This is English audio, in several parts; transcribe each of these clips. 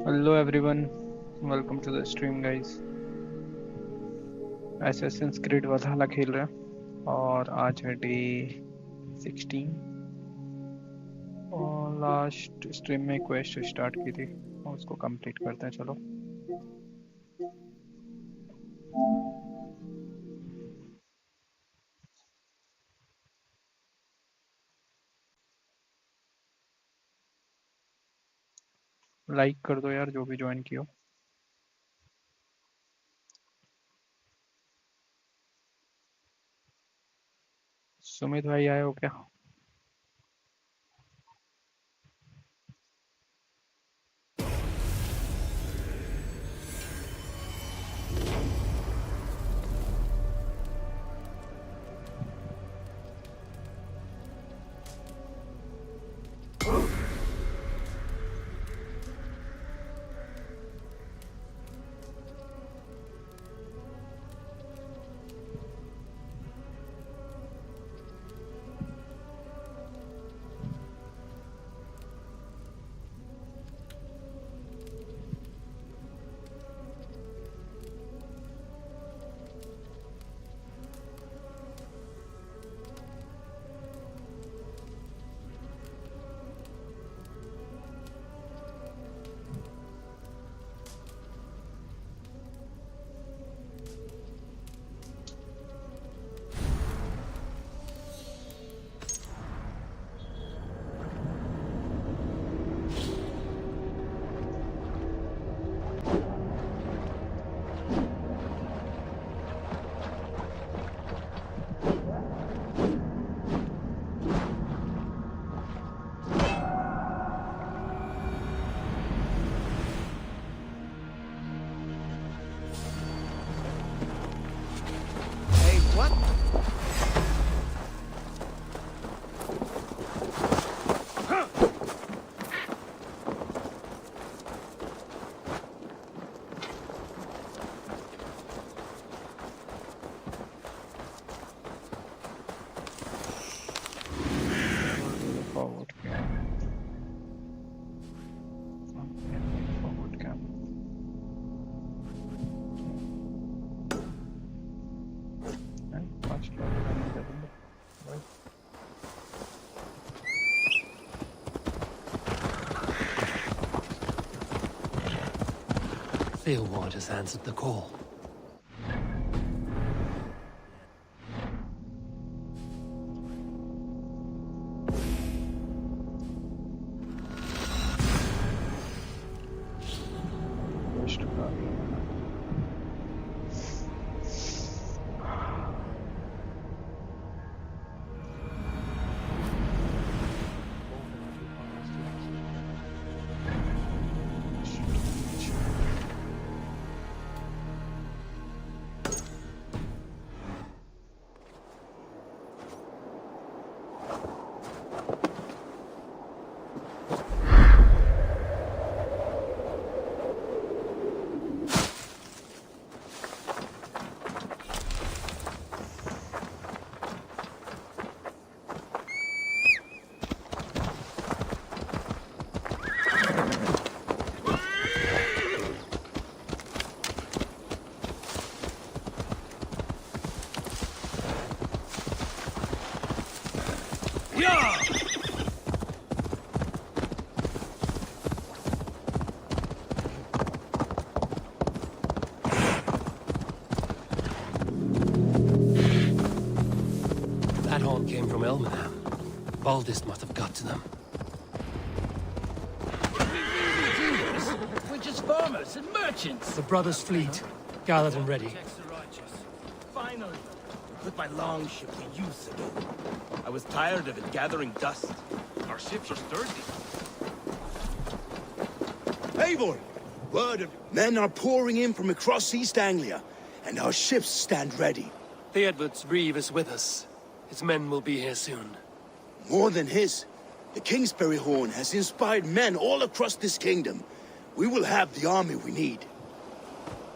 Hello everyone, welcome to the stream guys. Assassin's Creed Valhalla खेल रहे हैं और आज है डे 16 और लास्ट स्ट्रीम में क्वेस्ट स्टार्ट की थी और उसको कंप्लीट करते हैं। चलो लाइक कर दो यार जो भी ज्वाइन किया हो। सुमित भाई आए हो क्या? Forward cam fast Eivor has answered the call. That horn came from Elmenham. Baldist must have got to them. We're just farmers and merchants. The brothers' fleet, gathered and ready. Finally, put my longship to use again. I was tired of it gathering dust. Our ships are sturdy. Eivor! Word of men are pouring in from across East Anglia, and our ships stand ready. The Edward's reeve is with us. His men will be here soon. More than his, the Kingsbury Horn has inspired men all across this kingdom. We will have the army we need.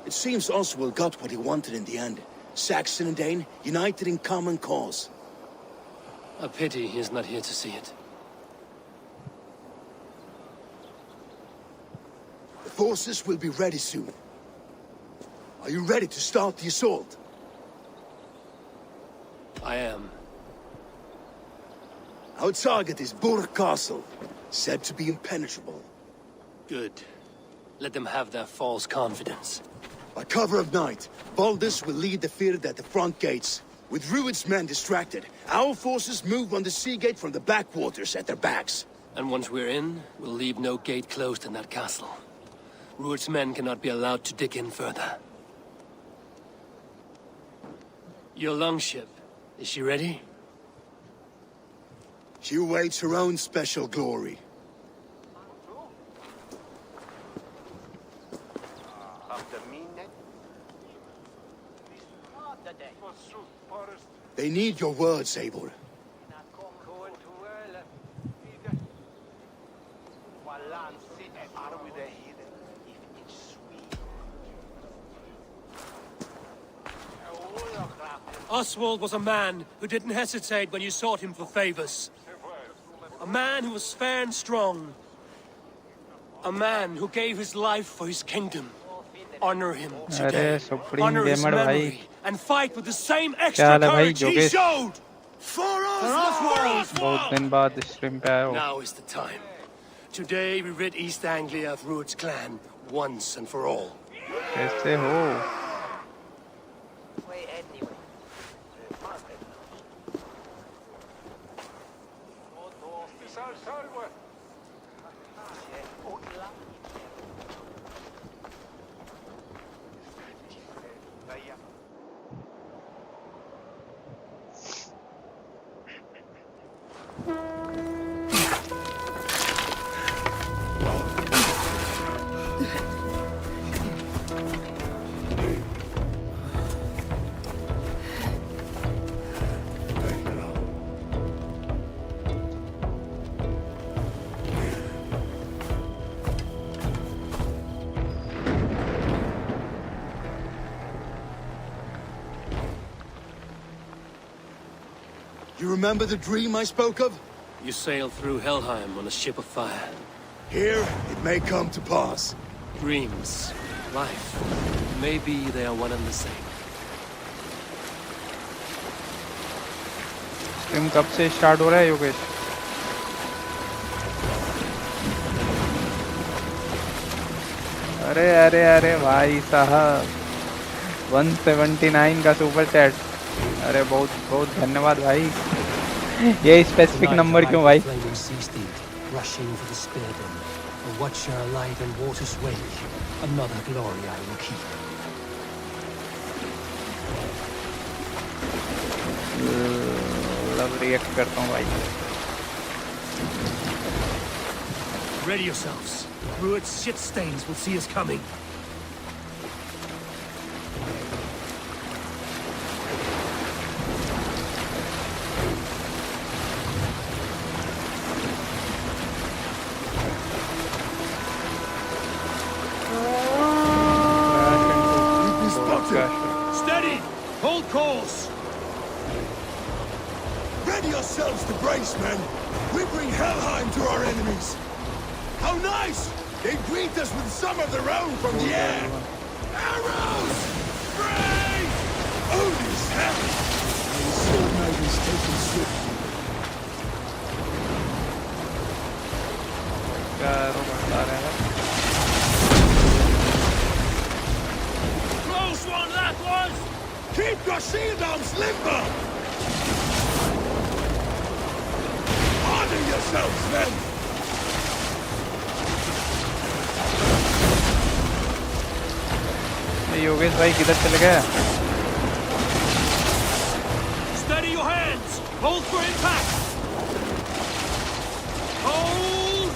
It seems Oswald got what he wanted in the end. Saxon and Dane united in common cause. A pity he is not here to see it. forces will be ready soon. Are you ready to start the assault? I am. Our target is Burg Castle, said to be impenetrable. Good. Let them have their false confidence. By cover of night, Baldus will lead the field at the front gates. With Rued's men distracted, our forces move on the sea gate from the backwaters at their backs. And once we're in, we'll leave no gate closed in that castle. Rued's men cannot be allowed to dig in further. Your longship, is she ready? She awaits her own special glory. They need your words, Eivor. Oswald was a man who didn't hesitate when you sought him for favors. A man who was fair and strong. A man who gave his life for his kingdom. Honor him today. Honor his memory. And fight with the same extra courage he showed! For Oswald! Now is the time. Today we rid East Anglia of Rued's clan once and for all. कैसे हो? You remember the dream I spoke of? You sailed through Helheim on a ship of fire. Here, it may come to pass. Dreams, life, maybe they are one and the same. Stream कब से start हो रहा है योगेश? अरे अरे अरे भाई साहब 179 का सुपर चैट. अरे बहुत बहुत धन्यवाद भाई. ये स्पेसिफिक नंबर क्यों भाई? Rushing for the spearden, a watcher light and water's wake, another glory I will keep. Love react करता हूँ भाई. Ready yourselves. Rued's shit stains will see us coming. Steady! Hold course! Ready yourselves to brace, men! We bring Helheim to our enemies! How nice! They greet us with some of their own from the air! Arrows! Brave! Odin's heaven! The sword knight is taken swiftly. Close one, that was! Keep your shield arms limber! Harden yourselves, men! Yogesh भाई किधर चले गए? Steady your hands! Hold for impact! Hold!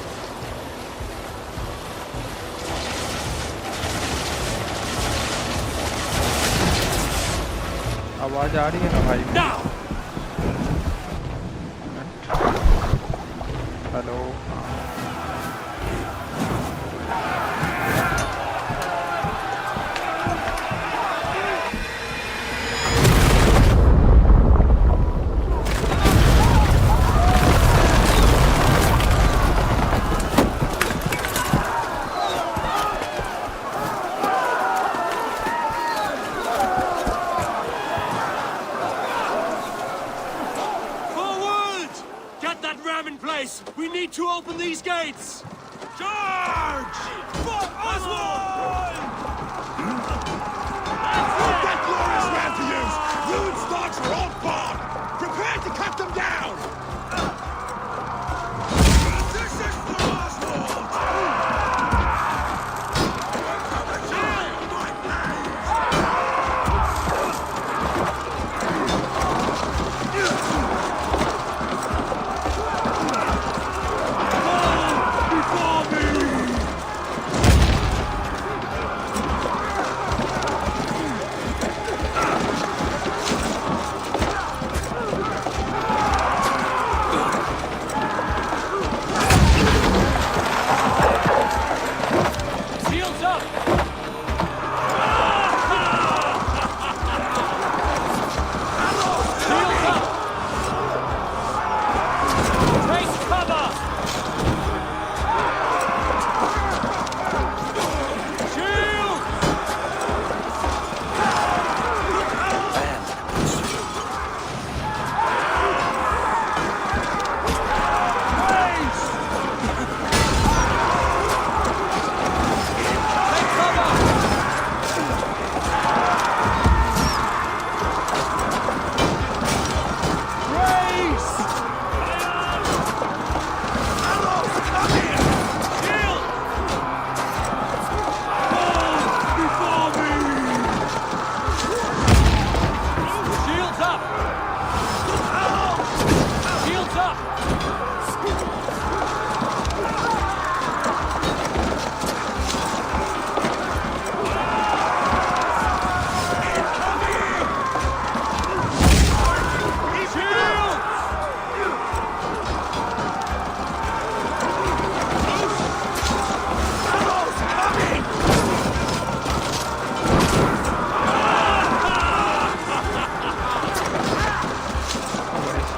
आवाज आ रही है ना भाई? Now! Hello. We need to open these gates! Charge! For Oswald! That glorious man to use! Ruined stocks are all gone! Prepare to cut them down! This is for Oswald! Shields up! Shields up! Take cover! Shield! Take cover! Race! Shield! Before me! Shields up! Shields up! Shield!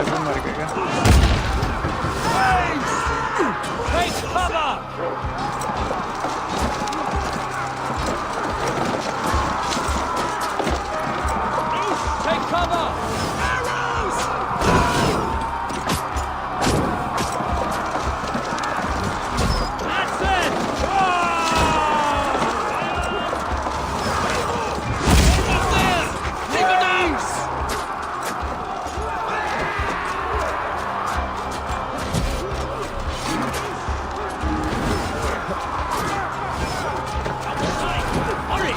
सभी मर गए क्या? Take cover! Take cover! That's it! Almost there! Take it down! Hurry!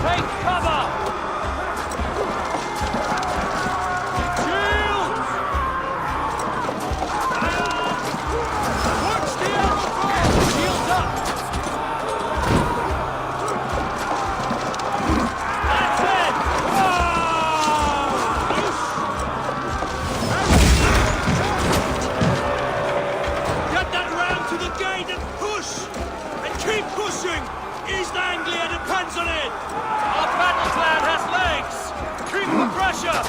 Take cover! Shield! Watch the arrow! Shields up! That's it! Get that round to the gate and push! And keep pushing! East Anglia depends on it! Our battle plan has legs! Keep the pressure!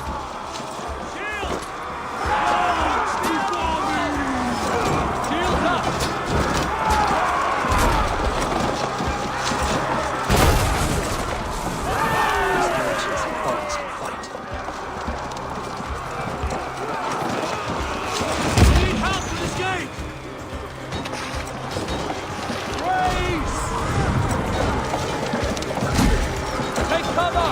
Shield! Shields up! Need help to this gate! Race! Take cover!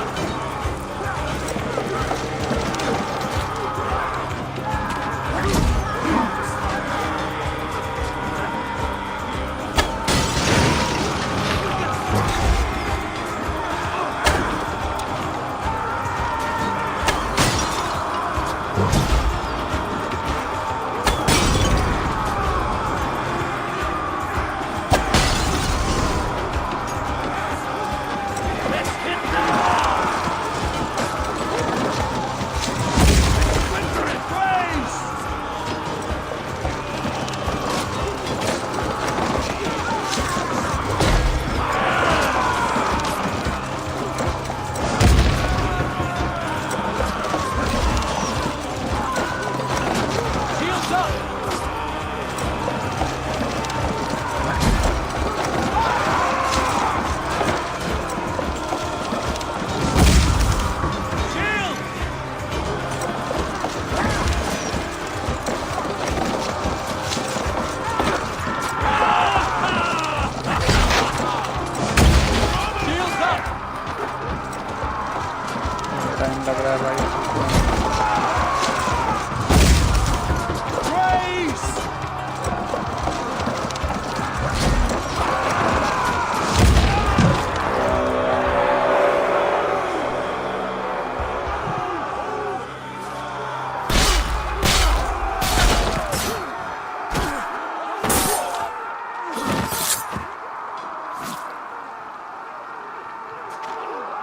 लग रहा है भाई।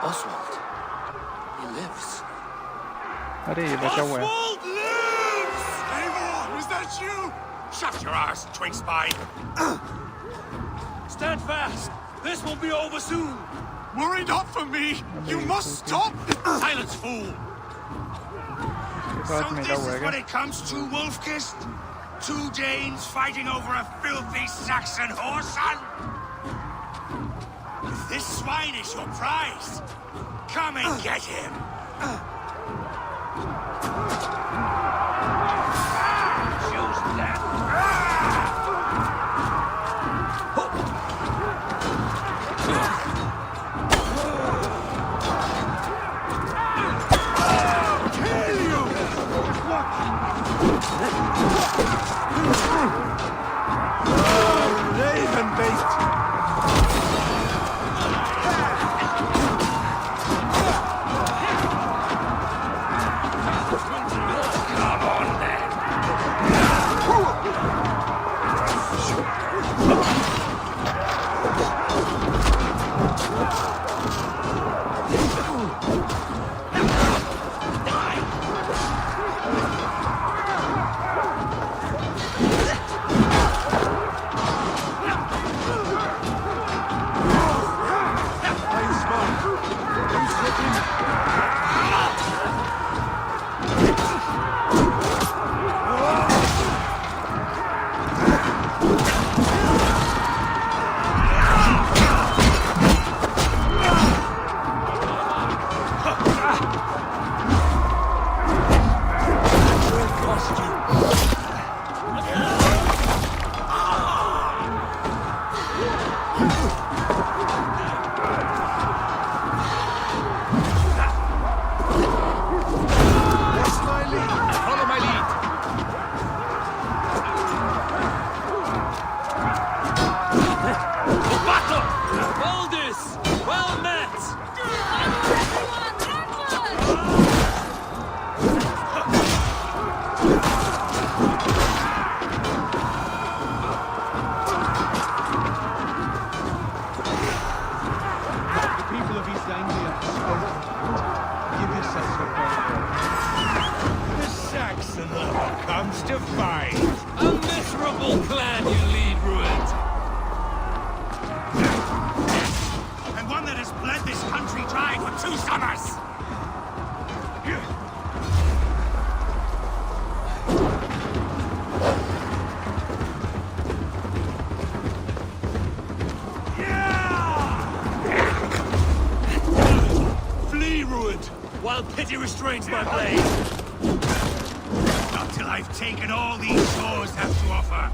Oswald. He lives. अरे ये बचा हुआ है। Oswald lives! Eivor, is that you? Shut your arse, twink spine. Stand fast. This will be over soon. Worry not for me. You must stop. Silence, fool. So this is what it comes to, Wolfkist? 2 Danes fighting over a filthy Saxon whoreson? If this swine is your prize, come and get him. Choose death. To fight. A miserable clan you lead, Ruined. And one that has bled this country dry for 2 summers! Flee, Ruined, while pity restrains my blade. Not till I've taken all these shores have to offer.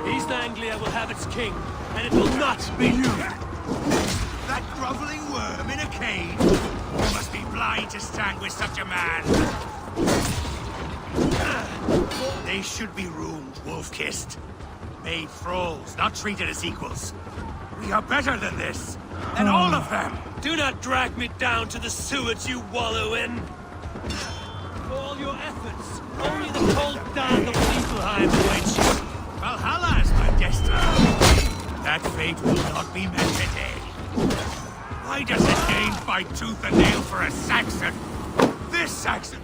East Anglia will have its king, and it will not be you. That groveling worm in a cage? You must be blind to stand with such a man. They should be roomed, wolf-kissed. Made thralls, not treated as equals. We are better than this, and all of them. Do not drag me down to the sewage you wallow in. For all your efforts, only the cold dark of Niflheim awaits you. Valhalla is my destiny. That fate will not be met today. Why does a Dane fight tooth and nail for a Saxon? This Saxon!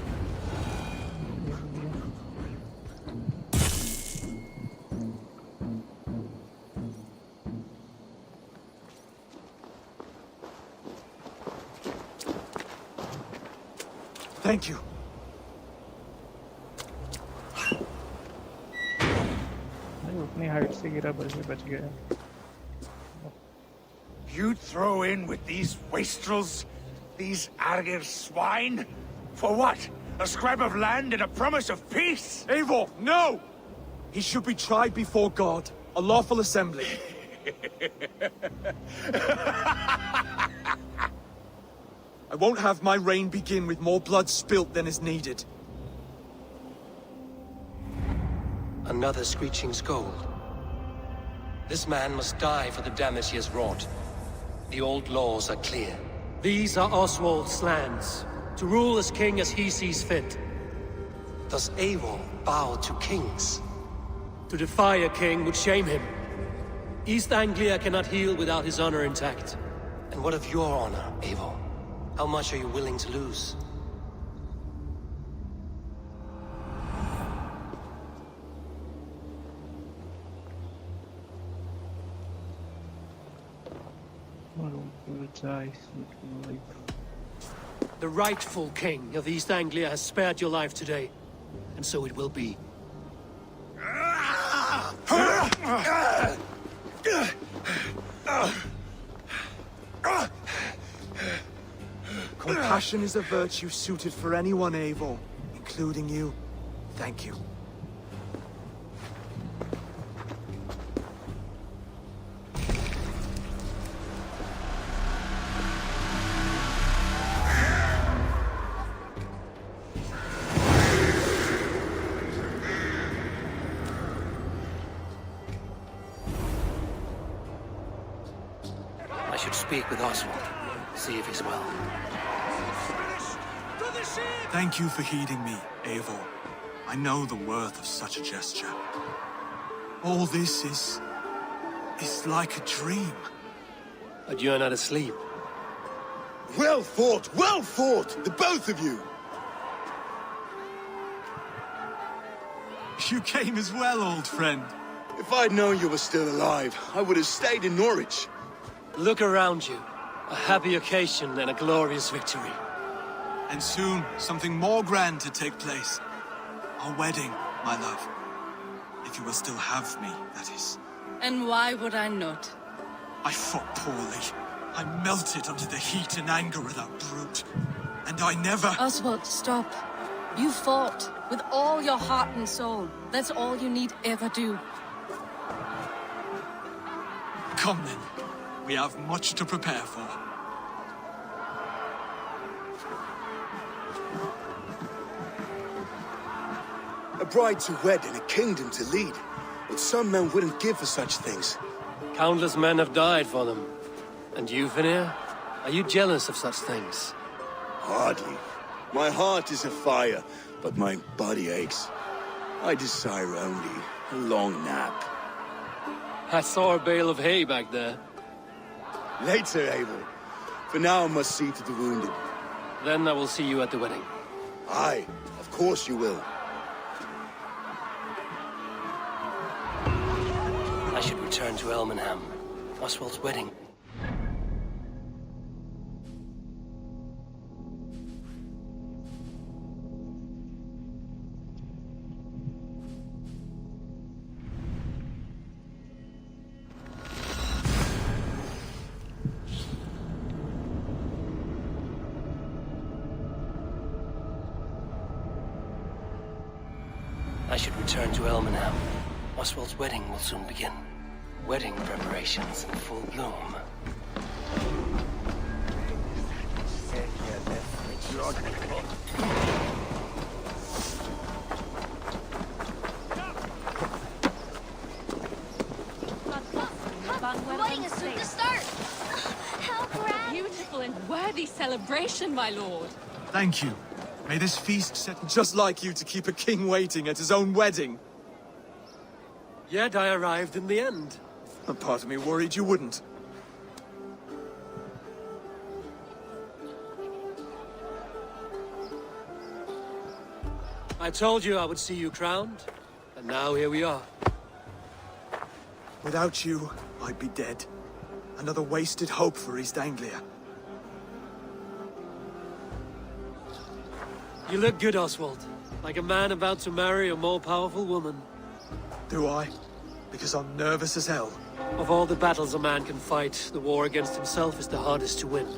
Thank you. अपनी height से गिरा बच गया. You throw in with these wastrels? These Argir swine? For what? A scrap of land and a promise of peace? Eivor, no! He should be tried before God, a lawful assembly. I won't have my reign begin with more blood spilt than is needed. Another screeching scold. This man must die for the damage he has wrought. The old laws are clear. These are Oswald's lands, to rule as king as he sees fit. Does Eivor bow to kings? To defy a king would shame him. East Anglia cannot heal without his honor intact. And what of your honor, Eivor? How much are you willing to lose? The rightful king of East Anglia has spared your life today, and so it will be. Compassion is a virtue suited for anyone, Eivor, including you. Thank you. I should speak with Oswald, see if he's well. Thank you for heeding me, Eivor. I know the worth of such a gesture. All this is like a dream. But you're not asleep. Well fought, the both of you! You came as well, old friend. If I'd known you were still alive, I would have stayed in Norwich. Look around you. A happy occasion and a glorious victory. And soon, something more grand to take place. Our wedding, my love. If you will still have me, that is. And why would I not? I fought poorly. I melted under the heat and anger of that brute. And I never... Oswald, stop. You fought with all your heart and soul. That's all you need ever do. Come then. We have much to prepare for. A bride to wed and a kingdom to lead. But some men wouldn't give for such things. Countless men have died for them. And you, Finir? Are you jealous of such things? Hardly. My heart is afire, but my body aches. I desire only a long nap. I saw a bale of hay back there. Later, Eivor. For now, I must see to the wounded. Then I will see you at the wedding. Aye, of course you will. I should return to Elmenham. Oswald's wedding. I should return to Elmenham. Oswald's wedding will soon begin. Wedding preparations in full bloom. The wedding is soon to start. How grand! Beautiful and worthy celebration, my lord. Thank you. May this feast set just like you to keep a king waiting at his own wedding. Yet I arrived in the end. A part of me worried you wouldn't. I told you I would see you crowned, and now here we are. Without you, I'd be dead. Another wasted hope for East Anglia. You look good, Oswald. Like a man about to marry a more powerful woman. Do I? because I'm nervous as hell. Of all the battles a man can fight, the war against himself is the hardest to win.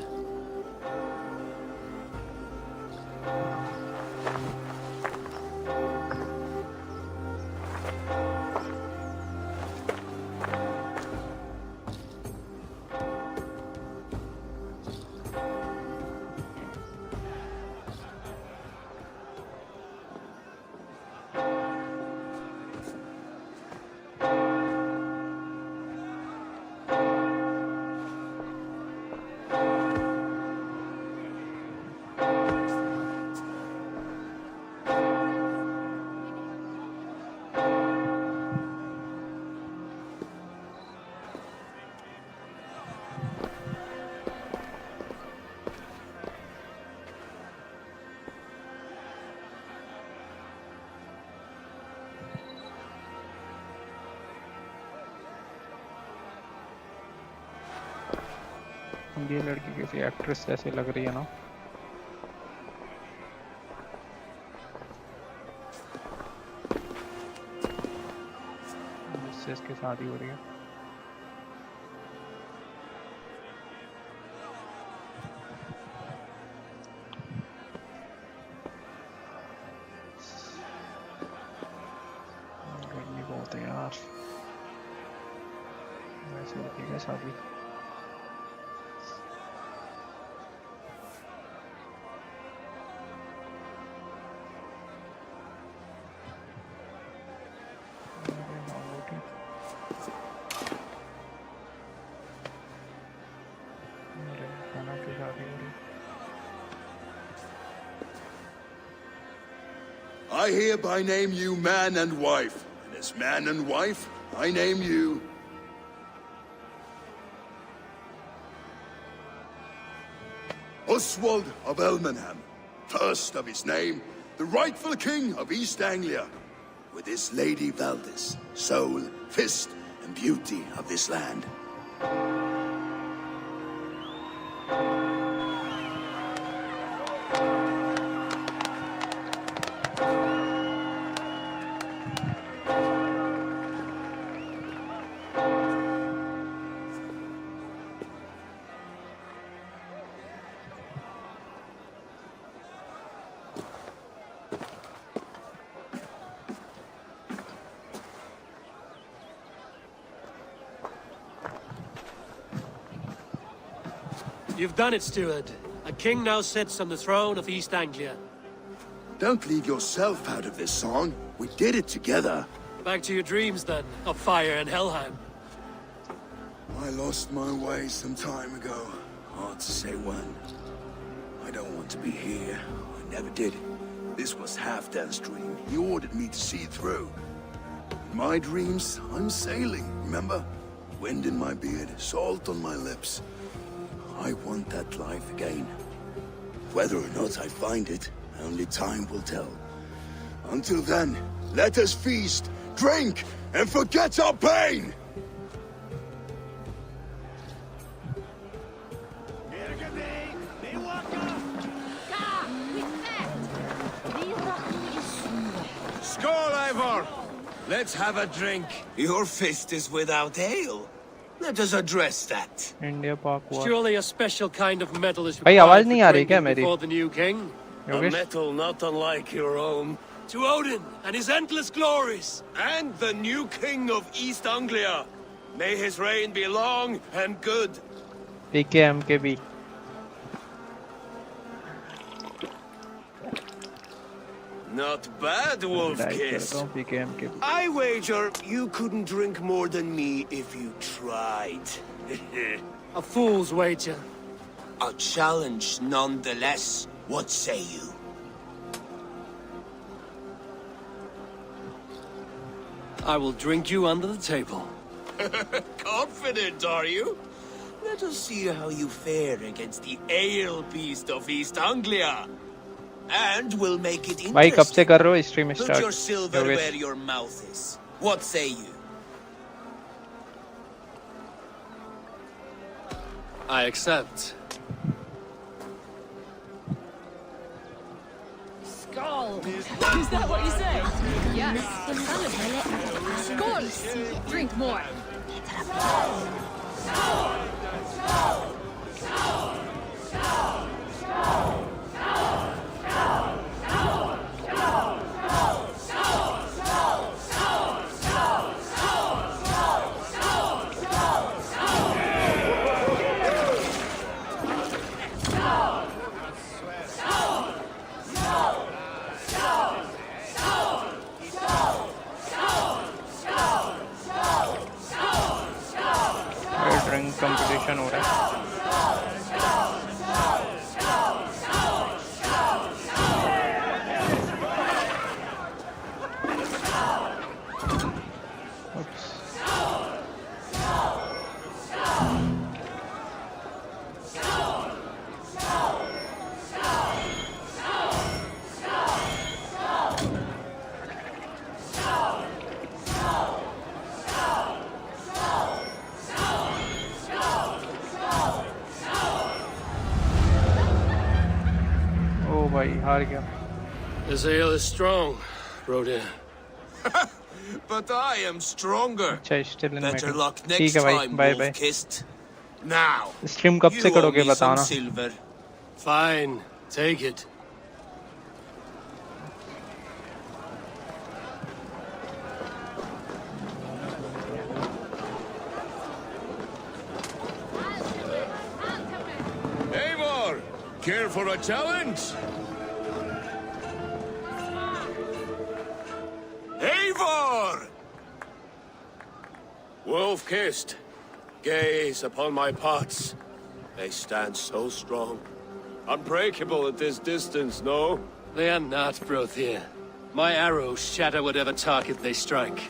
ये लड़की किसी actress जैसी लग रही है ना। जिससे इसकी शादी हो रही है। गर्मी बहुत है यार, वैसे होती है शादी। I hereby name you man and wife, and as man and wife, I name you Oswald of Elmenham, first of his name, the rightful king of East Anglia, with his lady Valdis, soul, fist, and beauty of this land. You've done it, steward. A king now sits on the throne of East Anglia. Don't leave yourself out of this song. We did it together. Back to your dreams, then, of fire and Helheim. I lost my way some time ago. Hard to say when. I don't want to be here. I never did. This was Halfdan's dream. He ordered me to see it through. In my dreams, I'm sailing, remember? Wind in my beard, salt on my lips. I want that life again. Whether or not I find it, only time will tell. Until then, let us feast, drink, and forget our pain! Skål, Eivor! Let's have a drink. Your fist is without ale. Let us address that. India पाक हुआ। Surely a special kind of metal is भाई required आवाज for नहीं आ रही क्या drinking मेरी? before the new king. A metal not unlike your own. To Odin and his endless glories. And the new king of East Anglia. May his reign be long and good. PKMKB. Not bad, Wolf-Kiss. PKMKB. I wager you couldn't drink more than me if you tried. A fool's wager. A challenge nonetheless. What say you? I will drink you under the table. Confident, are you? Let us see how you fare against the ale beast of East Anglia. And we'll make it भाई कब से interesting. कर रहे हो stream Put start? your silver where your mouth is. What say you? I accept. Skull! Skål! Is that what you said? Yes. Skål! Drink more. Drink competition हो रहा है। ओ भाई हार गया। This ale is strong, Rodin. But I am stronger. अच्छा still in Better luck ठीक next है भाई, time, bye bye. Wolf-Kissed. Now, stream कब से you owe करोगे me some बताना। silver. Fine, take it. Eivor, care for a challenge? Eivor! Wolf-kissed, gaze upon my pots. They stand so strong. Unbreakable at this distance, no? They are not, Brothir. My arrows shatter whatever target they strike.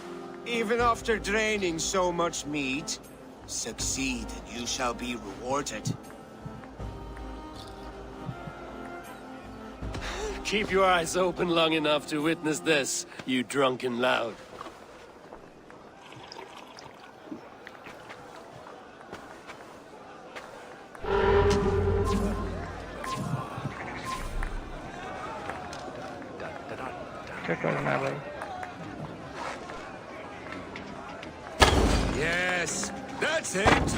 Even after draining so much meat, succeed and you shall be rewarded. Keep your eyes open long enough to witness this, you drunken loud. क्या करना है भाई? Yes, that's it!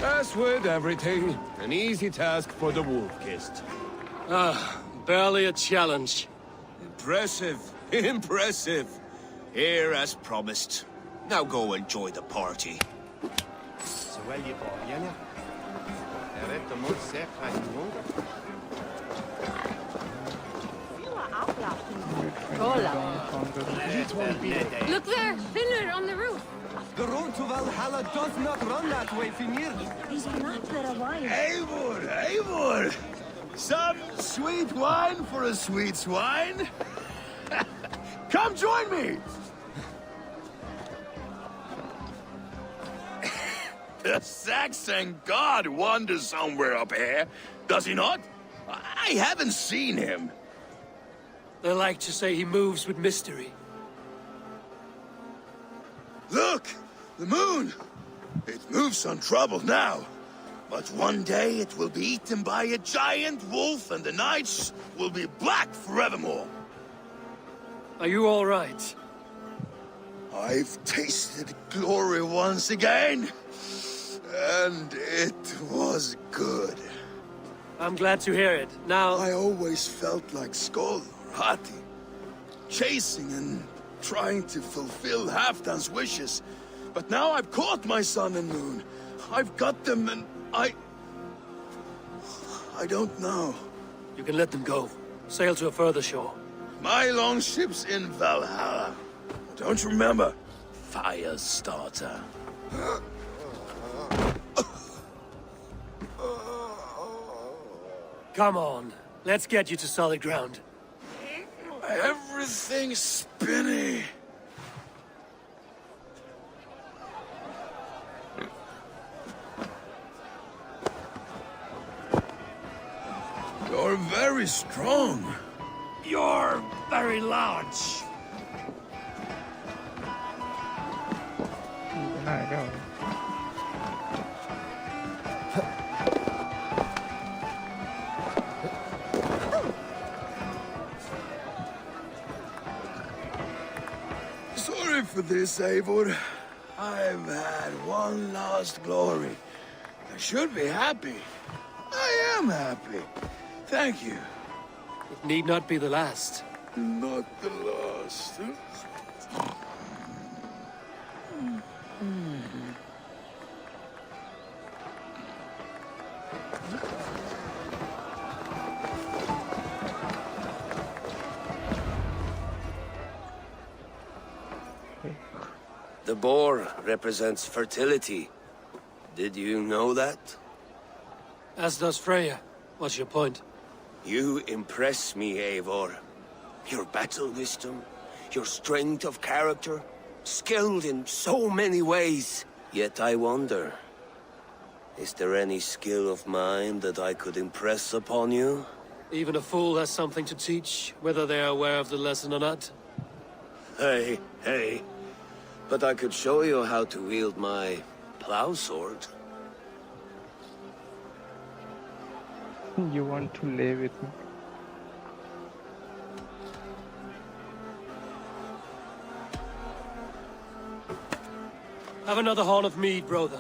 As with everything, an easy task for the Wolf-Kissed. Ah, barely a challenge. Impressive, impressive. Here as promised. Now go enjoy the party. Look there! Finnr on the roof! The road to Valhalla does not run that way, Finnr. Eivor, Eivor! Some sweet wine for a sweet swine? Come join me! The Saxon god wanders somewhere up here, does he not? I haven't seen him. They like to say he moves with mystery. Look! The moon! It moves untroubled now. But one day it will be eaten by a giant wolf and the nights will be black forevermore. Are you all right? I've tasted glory once again. And it was good. I'm glad to hear it. Now... I always felt like Skoll, Hati, chasing and trying to fulfill Halfdan's wishes. But now I've caught my sun and moon. I've got them and I don't know. You can let them go. Sail to a further shore. My longship's in Valhalla. Don't you remember? Firestarter. Come on. Let's get you to solid ground. Everything's spinny. You're very strong. You're very large. करना है क्या? Sorry for this, Eivor. I've had one last glory. I should be happy. I am happy. Thank you. It need not be the last. Not the last. The boar represents fertility. Did you know that? As does Freya. What's your point? You impress me, Eivor. Your battle wisdom, your strength of character, skilled in so many ways. Yet I wonder, is there any skill of mine that I could impress upon you? Even a fool has something to teach, whether they are aware of the lesson or not. Hey. But I could show you how to wield my plow sword. You want to lay with me? Have another horn of mead, brother.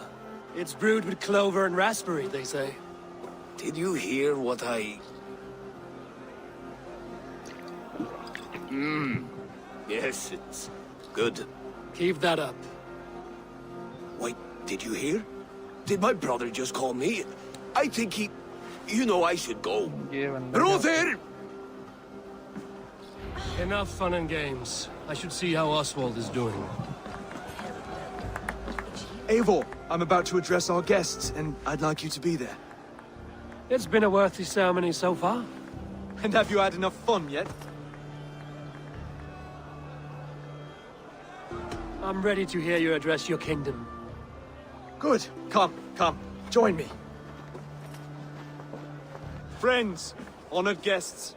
It's brewed with clover and raspberry, they say. Did you hear what I... Yes, it's good. Keep that up. Wait, did you hear? Did my brother just call me? I think he... You know I should go. ये बंदा Brother! Enough fun and games. I should see how Oswald is doing. Eivor, I'm about to address our guests, and I'd like you to be there. It's been a worthy ceremony so far. And have you had enough fun yet? I'm ready to hear you address your kingdom. Good. Come. Join me. Friends, honored guests,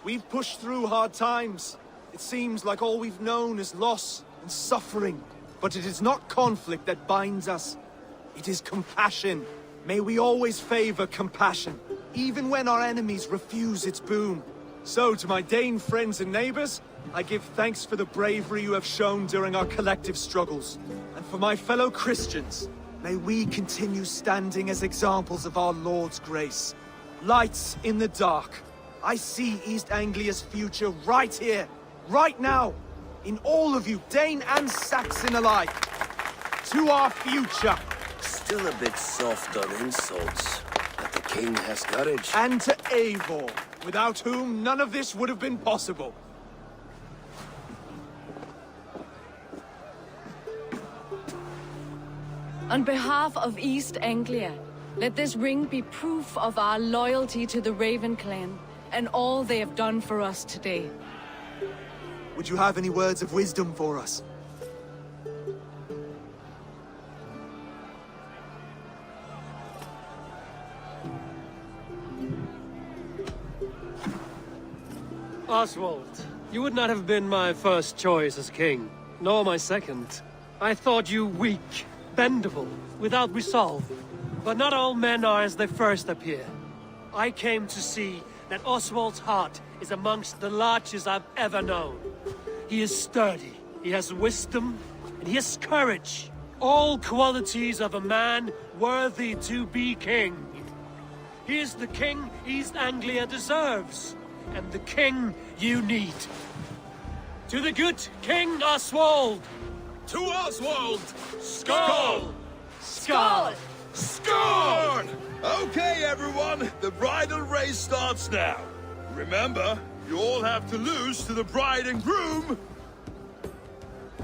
we've pushed through hard times. It seems like all we've known is loss and suffering. But it is not conflict that binds us. It is compassion. May we always favor compassion, even when our enemies refuse its boon. So, to my Dane friends and neighbors, I give thanks for the bravery you have shown during our collective struggles. And for my fellow Christians, may we continue standing as examples of our Lord's grace. Lights in the dark. I see East Anglia's future right here, right now, in all of you, Dane and Saxon alike. To our future. Still a bit soft on insults, but the king has courage. And to Eivor, without whom none of this would have been possible. On behalf of East Anglia, let this ring be proof of our loyalty to the Raven clan and all they have done for us today. Would you have any words of wisdom for us? Oswald, you would not have been my first choice as king, nor my second. I thought you weak, bendable, without resolve. But not all men are as they first appear. I came to see that Oswald's heart is amongst the largest I've ever known. He is sturdy, he has wisdom, and he has courage. All qualities of a man worthy to be king. He is the king East Anglia deserves, and the king you need. To the good King Oswald! To Oswald! Skull! Skull! Score! Okay, everyone, the bridal race starts now. Remember, you all have to lose to the bride and groom.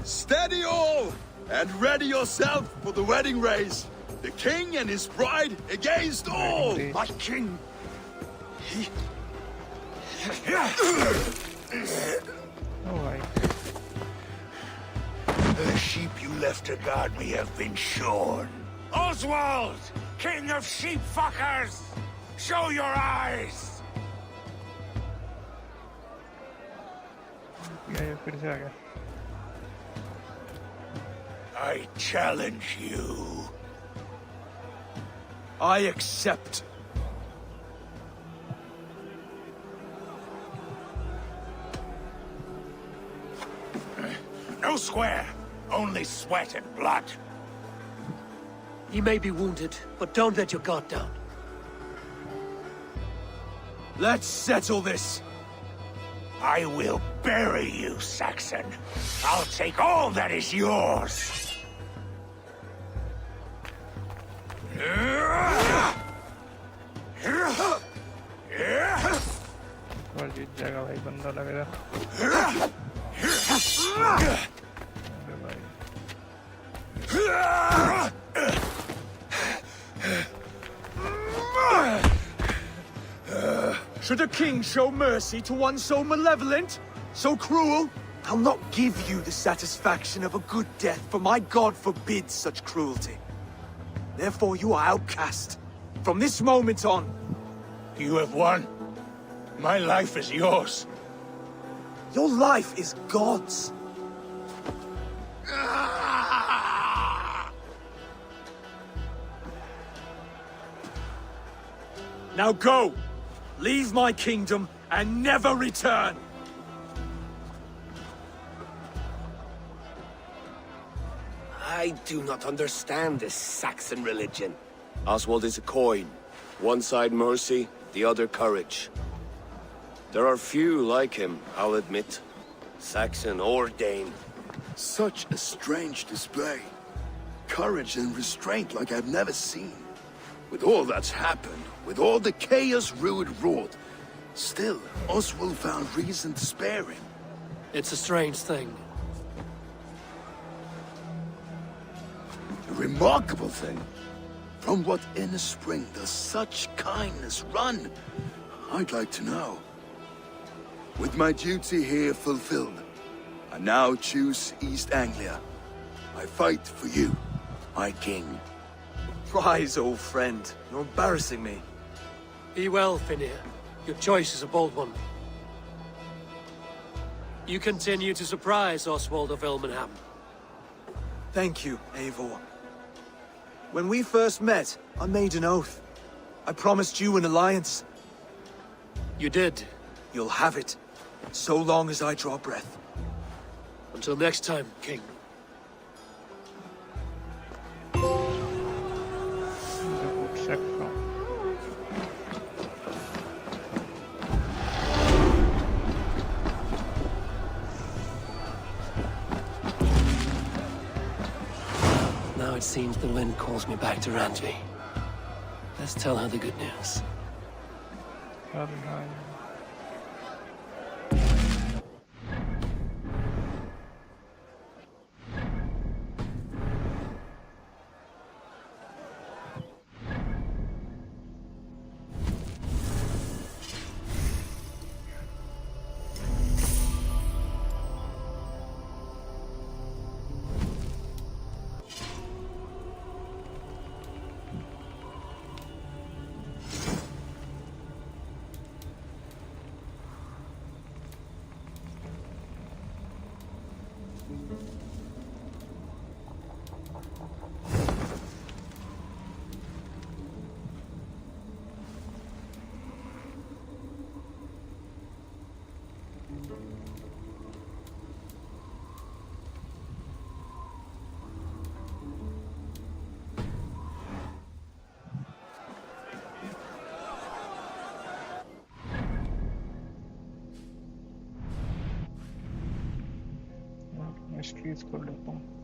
Steady all, and ready yourself for the wedding race. The king and his bride against all. My king! Oh my. The sheep you left to guard me have been shorn. Oswald! King of sheep fuckers! Show your eyes! ये फिर से आ गया. I challenge you. I accept. No square, only sweat and blood. He may be wounded, but don't let your guard down. Let's settle this. I will bury you, Saxon. I'll take all that is yours. और जीत जाएगा भाई बंदा लग रहा अरे भाई Should a king show mercy to one so malevolent? So cruel? I'll not give you the satisfaction of a good death, for my god forbids such cruelty. Therefore you are outcast. From this moment on. You have won. My life is yours. Your life is God's. Now go! Leave my kingdom and never return! I do not understand this Saxon religion. Oswald is a coin. One side mercy, the other courage. There are few like him, I'll admit. Saxon or Dane. Such a strange display. Courage and restraint like I've never seen. With all that's happened, with all the chaos Rued wrought, still, Oswald found reason to spare him. It's a strange thing. A remarkable thing. From what inner spring does such kindness run? I'd like to know. With my duty here fulfilled, I now choose East Anglia. I fight for you, my king. Rise, old friend. You're embarrassing me. Be well, Finnir. Your choice is a bold one. You continue to surprise Oswald of Ilmenham. Thank you, Eivor. When we first met, I made an oath. I promised you an alliance. You did. You'll have it, so long as I draw breath. Until next time, King. Now it seems the wind calls me back to Randvi. Let's tell her the good news. Mysteries कर लेता हूँ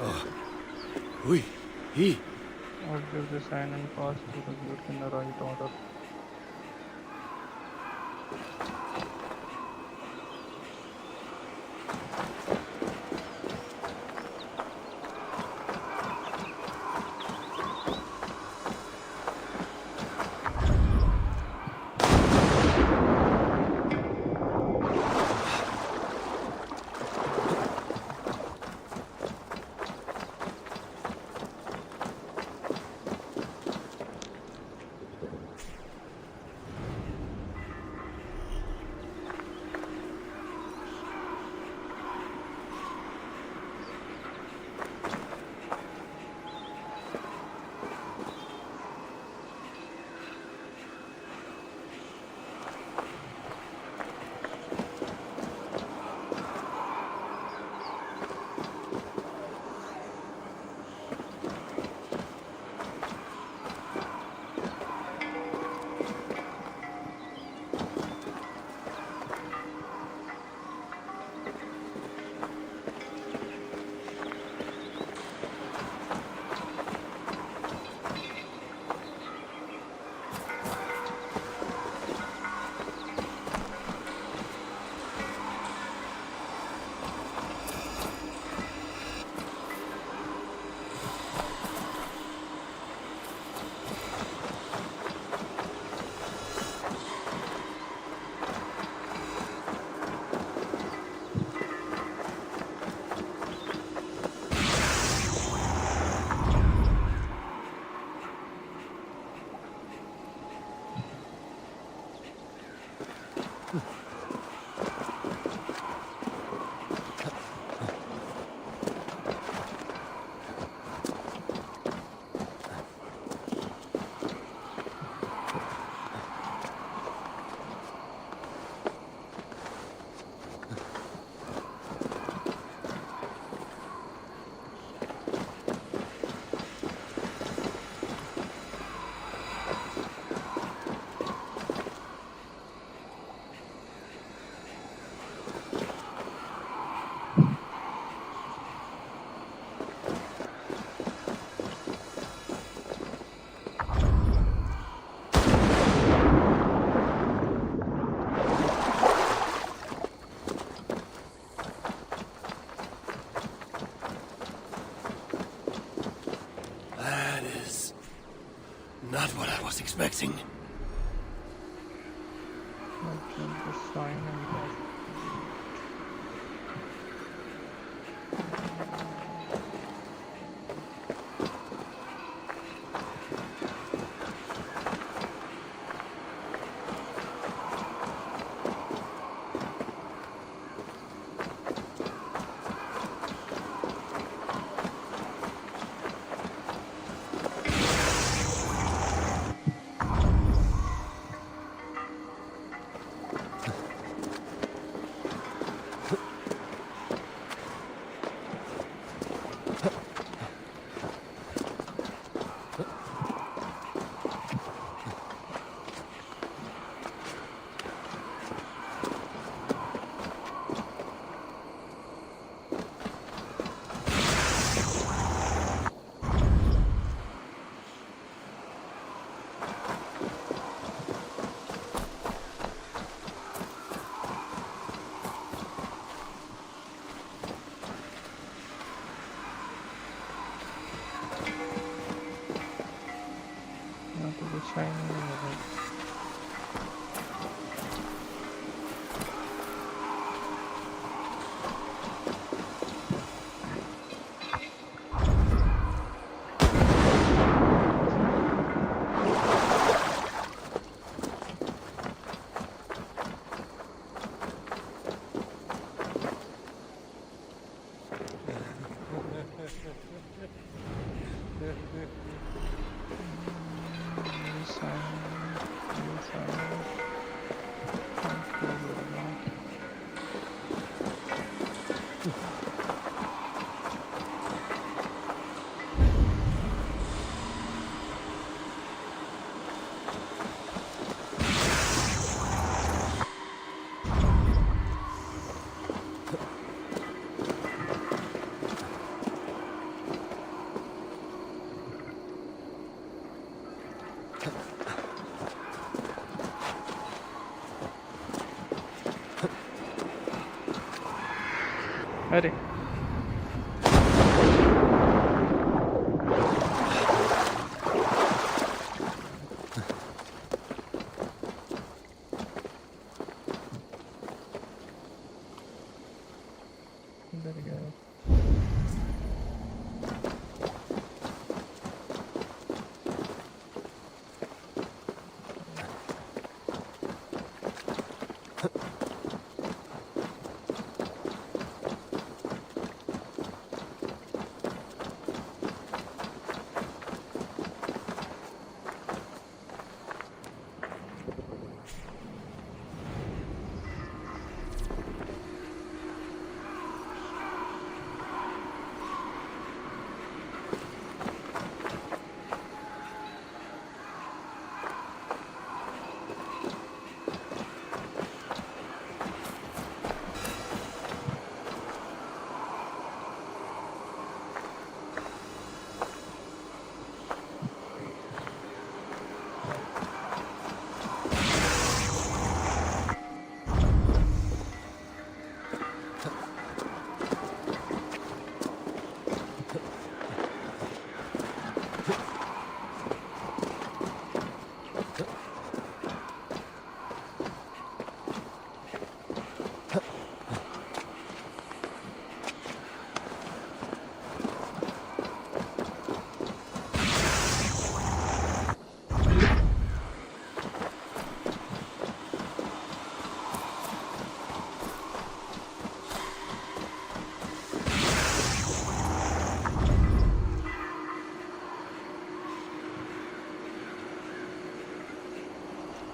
Ui, he. Or give the sign and pass to the gate in the right order. Not what I was expecting. I'll give the sign and pass. Sign and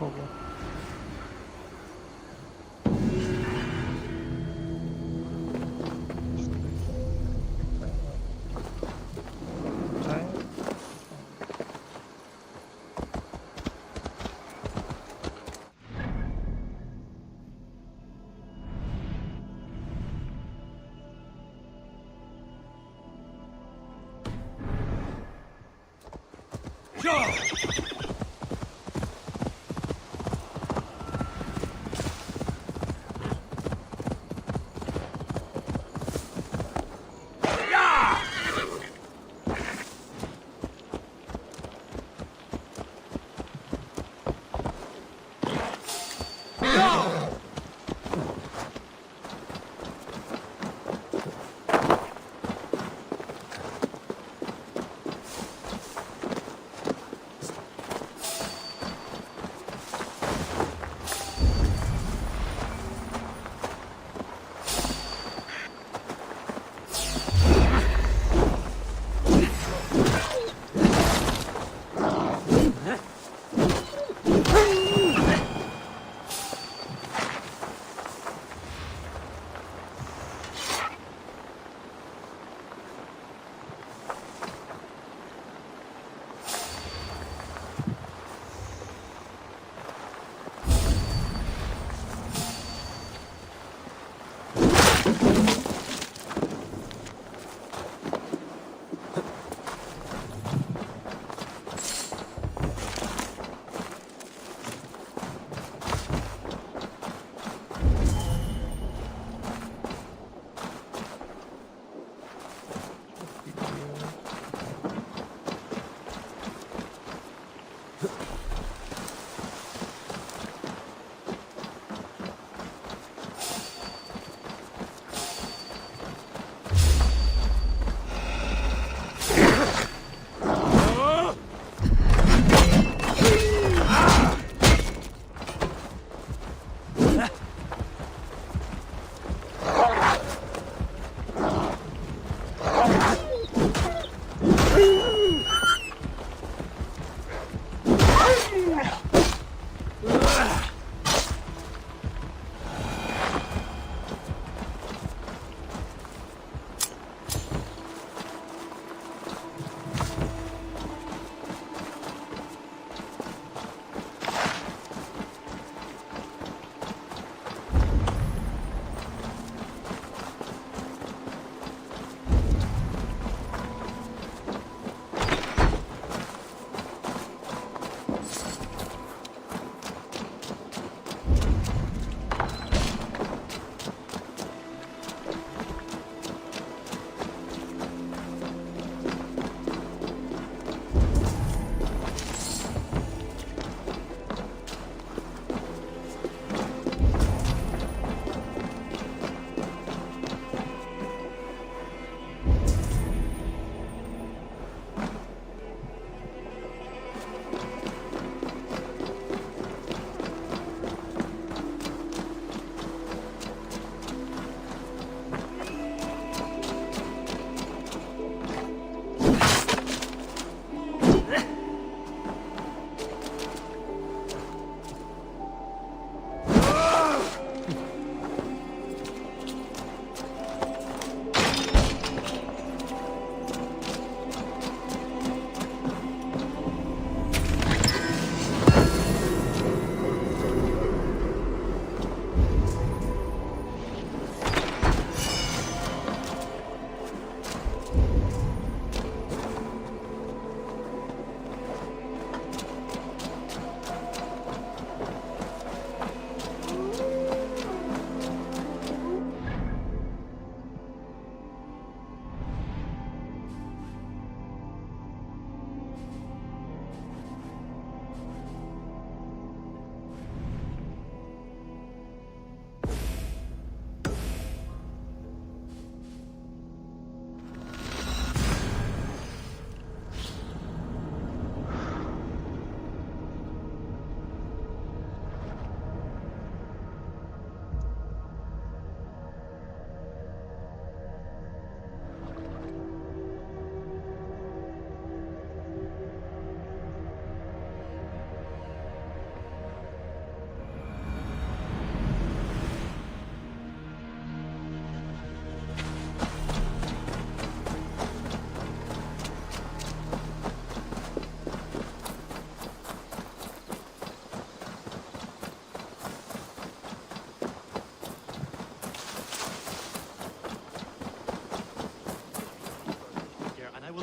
हो गया।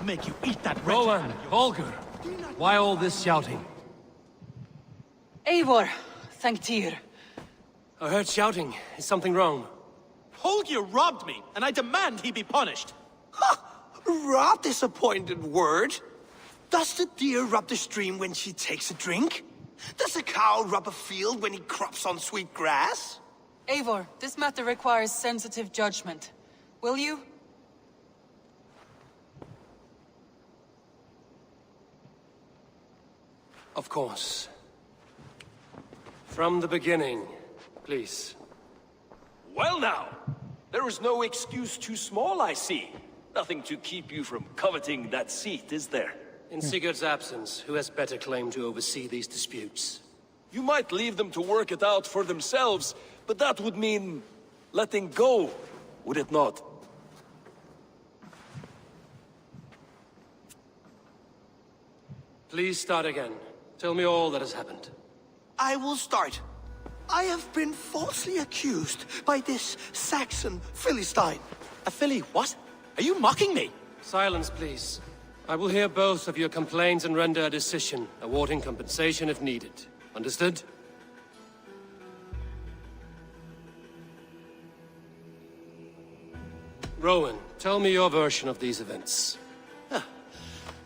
will make you eat that Rowan, Holger, why all this shouting? Eivor, thank Tyr. I heard shouting. Is something wrong? Holger robbed me, and I demand he be punished. Robbed is a pointed word. Does the deer rub the stream when she takes a drink? Does a cow rub a field when he crops on sweet grass? Eivor, this matter requires sensitive judgment. Will you? Of course. From the beginning, please. Well now, there is no excuse too small, I see. Nothing to keep you from coveting that seat, is there? In Sigurd's absence, who has better claim to oversee these disputes? You might leave them to work it out for themselves, but that would mean letting go, would it not? Please start again. Tell me all that has happened. I will start. I have been falsely accused by this Saxon Philistine. A filly what? Are you mocking me? Silence, please. I will hear both of your complaints and render a decision, awarding compensation if needed. Understood? Rowan, tell me your version of these events.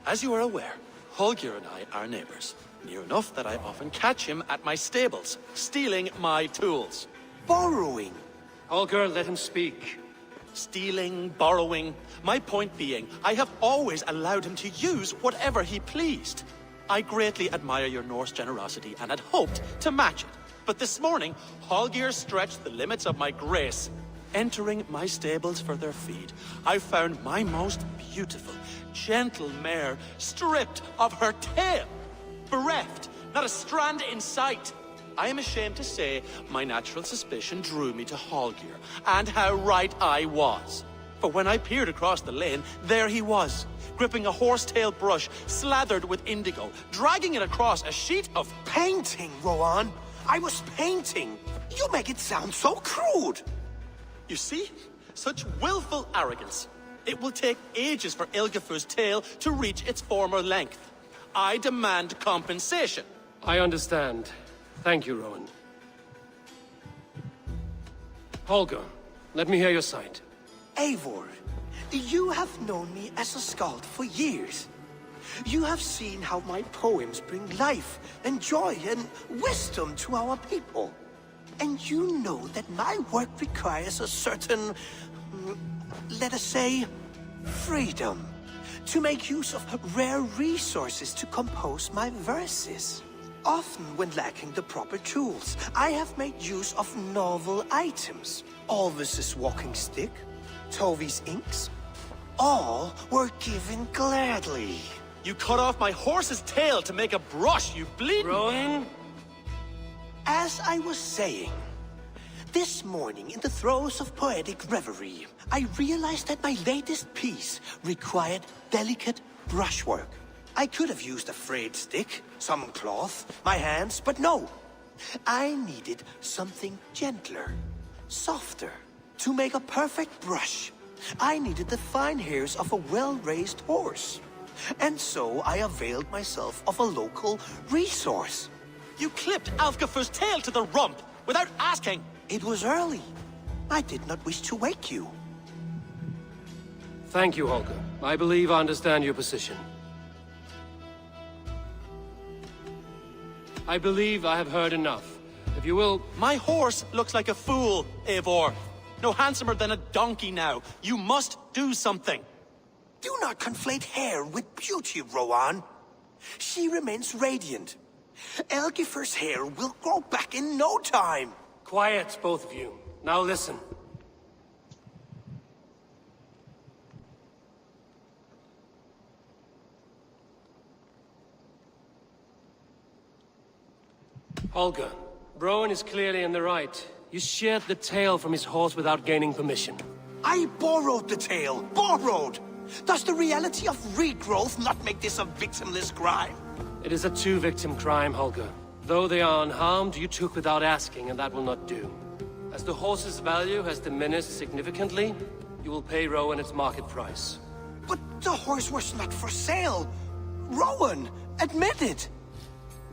As you are aware, Holger and I are neighbors. Near enough that I often catch him at my stables, stealing my tools. Borrowing. Holger, let him speak. Stealing, borrowing. My point being, I have always allowed him to use whatever he pleased. I greatly admire your Norse generosity and had hoped to match it. But this morning, Holger stretched the limits of my grace. Entering my stables for their feed, I found my most beautiful, gentle mare stripped of her tail. Bereft, not a strand in sight. I am ashamed to say my natural suspicion drew me to Holger, and how right I was. For when I peered across the lane, there he was, gripping a horsetail brush slathered with indigo, dragging it across a sheet of... Painting, Rowan. I was painting. You make it sound so crude. You see? Such willful arrogance. It will take ages for Ilgafur's tail to reach its former length. I demand compensation. I understand. Thank you, Rowan. Holger, let me hear your side. Eivor, you have known me as a skald for years. You have seen how my poems bring life and joy and wisdom to our people. And you know that my work requires a certain, let us say, freedom. To make use of rare resources to compose my verses. Often when lacking the proper tools, I have made use of novel items. Alvis's walking stick, Tovi's inks, all were given gladly. You cut off my horse's tail to make a brush, you bleeding... Rowan? As I was saying, this morning in the throes of poetic reverie, I realized that my latest piece required delicate brushwork. I could have used a frayed stick, some cloth, my hands, but no. I needed something gentler, softer. To make a perfect brush, I needed the fine hairs of a well-raised horse. And so I availed myself of a local resource. You clipped Alfgafur's tail to the rump, without asking. It was early. I did not wish to wake you. Thank you, Holger. I believe I understand your position. I believe I have heard enough. If you will... My horse looks like a fool, Eivor. No handsomer than a donkey now. You must do something. Do not conflate hair with beauty, Rowan. She remains radiant. Elgifur's hair will grow back in no time. Quiet, both of you. Now listen. Holger, Rowan is clearly in the right. You sheared the tail from his horse without gaining permission. I borrowed the tail. Borrowed! Does the reality of regrowth not make this a victimless crime? It is a two-victim crime, Holger. Though they are unharmed, you took without asking, and that will not do. As the horse's value has diminished significantly, you will pay Rowan its market price. But the horse was not for sale. Rowan, admit it.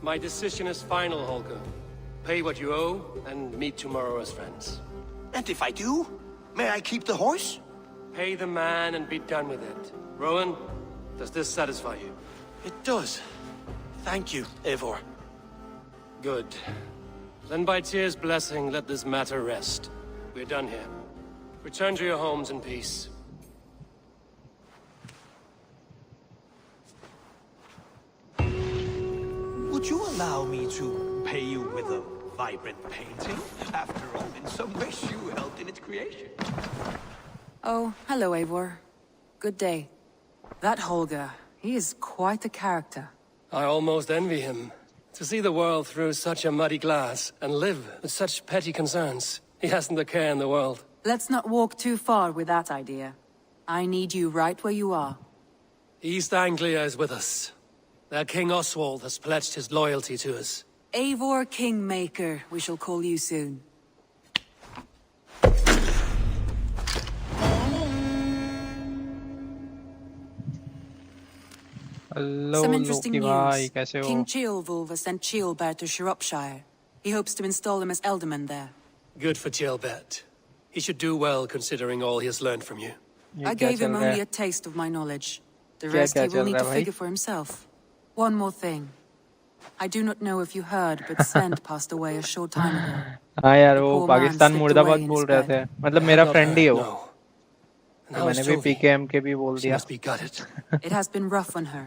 My decision is final, Holger. Pay what you owe, and meet tomorrow as friends. And if I do, may I keep the horse? Pay the man and be done with it. Rowan, does this satisfy you? It does. Thank you, Eivor. Good. Then by Tyr's blessing, let this matter rest. We're done here. Return to your homes in peace. Would you allow me to pay you with a vibrant painting? After all, in some ways you helped in its creation. Oh, hello, Eivor. Good day. That Holger, he is quite a character. I almost envy him. To see the world through such a muddy glass, and live with such petty concerns. He hasn't a care in the world. Let's not walk too far with that idea. I need you right where you are. East Anglia is with us. Their King Oswald has pledged his loyalty to us. Eivor Kingmaker, we shall call you soon. Hello, Some interesting Loki bhai, news. कैसे हो? King Ceolwulf has sent Ceolbert to Shropshire. He hopes to install him as Elderman there. Good for Ceolbert. He should do well considering all he has learned from you. ये I क्या gave him चल रहा only है? a taste of my knowledge. The क्या rest क्या he will चल need रहा to है भाई? figure for himself. One more thing. I do not know if you heard, but Svend passed away a short time ago. हाँ यार, The वो poor man Pakistan slipped मुर्दाबाद away in बोल his रहे bed. थे, मतलब I मेरा have not friend he heard, हो, no. And तो how is मैंने भी Jovi? पीकेएम के भी बोल She दिया. must be gutted. It has been rough on her.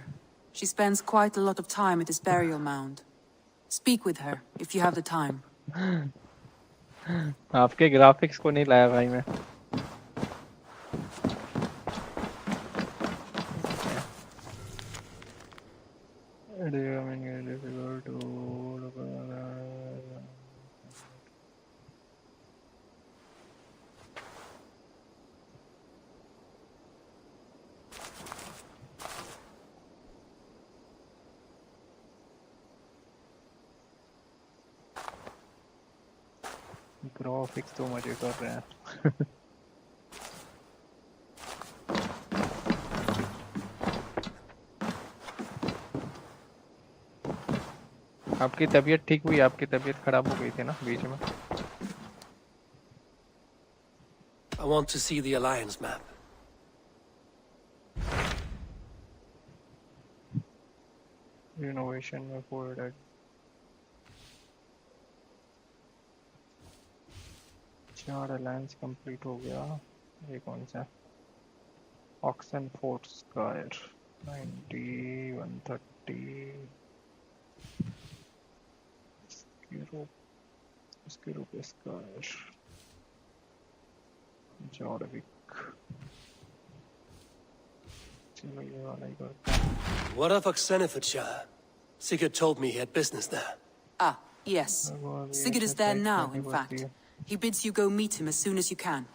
She spends quite a lot of time at his burial mound. Speak with her, if you have the time. आपके graphics को नहीं लाया भाई मैं. ग्राफिक्स तो मजे कर रहे हैं. आपकी तबीयत ठीक हुई? आपकी तबीयत खराब हो गई थी ना बीच में? I want to see the Alliance map. Renovation में फोल्डर. चार अलायंस कंप्लीट हो गया. ये कौन सा? Oxenefordscire 90 130. Sciropescire Jorvik. चलो ये वाला ही करते हैं. What of Oxenfordshire? Sigurd told me he had business there. Ah, yes. Sigurd is there now, in fact. He bids you go meet him as soon as you can.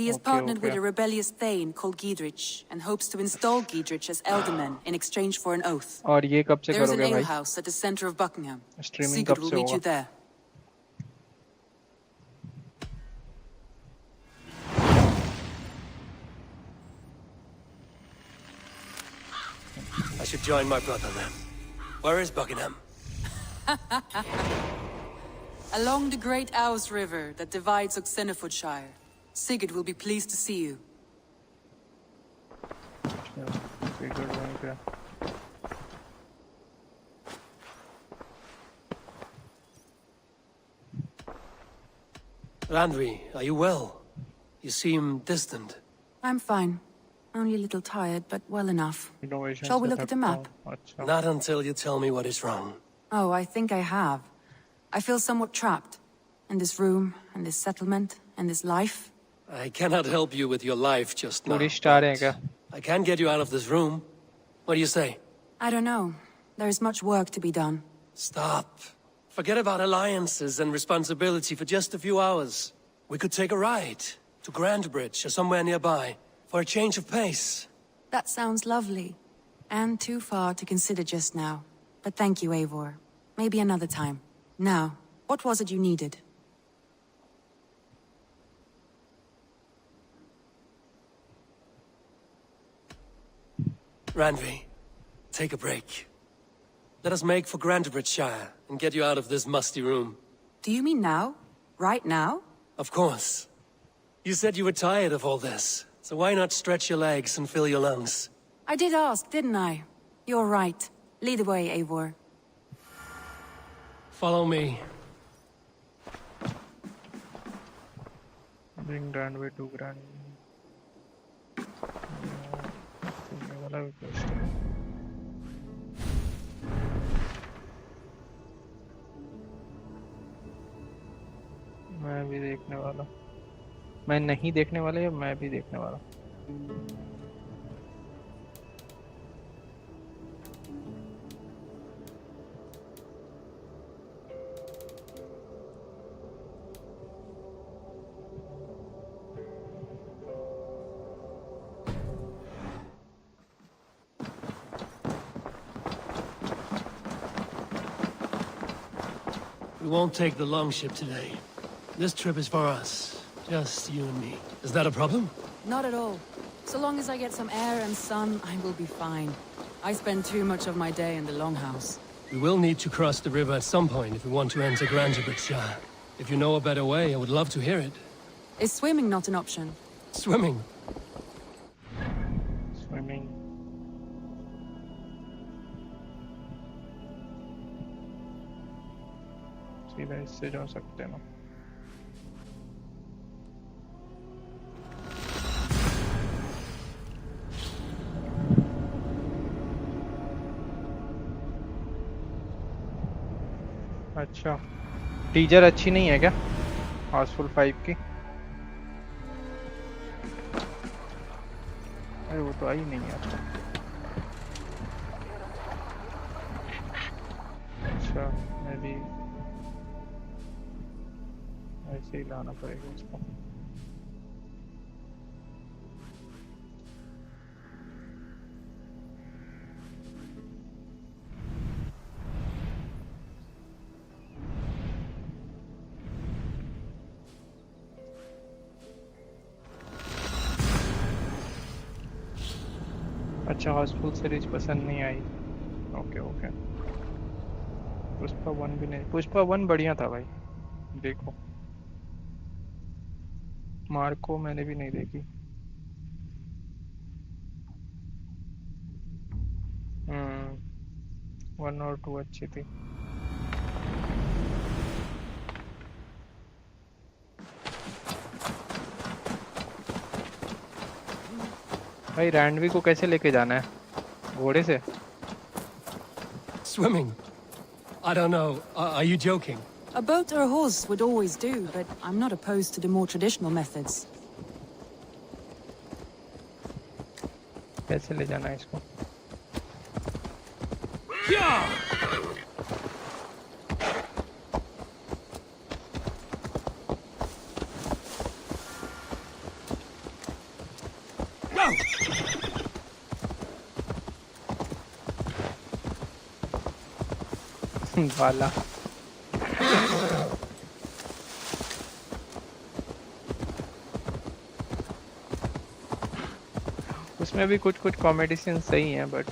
He has partnered with a rebellious Thane called Giedrich, and hopes to install Giedrich as Elderman in exchange for an oath. और ये कब से There is an करोगे भाई? alehouse at the center of Buckingham. Streaming Sigurd कब will से meet you होगा? there. I should join my brother then. Where is Buckingham? Along the great Ouse River that divides Oxenfordshire. Sigurd will be pleased to see you. Randvi, are you well? You seem distant. I'm fine. Only a little tired, but well enough. Innovation Shall we से look at the थकता map? हूँ. अच्छा. Not until you tell me what is wrong. Oh, I think I have. I feel somewhat trapped. In this room, and this settlement, and this life. I cannot help you with your life just now. Tourist आ रहे हैं क्या? I can get you out of this room. What do you say? I don't know. There is much work to be done. Stop. Forget about alliances and responsibility for just a few hours. We could take a ride to Grandbridge or somewhere nearby for a change of pace. That sounds lovely. And too far to consider just now. But thank you, Eivor. Maybe another time. Now, what was it you needed? Randvi, take a break. Let us make for Grantebridgeshire and get you out of this musty room. Do you mean now? Right now? Of course. You said you were tired of all this, so why not stretch your legs and fill your lungs? I did ask, didn't I? You're right. Lead the way, Eivor. Follow me. Bring Grandway to Grand. वाला भी quest है. मैं भी देखने वाला. मैं नहीं देखने वाला या मैं भी देखने वाला. We won't take the longship today. This trip is for us. Just you and me. Is that a problem? Not at all. So long as I get some air and sun, I will be fine. I spend too much of my day in the longhouse. We will need to cross the river at some point if we want to enter Grantebridgeshire. If you know a better way, I would love to hear it. Is swimming not an option? Swimming? Swimming. सीधा इससे जा सकते हैं ना. अच्छा, teaser अच्छी नहीं है क्या हाउसफुल 5 की? अरे वो तो आई नहीं है. अच्छा, मैं भी ऐसे ही लाना पड़ेगा उसको. अच्छा, हाउसफुल सीरीज पसंद नहीं आई. Okay okay. पुष्पा 1 भी नहीं. पुष्पा 1 बढ़िया था भाई, देखो. मार्को मैंने भी नहीं देखी. 1 और 2 अच्छी थी. भाई रैंडवी को कैसे लेके जाना है? घोड़े से? Swimming? I don't know. Are you joking? A boat or a horse would always do, but I'm not opposed to the more traditional methods. कैसे ले जाना है इसको? वाला. उसमें भी कुछ कॉमेडी सीन सही हैं, बट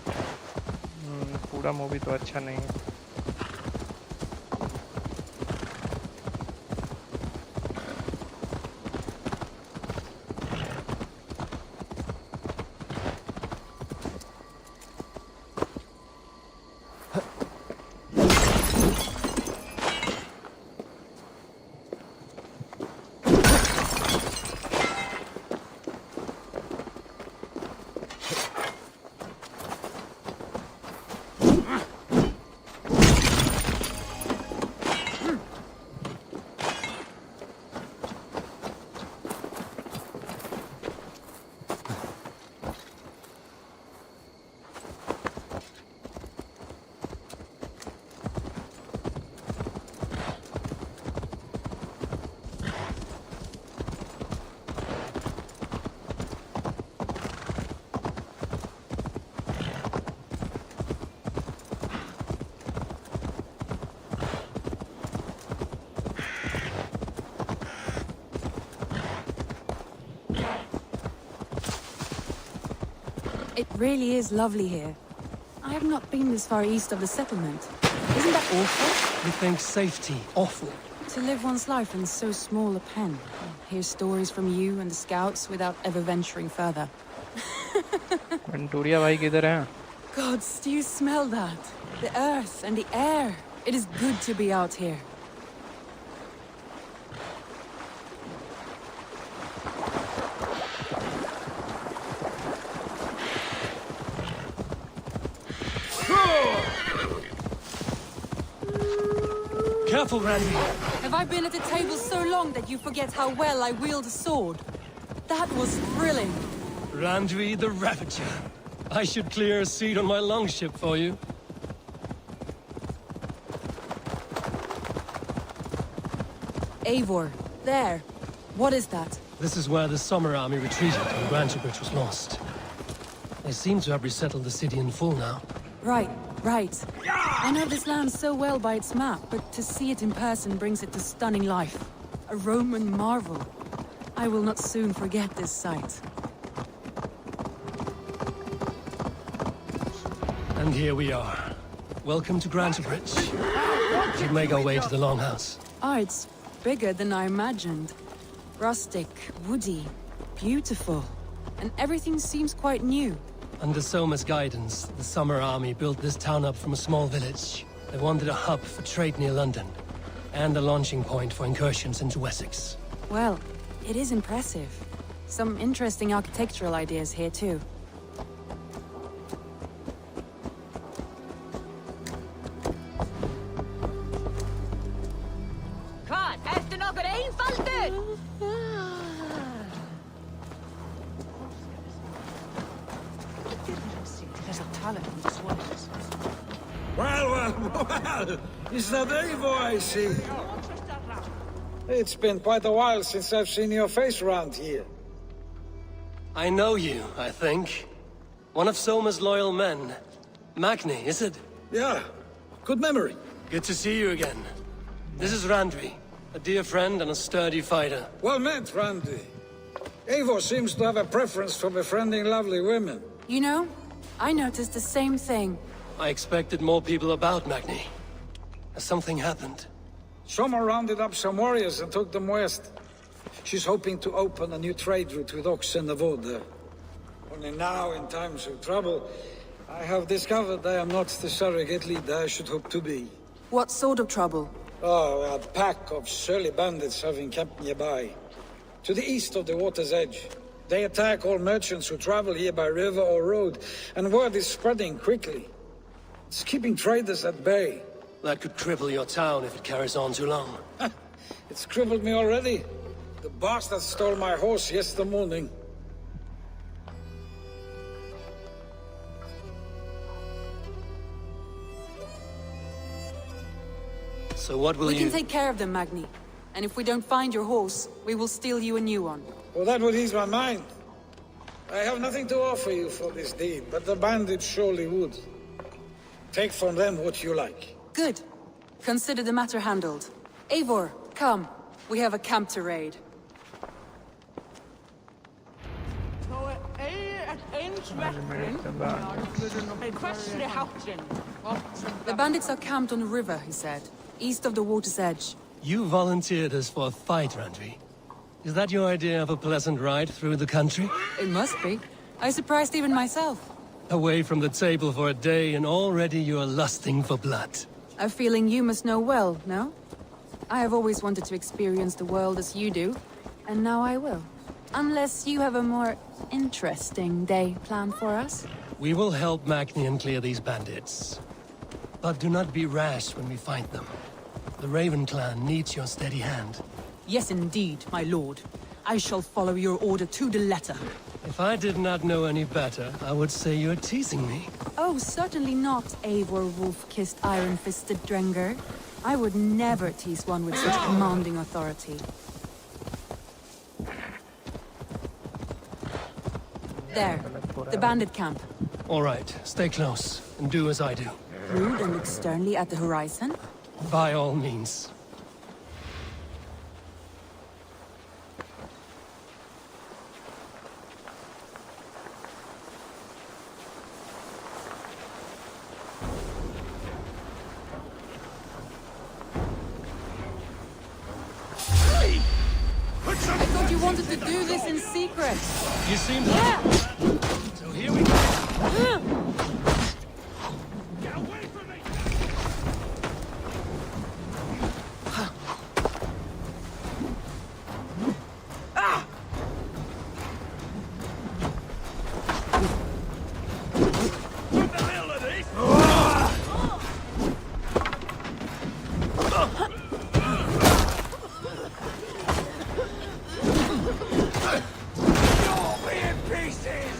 पूरा मूवी तो अच्छा नहीं है. really is lovely here. I have not been this far east of the settlement. Isn't that awful? You think safety awful? To live one's life in so small a pen. Hear stories from you and the scouts without ever venturing further. वेंटूरिया भाई किधर हैं? Gods, do you smell that? The earth and the air. It is good to be out here. Careful, Randy. Have I been at the table so long that you forget how well I wield a sword? That was thrilling. Randvi the Ravager. I should clear a seat on my longship for you. Eivor, there. What is that? This is where the Summer Army retreated when Grantebridge was lost. They seem to have resettled the city in full now. Right. I know this land so well by its map, but to see it in person brings it to stunning life. A Roman marvel. I will not soon forget this sight. And here we are. Welcome to Grantebridge. We should make our way to the Longhouse. It's bigger than I imagined. Rustic, woody, beautiful. And everything seems quite new. Under Soma's guidance, the Summer Army built this town up from a small village. They wanted a hub for trade near London, and a launching point for incursions into Wessex. Well, it is impressive. Some interesting architectural ideas here too. Hvað, ertu nokkur einfaldur? Well, is that Eivor I see? It's been quite a while since I've seen your face around here. I know you, I think. One of Soma's loyal men. Magni, is it? Yeah, good memory. Good to see you again. This is Randvi, a dear friend and a sturdy fighter. Well met, Randy. Eivor seems to have a preference for befriending lovely women. You know, I noticed the same thing. I expected more people about Magni. Has something happened? Soma rounded up some warriors and took them west. She's hoping to open a new trade route with oxen of order. Only now, in times of trouble, I have discovered I am not the surrogate leader I should hope to be. What sort of trouble? Oh, a pack of surly bandits have encamped nearby. To the east of the water's edge. They attack all merchants who travel here by river or road, and word is spreading quickly. It's keeping traders at bay. That could cripple your town if it carries on too long. It's crippled me already. The bastard stole my horse yesterday morning. So what will We you... can take care of them, Magni. And if we don't find your horse, we will steal you a new one. Well, that would ease my mind. I have nothing to offer you for this deed, but the bandits surely would. Take from them what you like. Good. Consider the matter handled. Eivor, come. We have a camp to raid. The bandits are camped on the river, he said. East of the water's edge. You volunteered us for a fight, Randvi. Is that your idea of a pleasant ride through the country? It must be. I surprised even myself. Away from the table for a day and already you are lusting for blood. A feeling you must know well, no? I have always wanted to experience the world as you do, and now I will. Unless you have a more interesting day planned for us? We will help Magnian clear these bandits. But do not be rash when we find them. The Raven clan needs your steady hand. Yes, indeed, my lord. I shall follow your order to the letter. If I did not know any better, I would say you're teasing me. Oh, certainly not, Eivor wolf-kissed iron-fisted Drenger. I would never tease one with such commanding authority. There, the bandit camp. All right, stay close, and do as I do. Rude and look sternly at the horizon? By all means. wanted to do this in secret. You seem to... So here we go. Get away from me! What the hell are these? You'll be in pieces!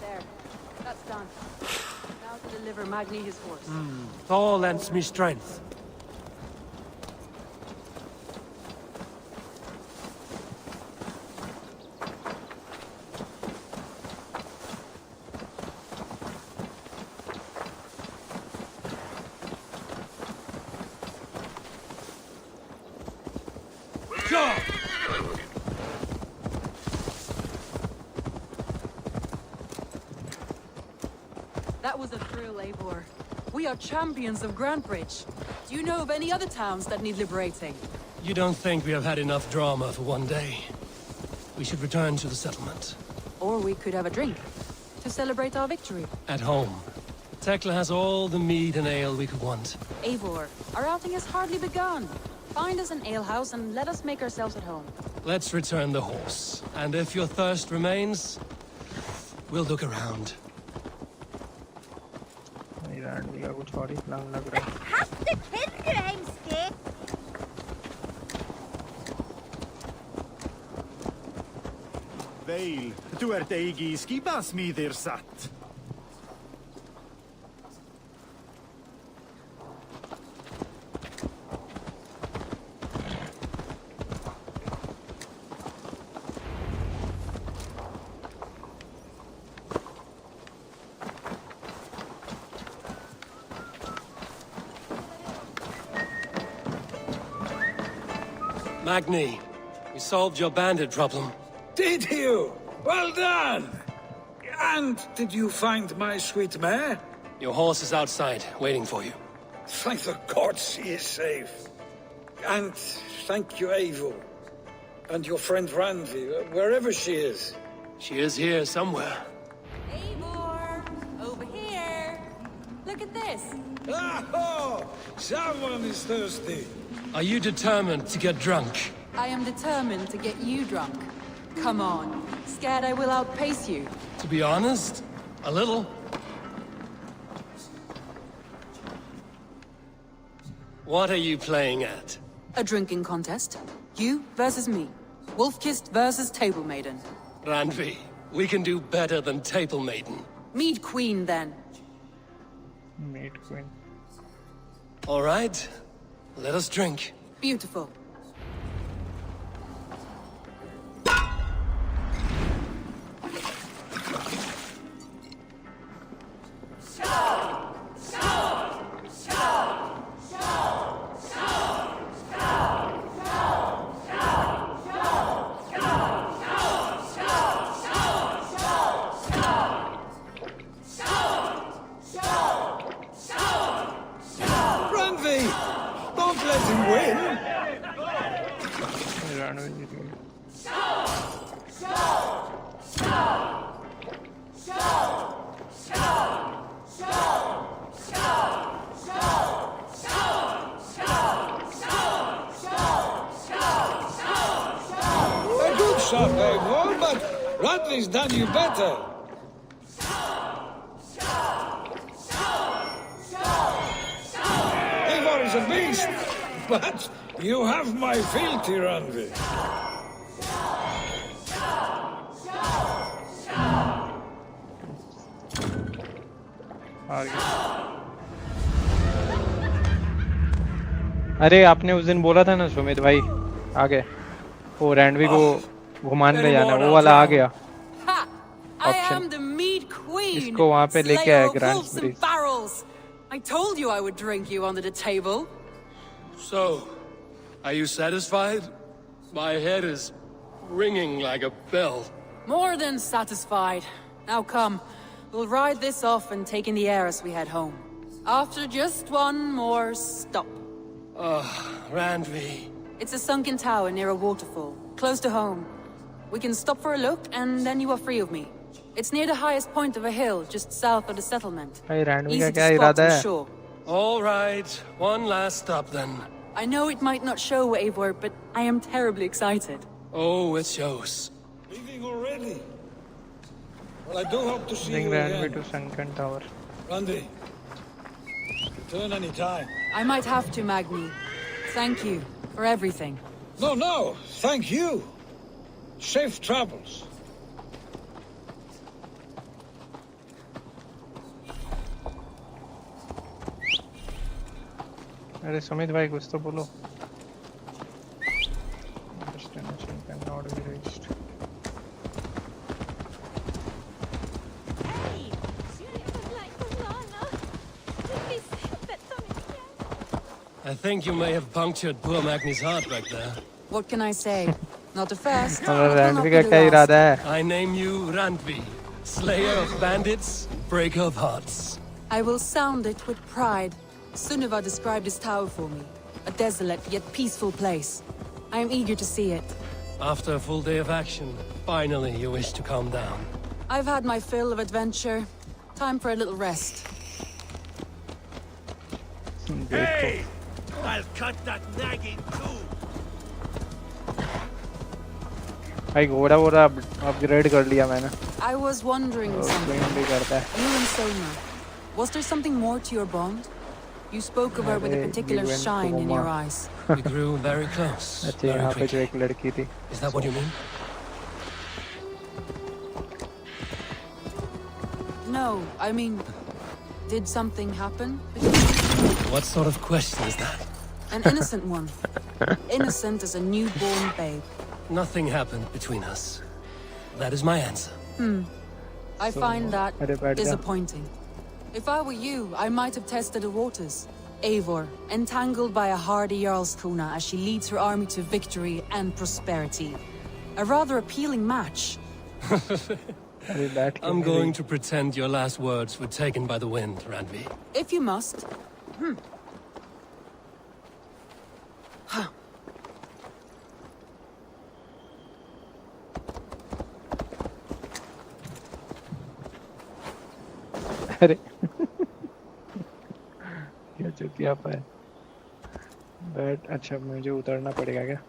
There. That's done. Now to deliver Magni his horse. Thor lends me strength. That was a thrill, Eivor. We are champions of Grantbridge. Do you know of any other towns that need liberating? You don't think we have had enough drama for one day? We should return to the settlement. Or we could have a drink to celebrate our victory. At home. Tekla has all the mead and ale we could want. Eivor, our outing has hardly begun. Find us an alehouse and let us make ourselves at home. Let's return the horse. And if your thirst remains, we'll look around. कुछ और ही plan लग रहा है। Hast du Kinder heimske? Veil, du eigi skipasmiðir satt. Magni, we solved your bandit problem. Did you? Well done! And did you find my sweet mare? Your horse is outside, waiting for you. Thank the gods she is safe. And thank you, Eivor. And your friend Randvi, wherever she is. She is here somewhere. Eivor! Over here! Look at this! Oh! Someone is thirsty. Are you determined to get drunk? I am determined to get you drunk. Come on. Scared I will outpace you. To be honest, a little. What are you playing at? A drinking contest. You versus me. Wolf-Kissed versus Table Maiden. Randvi, we can do better than Table Maiden. Mead Queen, then. Meat queen. All right. Let us drink. Beautiful. Randvi! Don't let him win! A good shot, Eivor, but Randvi's done you better. But you have my fealty, Randvi. अरे आपने उस दिन बोला था ना सुमित भाई आगे वो रैंडवी को घुमाने ले जाना वो वाला आ गया ऑप्शन इसको वहाँ पे लेके आया grand bridge I told you I would drink you under the table. So, are you satisfied? My head is ringing like a bell. More than satisfied. Now come, we'll ride this off and take in the air as we head home. After just one more stop. Randvi. It's a sunken tower near a waterfall, close to home. We can stop for a look, and then you are free of me. It's near the highest point of a hill, just south of the settlement. Easy to spot, I'm sure. All right, one last stop then. I know it might not show, Eivor, but I am terribly excited. Oh, it shows. Leaving already? Well, I do hope to see you Randvi again. to sunken tower. Randy, return any time. I might have to, Magni. Thank you for everything. No, thank you. Safe travels. अरे सुमित भाई कुछ तो बोलो Destination cannot be reached. I think you may have punctured poor Magni's heart back there. What can I say? Not the first. रैंडवी का क्या इरादा है? I name you Randvi, slayer of bandits, breaker of hearts. I will sound it with pride. Sunniva described this tower for me. A desolate yet peaceful place. I am eager to see it. After a full day of action, finally you wish to calm down. I've had my fill of adventure. Time for a little rest. Hey! I'll cut that nagging too. भाई घोड़ा वोड़ा upgrade कर लिया मैंने I was wondering something. भी करता है You and Sona. Was there something more to your bond? You spoke of her with a particular shine in your eyes. We grew very close. अच्छा यहाँ पे जो एक लड़की थी Is that what you mean? No, I mean, did something happen? What sort of question is that? An innocent one. Innocent as a newborn babe. Nothing happened between us. That is my answer. I find that अरे बैठ जा disappointing. If I were you, I might have tested the waters. Eivor, entangled by a hardy Jarlskona as she leads her army to victory and prosperity. A rather appealing match. अरे बैठ I'm going to pretend your last words were taken by the wind, Randvi. If you must. अरे क्या चुतिया है बैठ अच्छा मुझे उतरना पड़ेगा क्या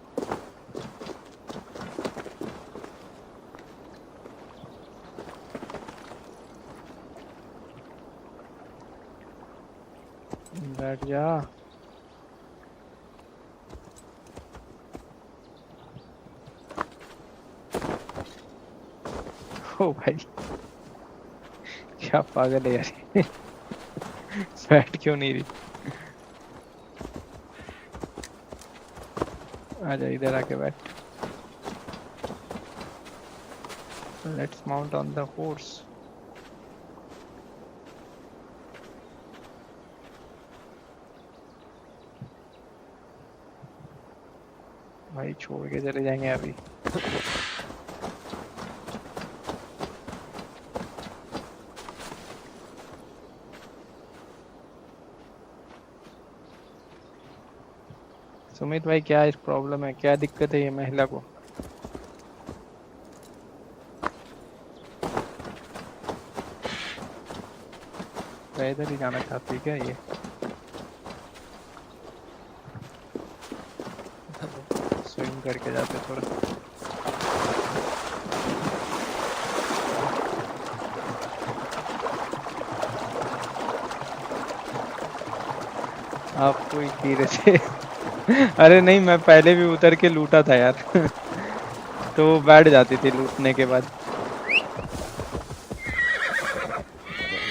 बैठ जा ओ भाई क्या पागल है यार बैठ क्यों नहीं रही आजा इधर आके बैठ let's mount on the horse भाई छोड़ के चले जाएंगे अभी सुमित भाई क्या इस प्रॉब्लम है क्या दिक्कत है ये महिला को पैदल ही जाना चाहती है क्या ये स्विम करके जाते थोड़ा आप कोई धीरे से अरे नहीं, मैं पहले भी उतर के लूटा था यार। तो वो बैठ जाती थी लूटने के बाद,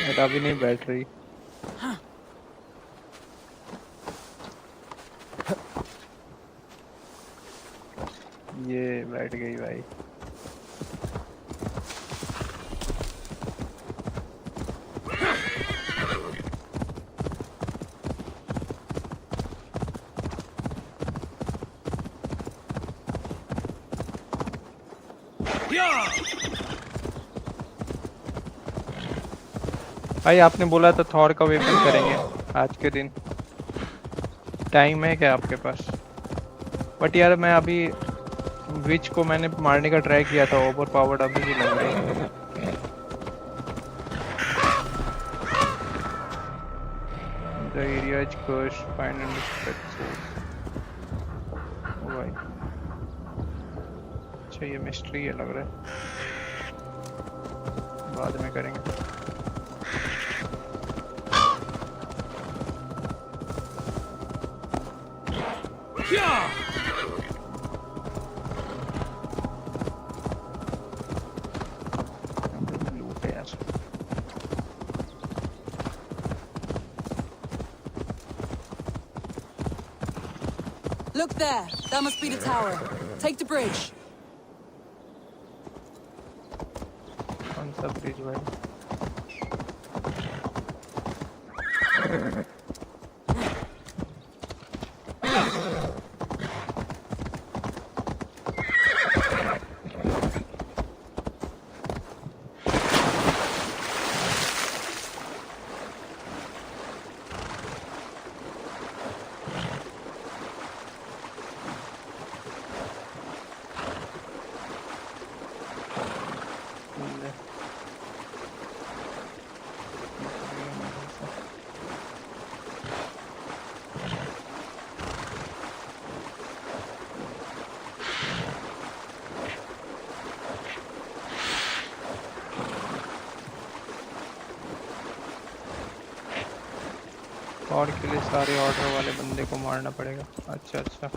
बट अभी नहीं बैठ रही। ये बैठ गई भाई। भाई आपने बोला था थॉर का वेपन करेंगे आज के दिन, टाइम है क्या आपके पास? बट यार मैं अभी विच को मैंने मारने का ट्राई किया था, ओवर पावर्ड अभी भी लग रही है। The area is cursed, find and respect souls. ओ भाई, अच्छा ये मिस्ट्री है लग रहा है, बाद में करेंगे। Look there. That must be the tower. Take the bridge. कौन सा ब्रिज भाई? और के लिए सारे ऑर्डर वाले बंदे को मारना पड़ेगा। अच्छा अच्छा,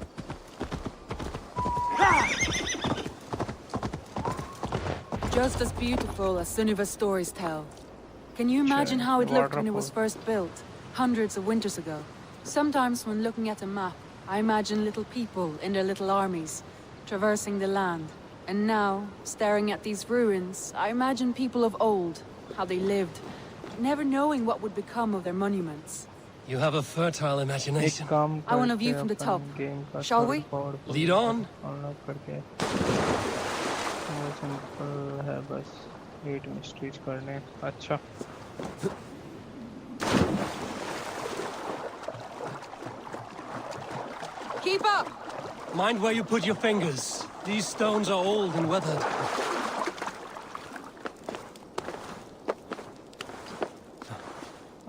Just as beautiful as Sunniva's stories tell. Can you imagine how it looked when it was first built, hundreds of winters ago? Sometimes when looking at a map, I imagine little people in their little armies, traversing the land. And now, staring at these ruins, I imagine people of old, how they lived, never knowing what would become of their monuments. You have a fertile imagination. I want a view from the top. Shall we? Lead on. है बस 8 mysteries करने। अच्छा Keep up! Mind where you put your fingers. These stones are old and weathered.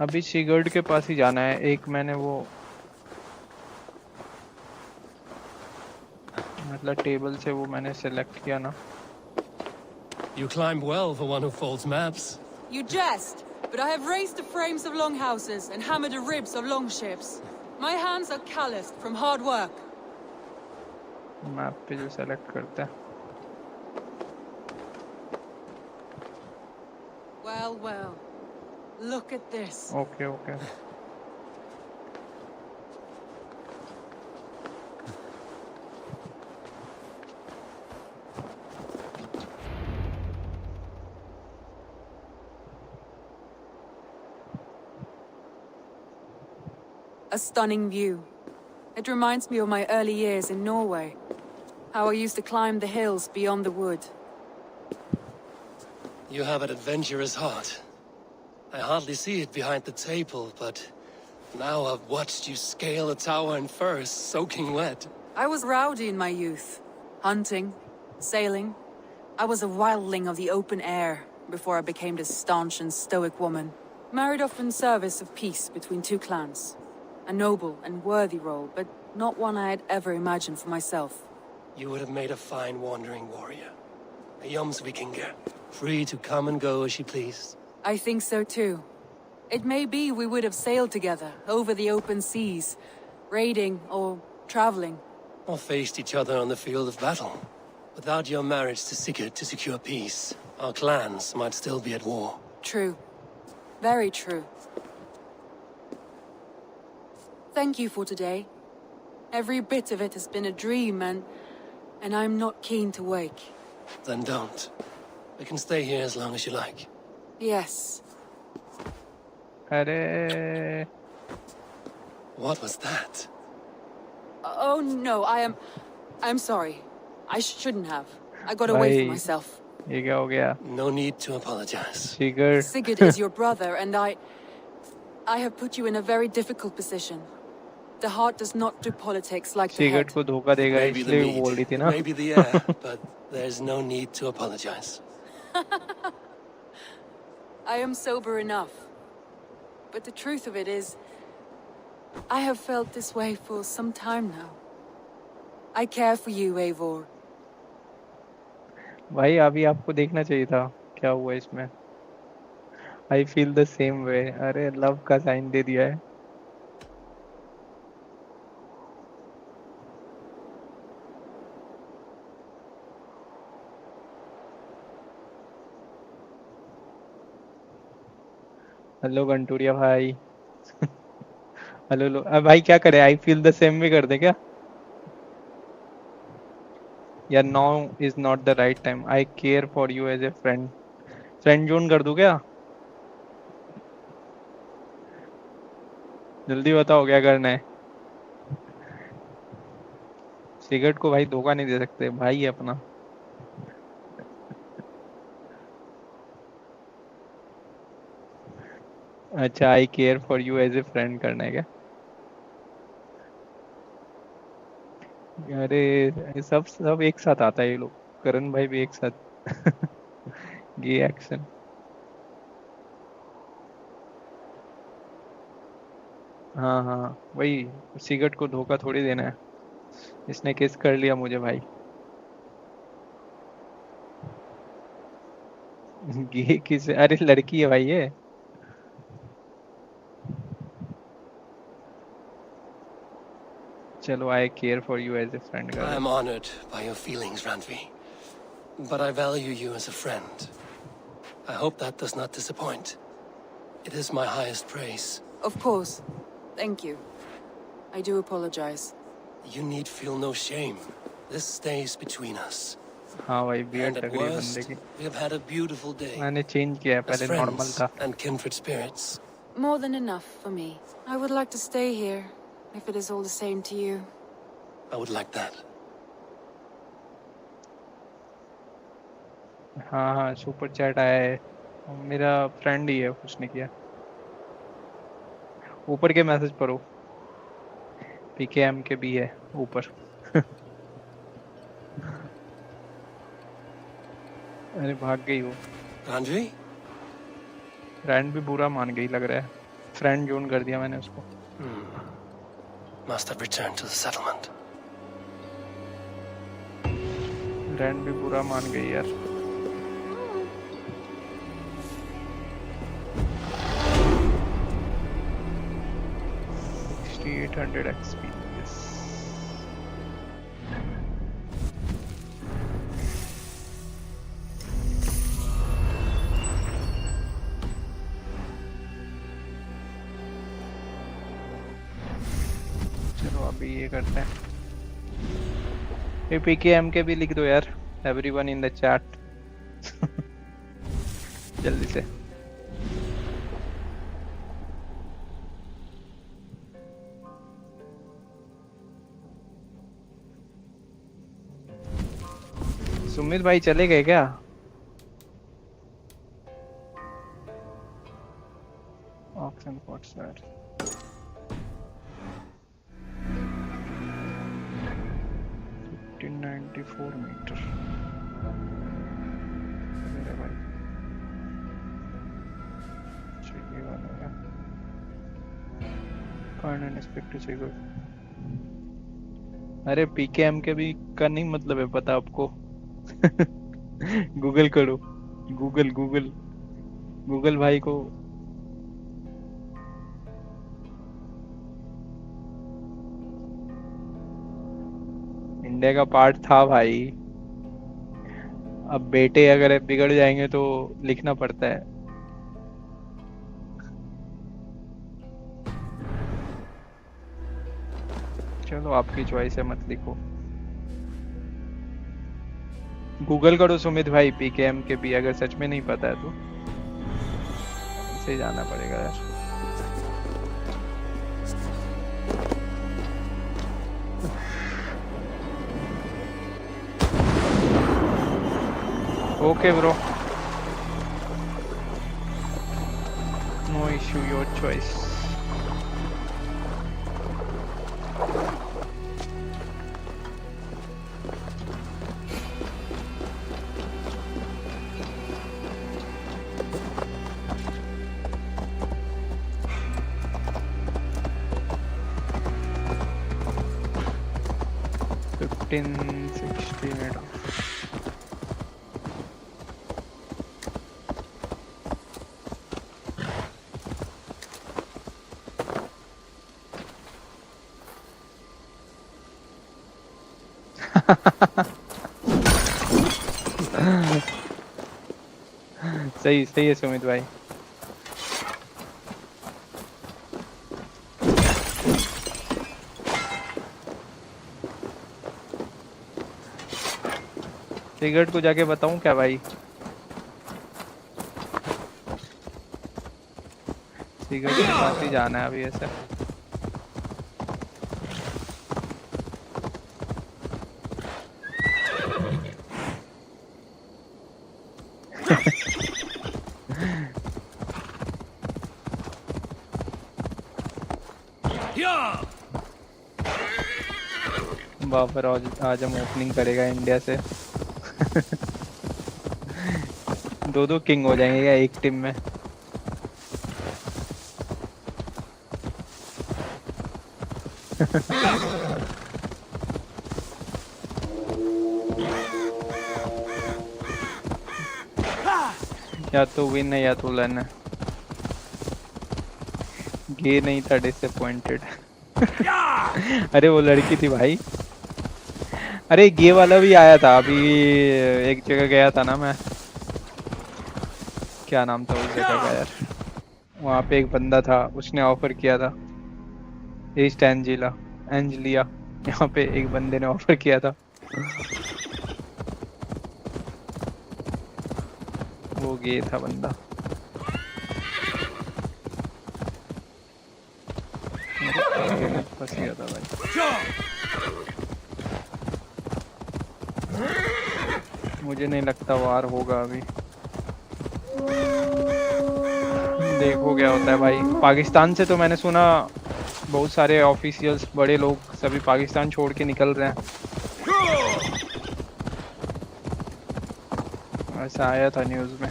अभी सीगर्ड के पास ही जाना है। एक मैंने वो मतलब टेबल से वो मैंने सेलेक्ट किया ना। You climbed well for one who folds maps. You jest, but I have raised the frames of longhouses and hammered the ribs of longships. My hands are calloused from hard work. Map पे जो select करते हैं। Well, well. Look at this. Okay, okay. A stunning view. It reminds me of my early years in Norway. How I used to climb the hills beyond the wood. You have an adventurous heart. I hardly see it behind the table, but now I've watched you scale a tower in furs, soaking wet. I was rowdy in my youth. Hunting, sailing. I was a wildling of the open air before I became this staunch and stoic woman. Married off in service of peace between two clans. A noble and worthy role, but not one I had ever imagined for myself. You would have made a fine wandering warrior. A Jomsvikinger, free to come and go as she pleased. I think so too. It may be we would have sailed together over the open seas, raiding or traveling. Or faced each other on the field of battle. Without your marriage to Sigurd to secure peace, our clans might still be at war. True. Very true. Thank you for today. Every bit of it has been a dream, and I'm not keen to wake. Then don't. We can stay here as long as you like. Yes. अरे What was that? Oh no, I'm sorry. I shouldn't have. I got away from भाई myself. ये क्या हो गया? No need to apologize. Sigurd. Sigurd is your brother, and I have put you in a very difficult position. The heart does not do politics like the Sigurd head. को धोखा देगा Maybe the इसलिए वो बोल रही थी meat, ना? maybe the air, but there's no need to apologize. I am sober enough. But the truth of it is, I have felt this way for some time now. I care for you, Eivor. भाई अभी आपको देखना चाहिए था क्या हुआ इसमें. I feel the same way. अरे लव का साइन दे दिया है. हेलो गंटूरिया भाई. हेलो भाई क्या करे? I feel the same way कर दे क्या? यार now is not the right time. I care for you as a friend. Friend zone कर दूं क्या? जल्दी बताओ क्या करना है. सिगरेट को भाई धोखा नहीं दे सकते, भाई है अपना. अच्छा I care for you as a friend करना है क्या? अरे सब एक साथ आता है ये लोग. करण भाई भी एक साथ. ये एक्शन. हाँ हाँ वही. सिगरेट को धोखा थोड़ी देना है. इसने किस कर लिया मुझे भाई. ये किस? अरे लड़की है भाई ये. चलो I care for you as a friend I am honored by your feelings, Randvi. But I value you as a friend. I hope that does not disappoint. It is my highest praise. Of course. Thank you. I do apologize. You need feel no shame. This stays between us. हाँ भाई beard And at लग रही है worst, बंदे की. we have had a beautiful day. मैंने change किया है, As पहले नॉर्मल friends था. and kindred spirits. More than enough for me. I would like to stay here, if it is all the same to you. I would like that. हाँ हाँ super chat आया है. मेरा friend ही है, उसने किया. ऊपर के मैसेज पढ़ो. पीकेएम के भी है ऊपर. अरे भाग गई वो. Randvi? फ्रेंड भी बुरा मान गई लग रहा है. फ्रेंड जोन कर दिया मैंने उसको. Must have returned to the settlement. Friend भी बुरा मान गई यार. $800 XP. Yes. चलो अभी ये करते हैं. पीकेएम के भी लिख दो यार. Everyone in the chat. जल्दी से. सुमित भाई चले गए क्या? Auction pot sir. मीटर. मेरे भाई चाहिए वाला है. फाइंड एंड एक्सपेक्ट टू चाहिए. अरे पीकेएम के भी का नहीं मतलब है पता आपको. गूगल करो. गूगल भाई को. इंडिया का पार्ट था भाई। अब बेटे अगर बिगड़ जाएंगे तो लिखना पड़ता है। चलो आपकी चॉइस है, मत लिखो। गूगल करो सुमित भाई, पीकेएम के भी, अगर सच में नहीं पता है तो ऐसे ही जाना पड़ेगा यार। Okay bro, no issue, your choice. Fifteen 16 सही सही है सुमित भाई। सिगरेट को जाके बताऊं क्या भाई? सिगरेट के पास ही जाना है अभी ऐसे। बाबर आज हम ओपनिंग करेगा इंडिया से। दो दो किंग हो जाएंगे क्या एक टीम में? या तो विन है या तो लन है। गे नहीं था, डिसअपॉइंटेड। अरे वो लड़की थी भाई। अरे गे वाला भी आया था अभी, एक जगह गया था ना मैं, क्या नाम था उस जगह का यार, वहाँ पे एक बंदा था, उसने ऑफर किया था, ईस्ट एंजलिया, यहाँ पे एक बंदे ने ऑफर किया था, वो गे था बंदा। फंस गया था भाई। मुझे नहीं लगता वार होगा अभी, देखो क्या होता है भाई। पाकिस्तान से तो मैंने सुना बहुत सारे ऑफिशियल्स, बड़े लोग सभी पाकिस्तान छोड़ के निकल रहे हैं, ऐसा आया था न्यूज़ में।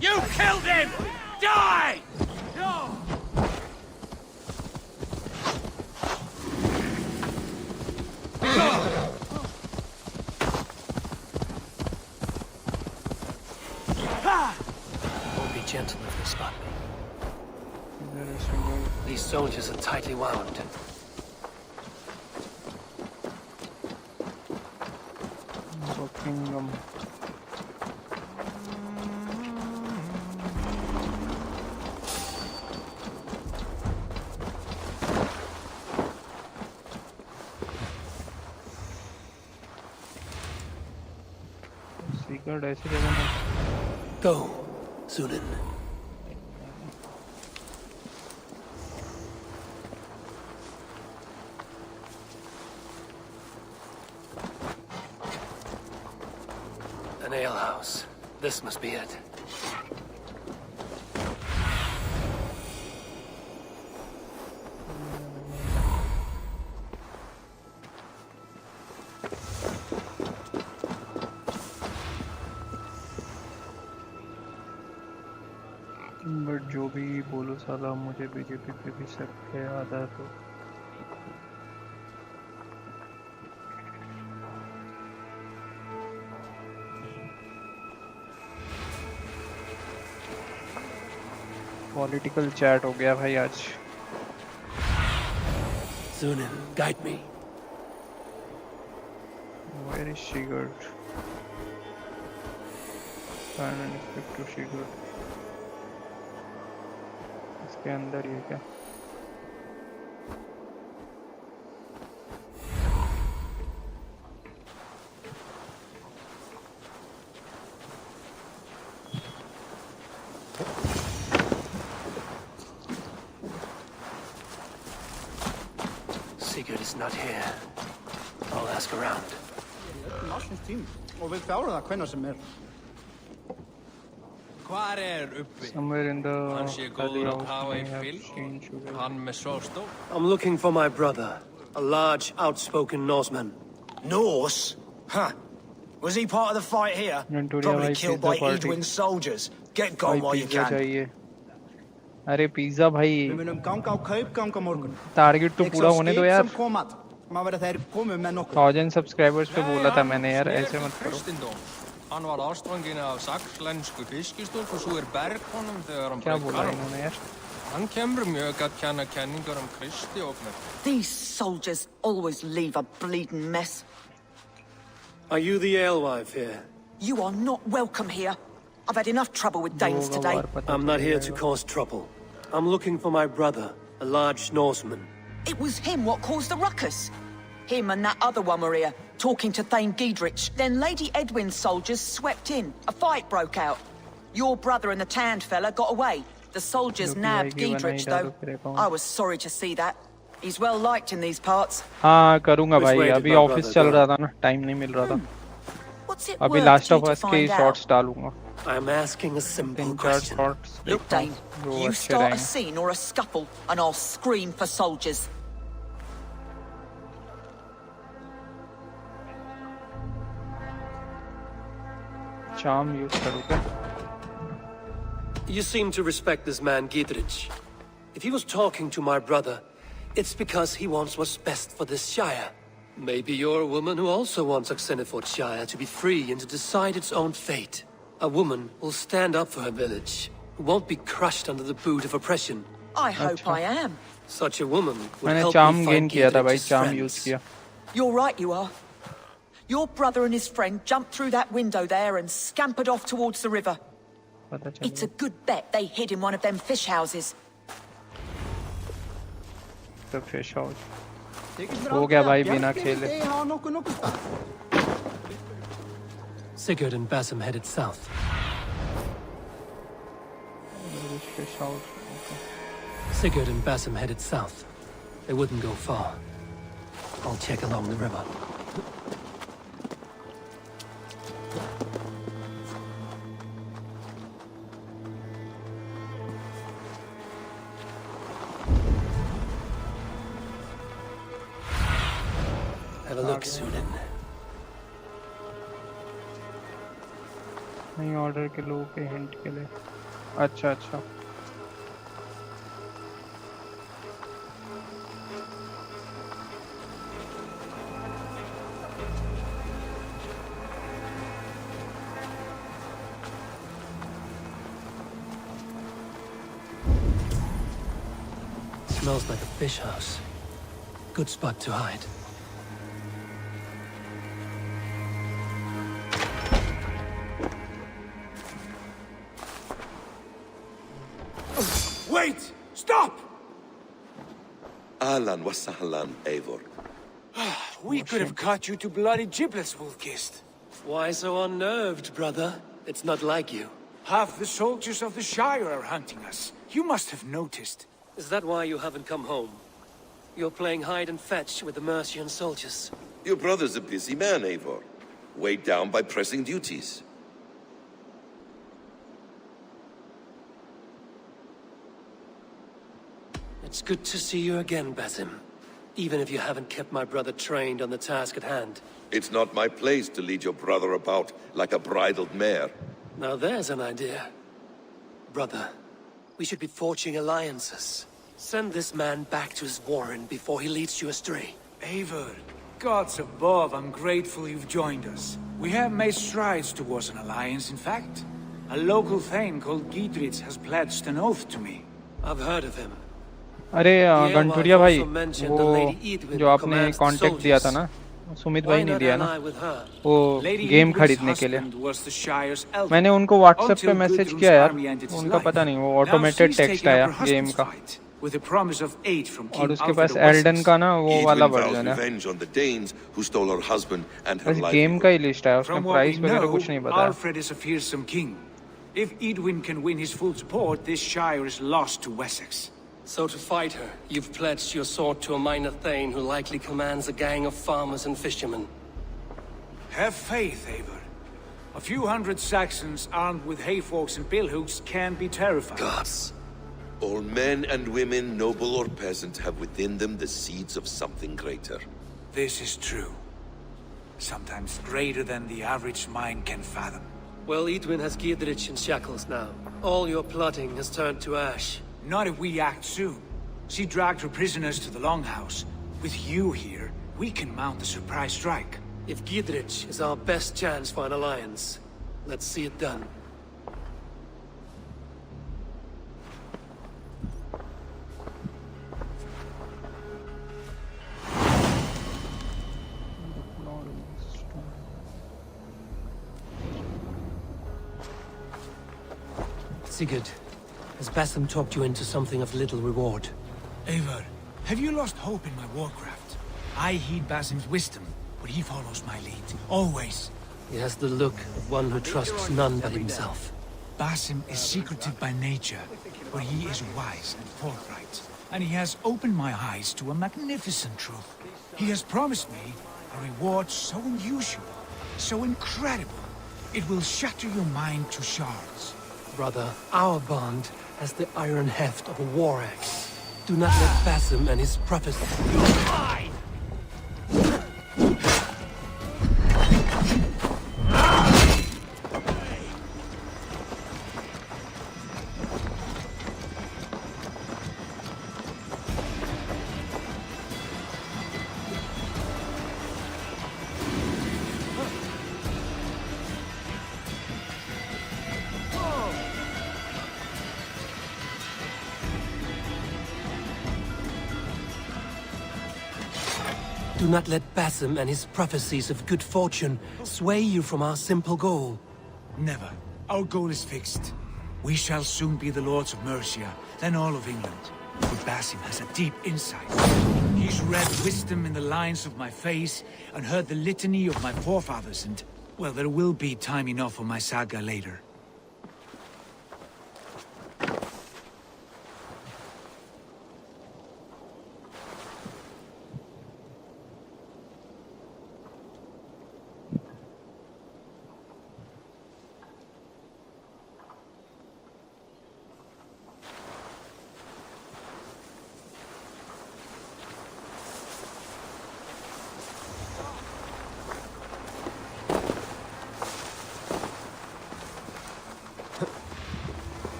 You killed him! Die! No! Won't be gentle if they spot me. These soldiers are tightly wound. Kingdom. ऐसी जगह में Go, Sunan. An alehouse. This must be it. But जो भी बोलो साला, मुझे बीजेपी पे भी शक है आधा तो। पॉलिटिकल चैट हो गया भाई आज. Sunan, guide me. Where is Sigurd? Find and speak to Sigurd. इसके अंदर ये क्या? Sigurd is not here. I'll ask around. Narsens team, og við klára það hvenær sem Hvar uppi? Somewhere in the Hann sé góður að hafa í may have fylg. seen Sigurd. Hann með sóstó. I'm looking for my brother, a large, outspoken Norseman. Norse? Huh. Was he part of the fight here? Probably killed by Edwin's soldiers. Get going while you can. चाहिए. अरे pizza भाई. Við munum ganga á kaupgang á morgun. Target तो पूरा होने दो यार. Má verða þeir komið með nokkuð. 1000 subscribers पे बोला था मैंने यार, ऐसे मत करो. Hann var ástfanginn af saxlensku fiskistúlku og svo berghonum þegar hann क्या braut बोला arm. इन्होंने यार? Hann kemur mjög að kenna kenningar Kristi og með. These soldiers always leave a bleeding mess. Are you the alewife here? You are not welcome here. I've had enough trouble with Danes today. I'm not here to cause trouble. I'm looking for my brother, a large Norseman. It was him what caused the ruckus. Him and that other one were here, talking to Thane Giedrich. Then Lady Edwin's soldiers swept in. A fight broke out. Your brother and the tanned fella got away. The soldiers nabbed Giedrich, though. I was sorry to see that. He's well liked in these parts. हाँ करूँगा भाई. अभी office चल रहा था ना, time नहीं मिल रहा था. अभी लास्ट ऑफ अस के शॉट्स डालूंगा. I'm asking a simple question. Look, Dane, you start a scene or a scuffle, and I'll scream for soldiers. Charm use करूँगा. You seem to respect this man, Giedrich. If he was talking to my brother, it's because he wants what's best for this Shire. Maybe you're a woman who also wants Oxenford Shire to be free and to decide its own fate. A woman will stand up for her village, who won't be crushed under the boot of oppression. I hope I am. Such a woman would मैंने help charm me gain find किया था भाई. Giedrich's Charm friends. use किया. You're right, you are. Your brother and his friend jumped through that window there and scampered off towards the river. It's a good bet they hid in one of them fish houses. The fish house. हो गया भाई बिना खेले. Sigurd and Basim headed south. Fish house. Sigurd and Basim headed south. They wouldn't go far. I'll check along the river. Have a look, Sunan. नहीं order के लोगों के hint के लिए. अच्छा अच्छा. Smells like a fish house. Good spot to hide. Wait! Stop! Ahlan wa sahlan, Eivor. We could have cut you to bloody giblets, Wolf-Kissed. Why so unnerved, brother? It's not like you. Half the soldiers of the Shire are hunting us. You must have noticed. Is that why you haven't come home? You're playing hide and fetch with the Mercian soldiers. Your brother's a busy man, Eivor. Weighed down by pressing duties. It's good to see you again, Basim. Even if you haven't kept my brother trained on the task at hand. It's not my place to lead your brother about like a bridled mare. Now there's an idea. Brother, we should be forging alliances. Send this man back to his warren before he leads you astray. Eivor, gods above, I'm grateful you've joined us. We have made strides towards an alliance, in fact. A local thane called Giedrich has pledged an oath to me. I've heard of him. अरे The गंठुरिया Eivor भाई also mentioned वो the Lady Edwin जो who आपने commands the contact दिया था soldiers. ना Sumit Why भाई ने not दिया ना ally with her? वो Lady गेम Edwin's खरीदने के लिए husband was the Shire's elder, मैंने उनको व्हाट्सएप पे until मैसेज Gudrun's किया यार army ended his उनका life. पता नहीं वो Now automated she's text taken up आया her गेम husband's का fight, with the promise of aid from और King उसके Alfred pass of Elden Wessex. का ना वो वाला Edwin vows वर्जन है revenge on the Danes who stole her husband and her बस गेम livelihood. का ही लिस्ट है उसमें From what we प्राइस वगैरह know, कुछ नहीं बताया Alfred is a fearsome king. If Edwin can win his full support, this Shire is lost to Wessex. So to fight her, you've pledged your sword to a minor thane who likely commands a gang of farmers and fishermen. Have faith, Eivor. A few hundred Saxons armed with hayforks and billhooks can be terrifying. Gods. All men and women, noble or peasant, have within them the seeds of something greater. This is true. Sometimes greater than the average mind can fathom. Well, Edwin has Giedrich in shackles now. All your plotting has turned to ash. Not if we act soon. She dragged her prisoners to the Longhouse. With you here, we can mount a surprise strike. If Giedrich is our best chance for an alliance, let's see it done. Sigurd, has Bassam talked you into something of little reward? Eivor, have you lost hope in my warcraft? I heed Basim's wisdom, but he follows my lead. Always. He has the look of one who trusts none but himself. Basim is secretive by nature, but he is wise and forthright. And he has opened my eyes to a magnificent truth. He has promised me a reward so unusual, so incredible, it will shatter your mind to shards. Brother, our bond has the iron heft of a war axe. Do not let Basim and his prophecy... Do not let Basim and his prophecies of good fortune sway you from our simple goal. Never. Our goal is fixed. We shall soon be the lords of Mercia, then all of England. But Basim has a deep insight. He's read wisdom in the lines of my face and heard the litany of my forefathers and... well, there will be time enough for my saga later.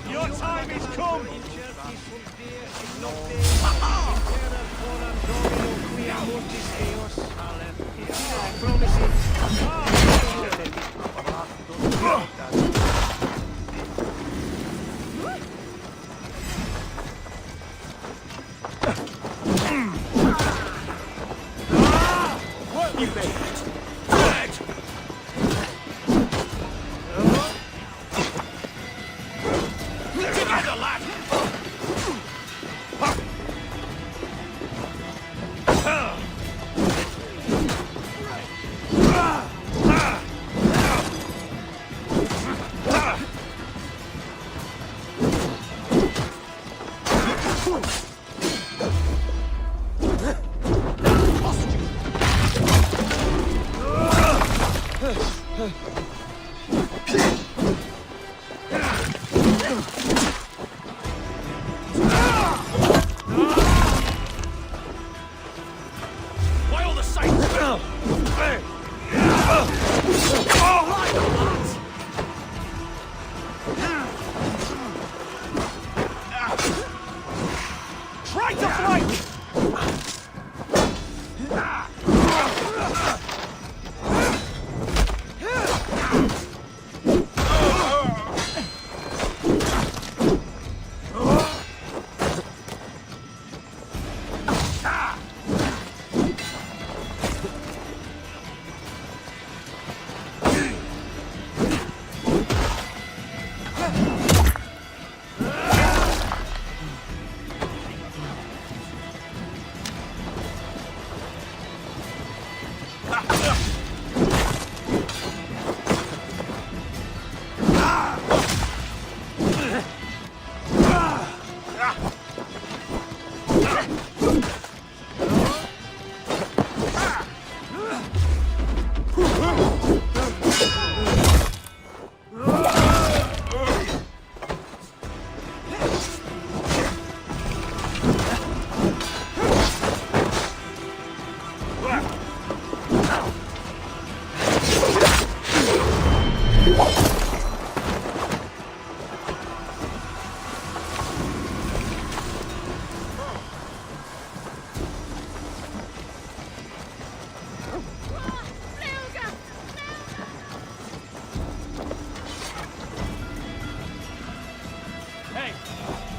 Your time is come!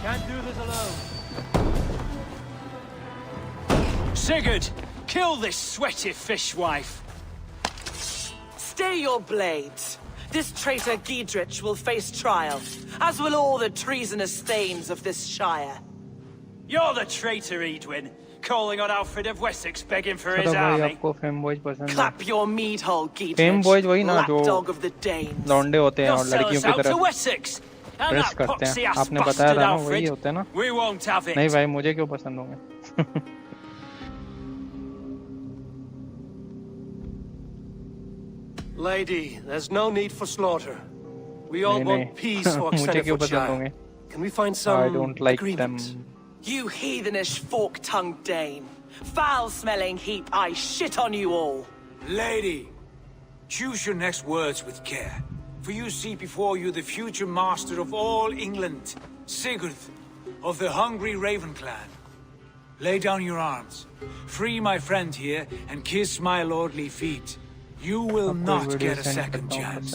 Can't do this alone. Sigurd, kill this sweaty fishwife. Stay your blades. This traitor Giedrich will face trial, as will all the treasonous thanes of this shire. You're the traitor, Edwin, calling on Alfred of Wessex begging for his चलो भाई army. आपको fame boys पसंद है Clap your mead hole, Giedrich. Fame boys वही ना जो lapdog of the Danes. लौंडे होते हैं You'll और sell लड़कियों us की out to तरफ Wessex. And ड्रेस that करते poxy हैं ass आपने बताया bastard था ना वही Alfred. होते हैं ना We won't have it. नहीं भाई मुझे क्यों पसंद होंगे Lady, there's no need for slaughter. We all नहीं want peace for मुझे क्यों पसंद Xenofordshire. होंगे Can we find some I don't like agreement? them You heathenish fork-tongued Dane. Foul-smelling heap, I shit on you all. Lady, choose your next words with care. For you see before you the future master of all England, Sigurd, of the hungry Raven clan. Lay down your arms. Free my friend here and kiss my lordly feet. You will not get a second chance.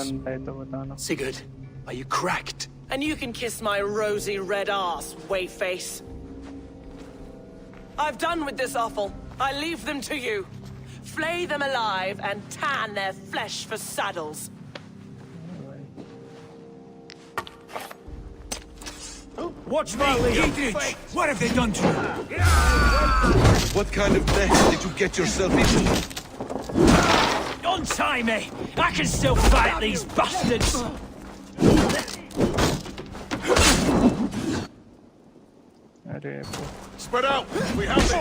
Sigurd, are you cracked? And you can kiss my rosy red ass, wayface. I've done with this offal. I leave them to you. Flay them alive and tan their flesh for saddles. Watch my lead! What have they done to you? What kind of mess did you get yourself into? Untie me! I can still fight these bastards! Spread out! We have it!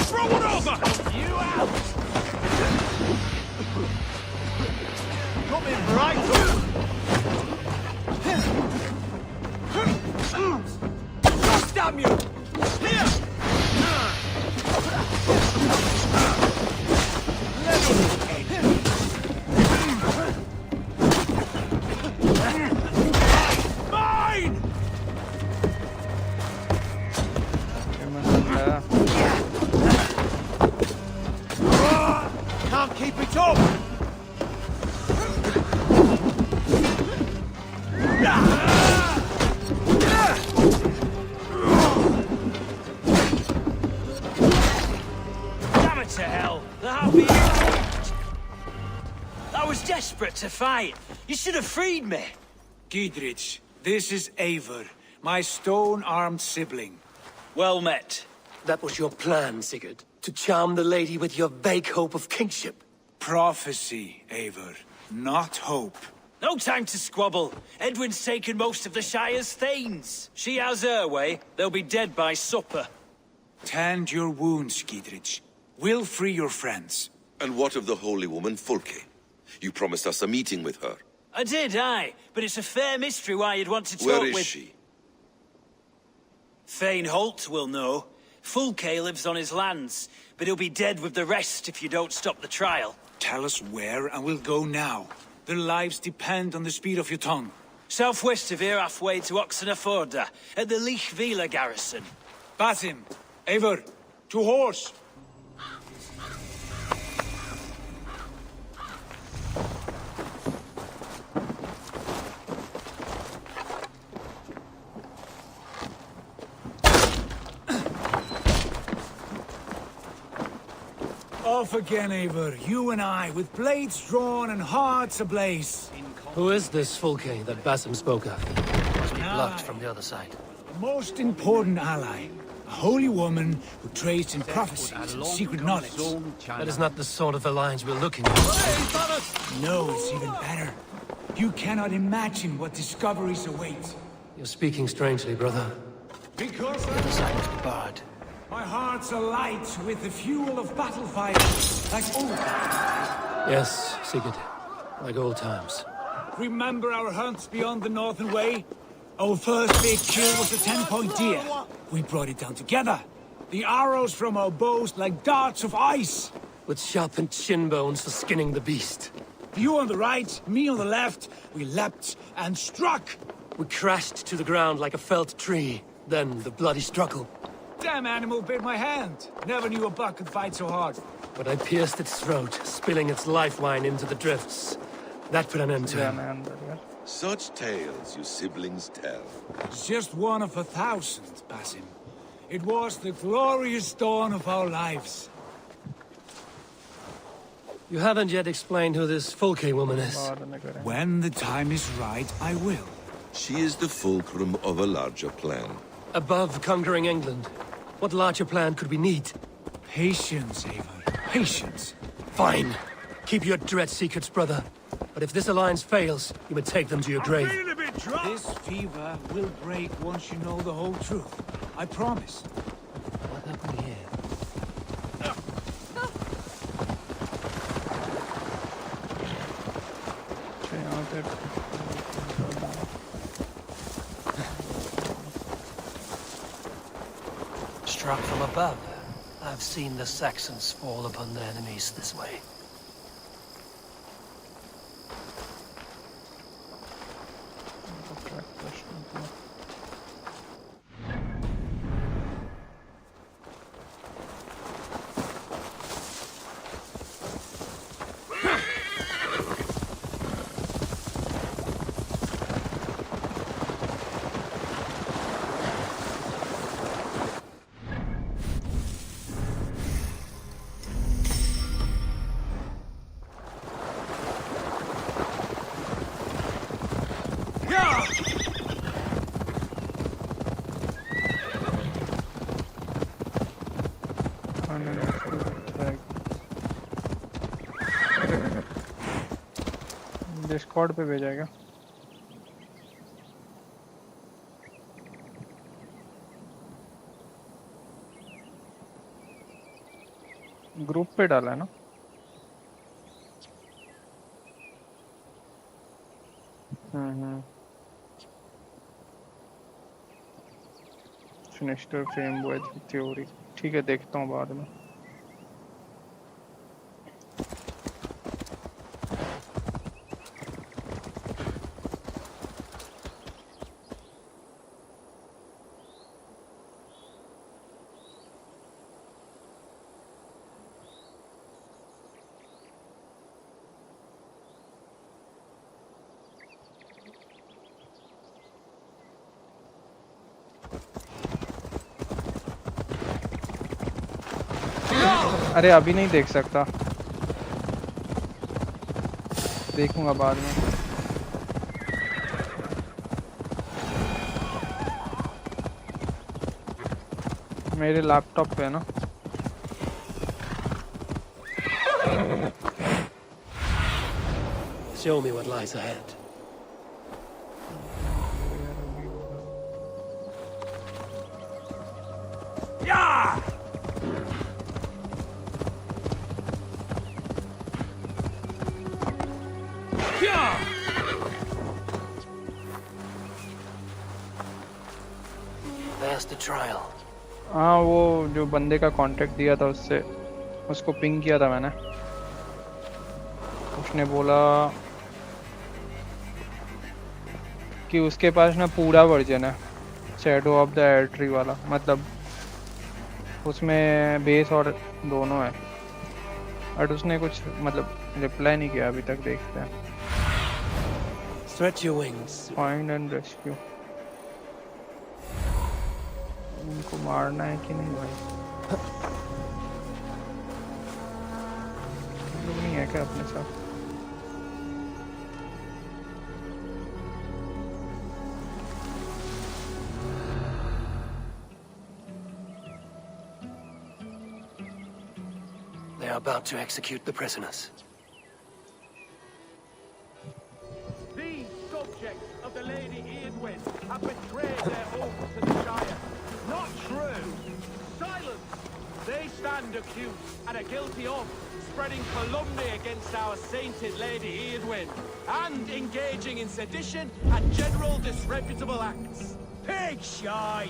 Throw it over! You out! Come in right up! Damn you! Here! Mine! Can't keep it up! Damn it to hell! The happy... I was desperate to fight. You should have freed me. Giedrich, this is Eivor, my stone-armed sibling. Well met. That was your plan, Sigurd. To charm the lady with your vague hope of kingship. Prophecy, Eivor, not hope. No time to squabble. Edwin's taken most of the Shire's thanes. She has her way. They'll be dead by supper. Tend your wounds, Giedrich. We'll free your friends. And what of the holy woman Fulke? You promised us a meeting with her. I did, aye. But it's a fair mystery why you'd want to talk Where with... is she? Thane Holt will know. Fulke lives on his lands, but he'll be dead with the rest if you don't stop the trial. Tell us where, and we'll go now. Their lives depend on the speed of your tongue. Southwest of here, halfway to Oxenaforda, at the Lichvila garrison. Basim, Eivor, to horse! Off again, Eivor. You and I, with blades drawn and hearts ablaze. Who is this Fulke that Basim spoke of? Must be blocked from the other side. A most important ally. A holy woman who trades in prophecies and secret knowledge. That is not the sort of alliance we're looking at. No, it's even better. You cannot imagine what discoveries await. You're speaking strangely, brother. Because The other side must be barred. my heart's alight with the fuel of battle fire, like old. Yes, Sigurd. Like old times. Remember our hunts beyond the northern way? Our first big kill was a 10-point deer. We brought it down together. The arrows from our bows like darts of ice. With sharpened shin bones for skinning the beast. You on the right, me on the left. We leapt and struck. We crashed to the ground like a felled tree. Then the bloody struggle. Damn animal bit my hand. Never knew a buck could fight so hard. But I pierced its throat, spilling its life wine into the drifts. That put an end to him. Such tales you siblings tell. It's just one of 1,000, Basim. It was the glorious dawn of our lives. You haven't yet explained who this Fulke woman is. When the time is right, I will. She is the fulcrum of a larger plan. Above conquering England, what larger plan could we need? Patience, Eivor. Patience. Fine. Keep your dread secrets, brother. But if this alliance fails, you would take them to your grave. I'm feeling a bit drunk. This fever will break once you know the whole truth. I promise. What happened here? Struck from above. I've seen the Saxons fall upon their enemies this way. Discord पे भेजाएगा group पे डाला है ना sinister framework theory ठीक है देखता हूँ बाद में अरे अभी नहीं देख सकता देखूंगा बाद में मेरे लैपटॉप पे है ना Show me what lies ahead. हाँ वो जो बंदे का कांटेक्ट दिया था उससे उसको पिंग किया था मैंने उसने बोला कि उसके पास ना पूरा वर्जन है shadow of the air tree वाला मतलब उसमें बेस और दोनों है बट उसने कुछ मतलब रिप्लाई नहीं किया अभी तक देखते हैं Stretch your wings. Find and rescue. उनको मारना है कि नहीं भाई लोग नहीं है क्या अपने साथ They are about to execute the prisoners. These subjects of the Lady Eivor have betrayed their oath to the Shire. Not true. Silence. They stand accused and are guilty of spreading calumny against our sainted Lady Eivor and engaging in sedition and general disreputable acts. Pig shite!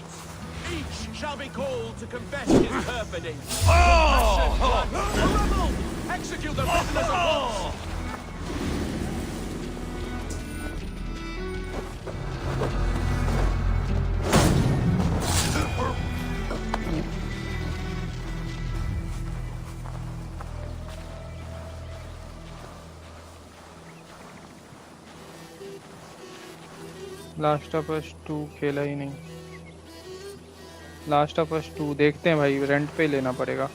Each shall be called to confess his perfidy. Rebel! Execute the prisoners at once! Last of us 2 खेला ही नहीं। Last of us 2 देखते हैं भाई, rent पे लेना पड़ेगा।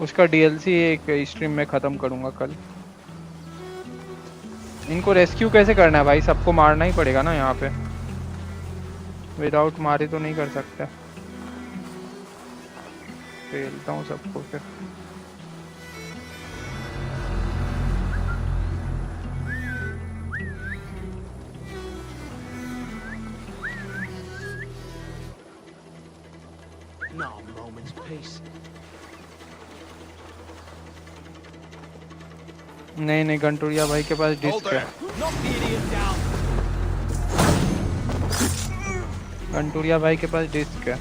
उसका DLC एक स्ट्रीम में खत्म करूंगा कल। इनको रेस्क्यू कैसे करना है भाई? सबको मारना ही पड़ेगा ना यहाँ पे, विदाउट मारे तो नहीं कर सकते। खेलता हूँ सबको फिर। Not a moment's peace. नहीं नहीं, गंटूरिया भाई के पास डिस्क है। गंटूरिया भाई के पास डिस्क है।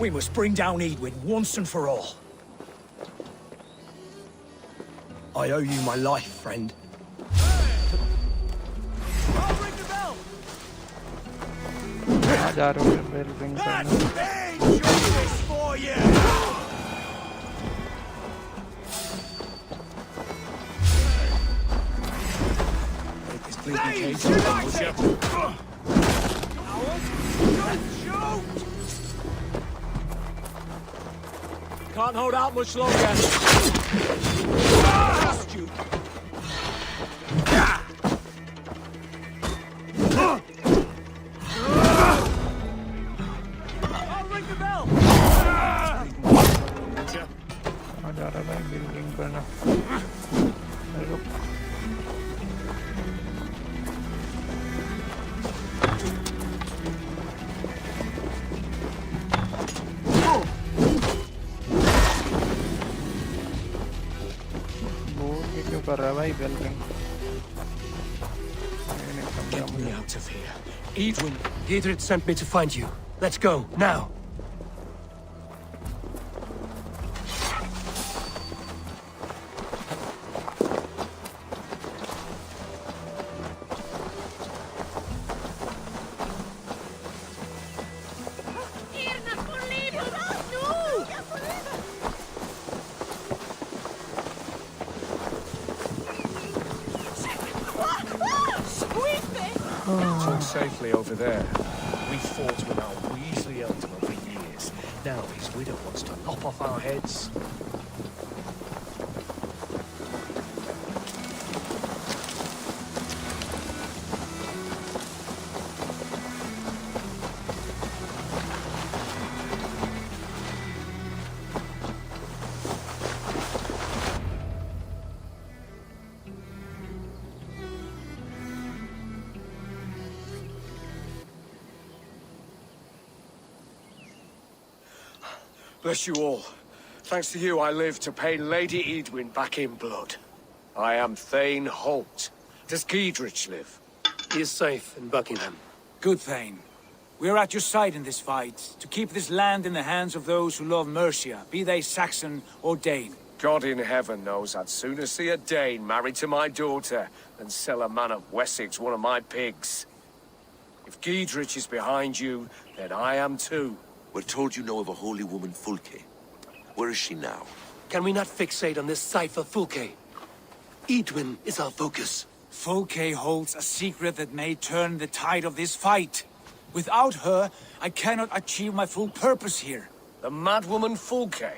We must bring down Eadwin once and for all. I owe you my life, friend. I'll ring the bell. जा रहा हूँ बेल रिंग करने। Justice for you. Take this bleeding cage off, would you? Shoot! Can't hold out much longer. Trust you. I'll ring the bell. जा रहा भाई bell ring करना। रुक। कर रहा है भाई bell ring. Get me out of here. Eivor, Gidrid sent me to find you. Let's go, now. It's all safely over there. We fought with our Weasley elder for years. Now his widow wants to lop off our heads. Bless you all. Thanks to you, I live to pay Lady Eadwin back in blood. I am Thane Holt. Does Giedrich live? He is safe in Buckingham. Good, Thane. We are at your side in this fight, to keep this land in the hands of those who love Mercia, be they Saxon or Dane. God in heaven knows I'd sooner see a Dane married to my daughter than sell a man of Wessex one of my pigs. If Giedrich is behind you, then I am too. We're told you know of a holy woman, Fulke. Where is she now? Can we not fixate on this cipher, Fulke? Eidwin is our focus. Fulke holds a secret that may turn the tide of this fight. Without her, I cannot achieve my full purpose here. The madwoman Fulke?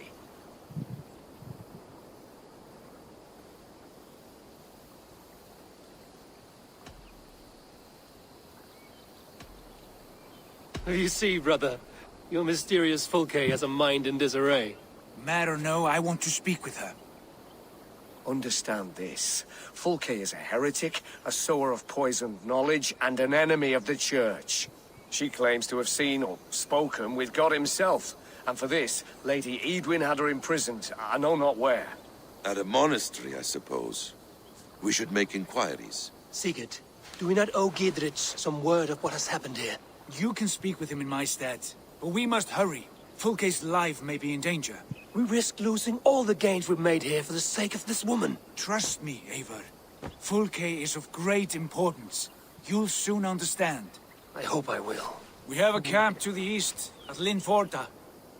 You see, brother, your mysterious Fulke has a mind in disarray. Mad or no, I want to speak with her. Understand this. Fulke is a heretic, a sower of poisoned knowledge, and an enemy of the Church. She claims to have seen or spoken with God himself, and for this, Lady Eidwin had her imprisoned, I know not where. At a monastery, I suppose. We should make inquiries. Sigurd, do we not owe Giedrich some word of what has happened here? You can speak with him in my stead, but we must hurry. Fulke's life may be in danger. We risk losing all the gains we've made here for the sake of this woman. Trust me, Eivor. Fulke is of great importance. You'll soon understand. I hope I will. We have a camp to the east, at Linforta.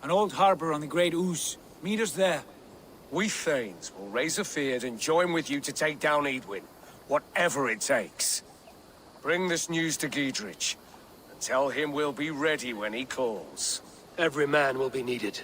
An old harbor on the Great Ouse. Meet us there. We Thanes will raise a feard and join with you to take down Eidwin, whatever it takes. Bring this news to Giedrich, and tell him we'll be ready when he calls. Every man will be needed.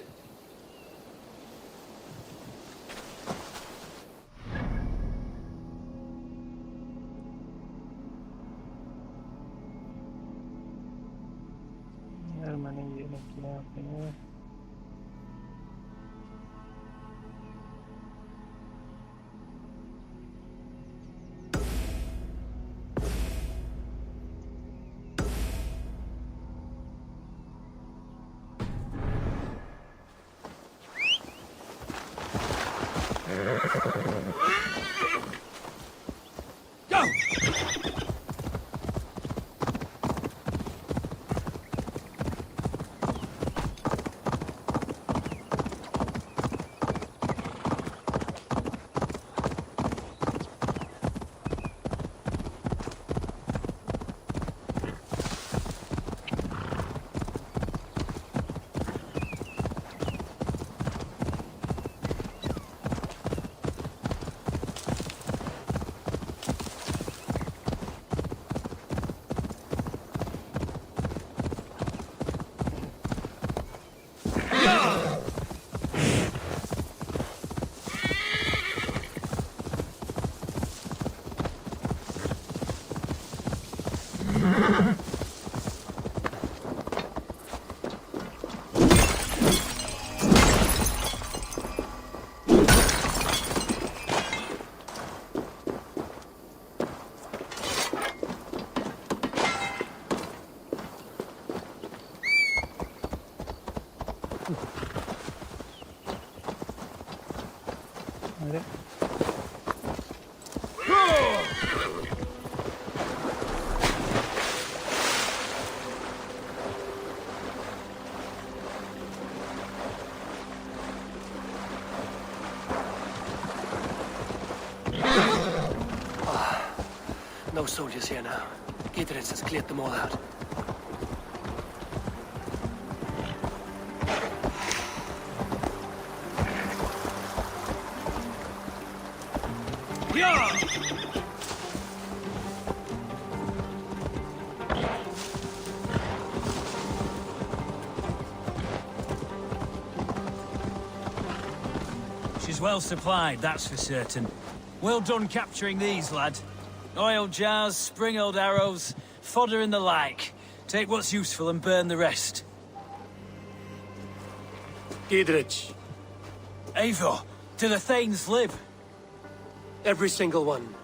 No soldiers here now. Giedrich has cleared them all out. She's well supplied, that's for certain. Well done capturing these, lad. Oil jars, spring-old arrows, fodder and the like. Take what's useful and burn the rest. Giedrich. Eivor, do the Thanes live? Every single one.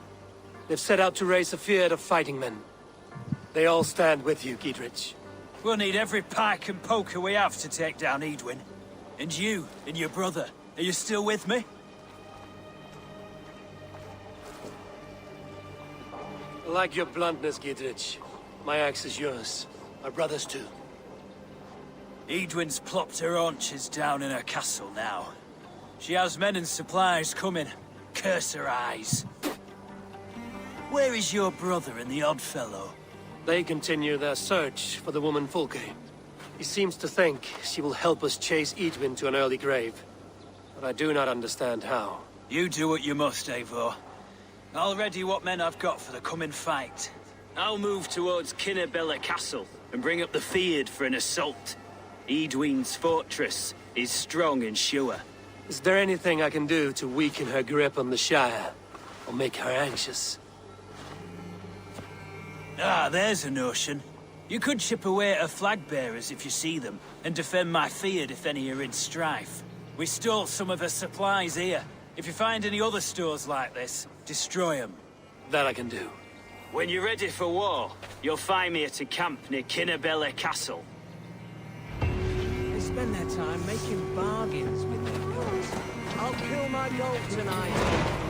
They've set out to raise a fear of fighting men. They all stand with you, Giedrich. We'll need every pike and poker we have to take down Eidwin. And you, and your brother, are you still with me? I like your bluntness, Giedrich. My axe is yours. My brother's too. Eidwin's plopped her haunches down in her castle now. She has men and supplies coming. Curse her eyes. Where is your brother and the odd fellow? They continue their search for the woman Fulke. He seems to think she will help us chase Eidwin to an early grave. But I do not understand how. You do what you must, Eivor. I'll ready what men I've got for the coming fight. I'll move towards Kinnebella Castle and bring up the Fyrd for an assault. Eidwin's fortress is strong and sure. Is there anything I can do to weaken her grip on the Shire? Or make her anxious? Ah, there's a notion. You could chip away at her flag bearers if you see them, and defend my Fyrd if any are in strife. We stole some of her supplies here. If you find any other stores like this, destroy them. That I can do. When you're ready for war, you'll find me at a camp near Kinnebella Castle. They spend their time making bargains with their gods. I'll kill my goat tonight.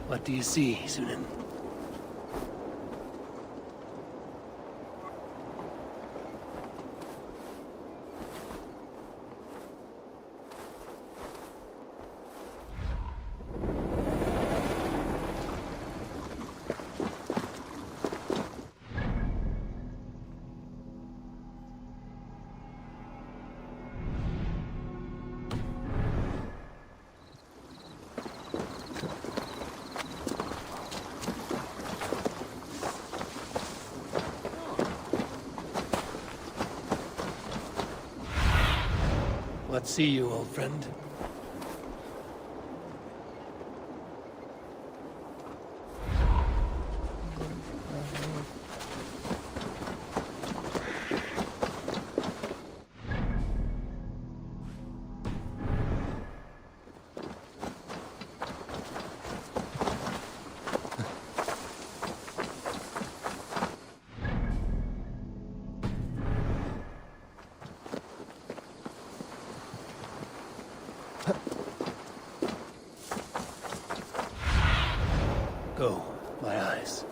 What do you see, Sunan? What see you, old friend? Go, my eyes.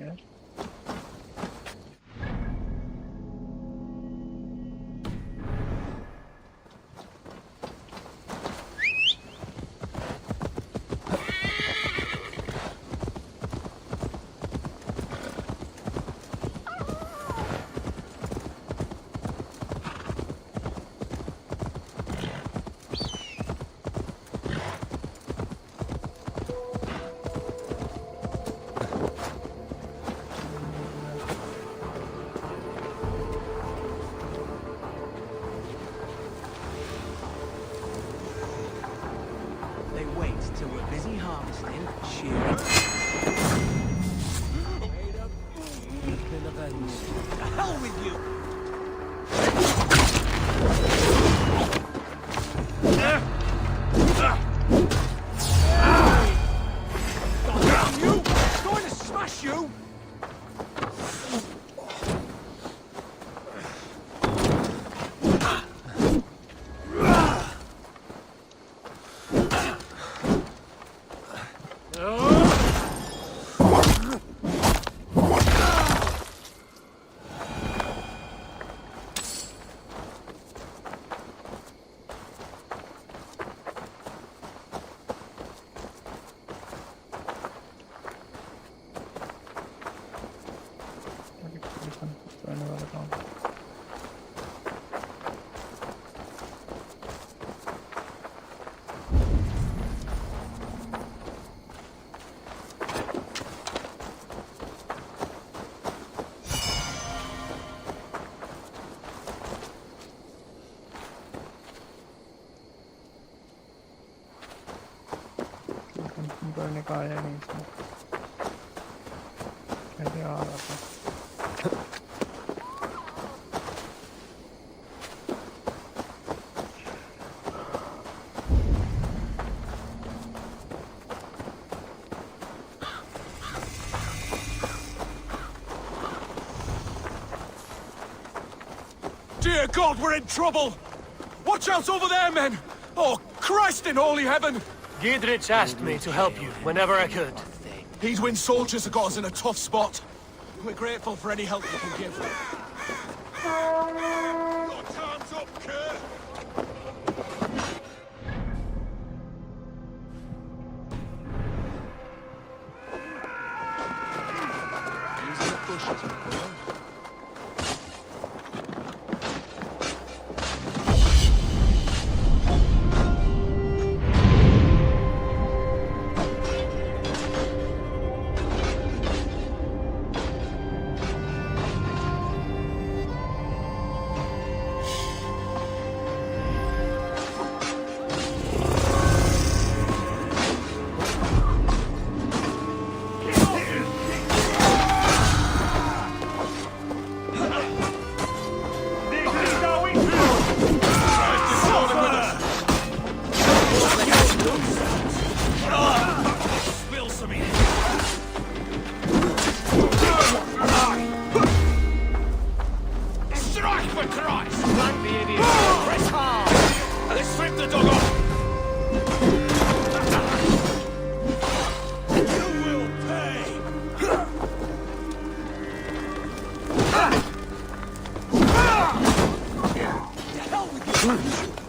यार। They wait till we're busy harvesting, shearing. You've been avenged. The hell with you! Damn you! I'm going to smash you! करने का आया नहीं इसमें, पहले आ रहा था। Dear God, we're in trouble! Watch out over there, men! Oh, Christ in holy heaven! Giedrich asked me to help you whenever I could. Eadwin's soldiers have got us in a tough spot. We're grateful for any help you can give. Got time's up, Kerr! Using the bushes,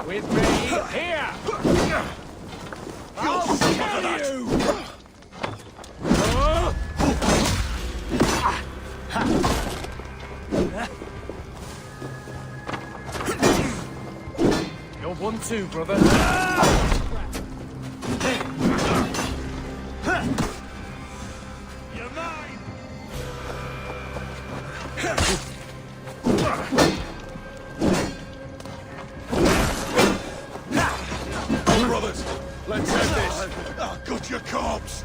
With me, here! I'll kill you! You're one too, brother. You're mine! Brothers, let's end this. I'll gut your corpse.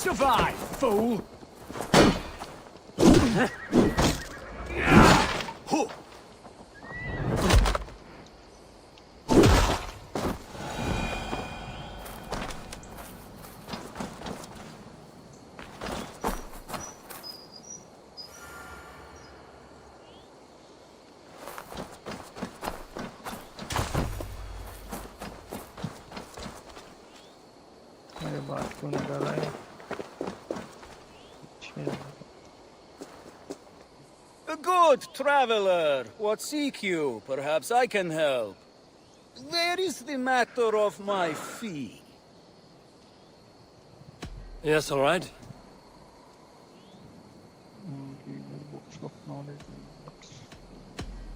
Survive, fool! मेरे बात क्यों निकाला है? A good traveler. What seek you? Perhaps I can help. Where is the matter of my fee? Yes, all right.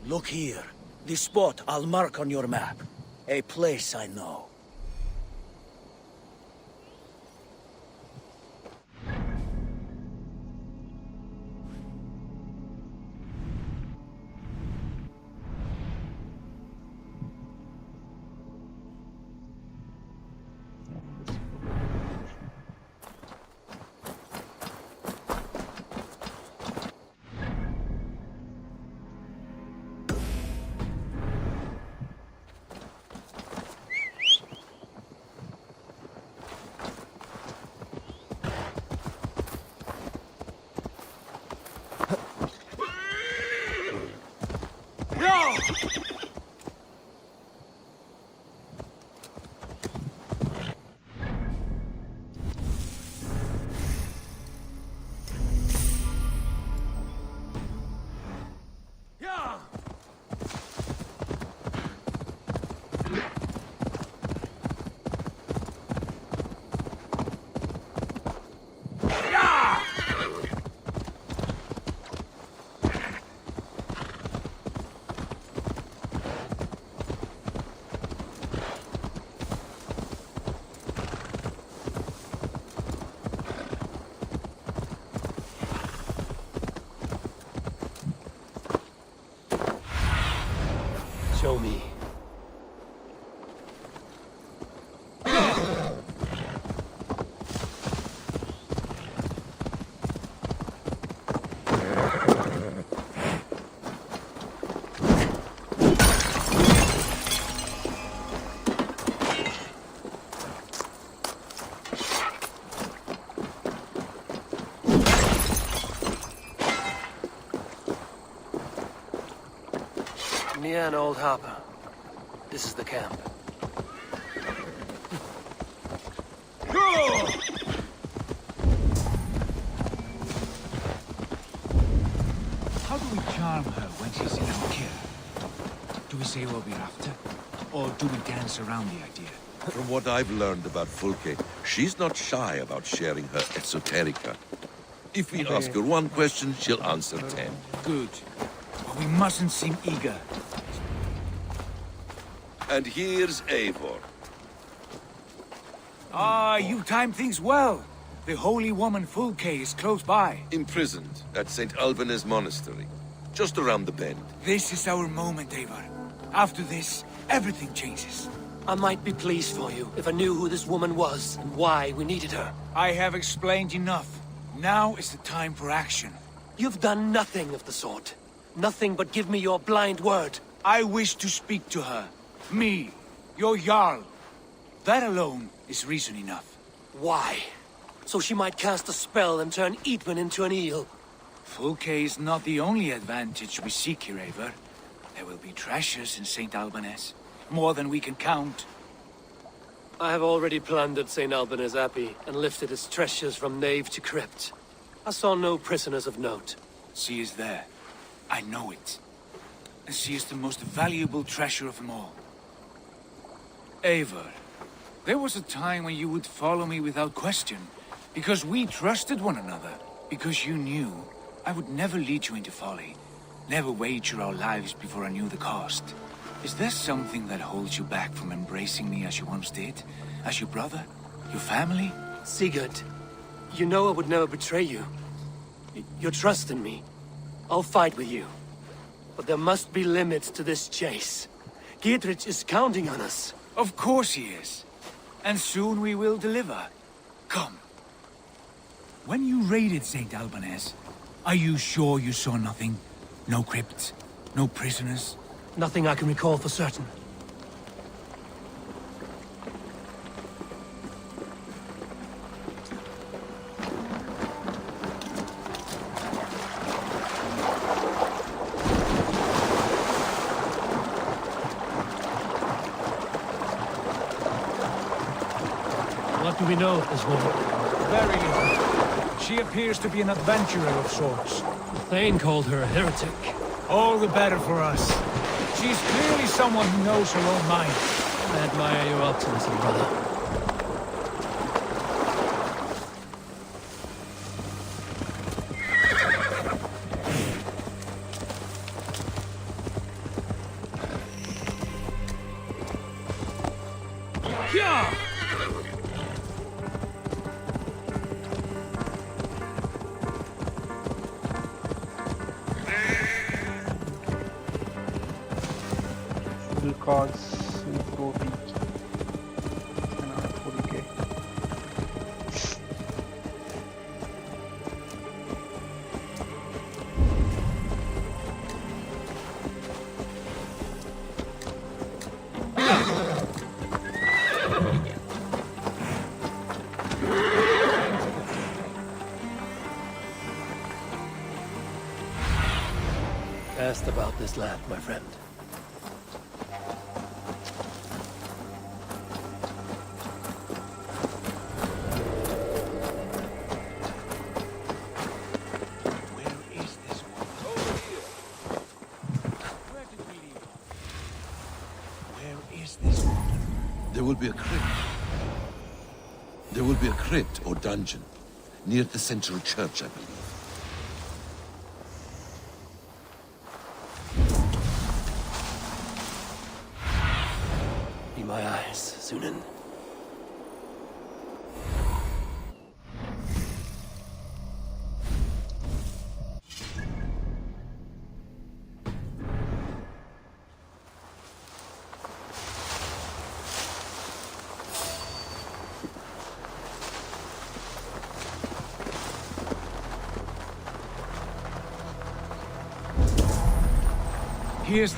Look here. The spot I'll mark on your map. A place I know. Show me. Near an old harbor. This is the camp. How do we charm her when she's in our care? Do we say what we're after? Or do we dance around the idea? From what I've learned about Fulke, she's not shy about sharing her esoterica. If we ask her one question, she'll answer 10. Good. But we mustn't seem eager. And here's Eivor. Ah, you timed things well. The holy woman Fulke is close by. Imprisoned at St. Alban's monastery, just around the bend. This is our moment, Eivor. After this, everything changes. I might be pleased for you if I knew who this woman was and why we needed her. I have explained enough. Now is the time for action. You've done nothing of the sort. Nothing but give me your blind word. I wish to speak to her. Me, your Jarl. That alone is reason enough. Why? So she might cast a spell and turn Eidman into an eel. Fulke is not the only advantage we seek here, Eivor. There will be treasures in St. Alban's. More than we can count. I have already plundered St. Alban's Abbey and lifted its treasures from nave to crypt. I saw no prisoners of note. She is there. I know it. And she is the most valuable treasure of them all. Eivor, there was a time when you would follow me without question, because we trusted one another, because you knew I would never lead you into folly, never wager our lives before I knew the cost. Is there something that holds you back from embracing me as you once did? As your brother? Your family? Sigurd, you know I would never betray you. Your trust in me. I'll fight with you. But there must be limits to this chase. Giedrich is counting on us. Of course he is. And soon we will deliver. Come. When you raided St. Albanese, are you sure you saw nothing? No crypts? No prisoners? Nothing I can recall for certain. What do we know of this woman? Very little. She appears to be an adventurer of sorts. The Thane called her a heretic. All the better for us. She's clearly someone who knows her own mind. I admire your optimism, brother. Cause pro peak and not full K. Asked about this land, my friend. There will be a crypt or dungeon near the central church, I believe. Be my eyes, Sunan. Here's...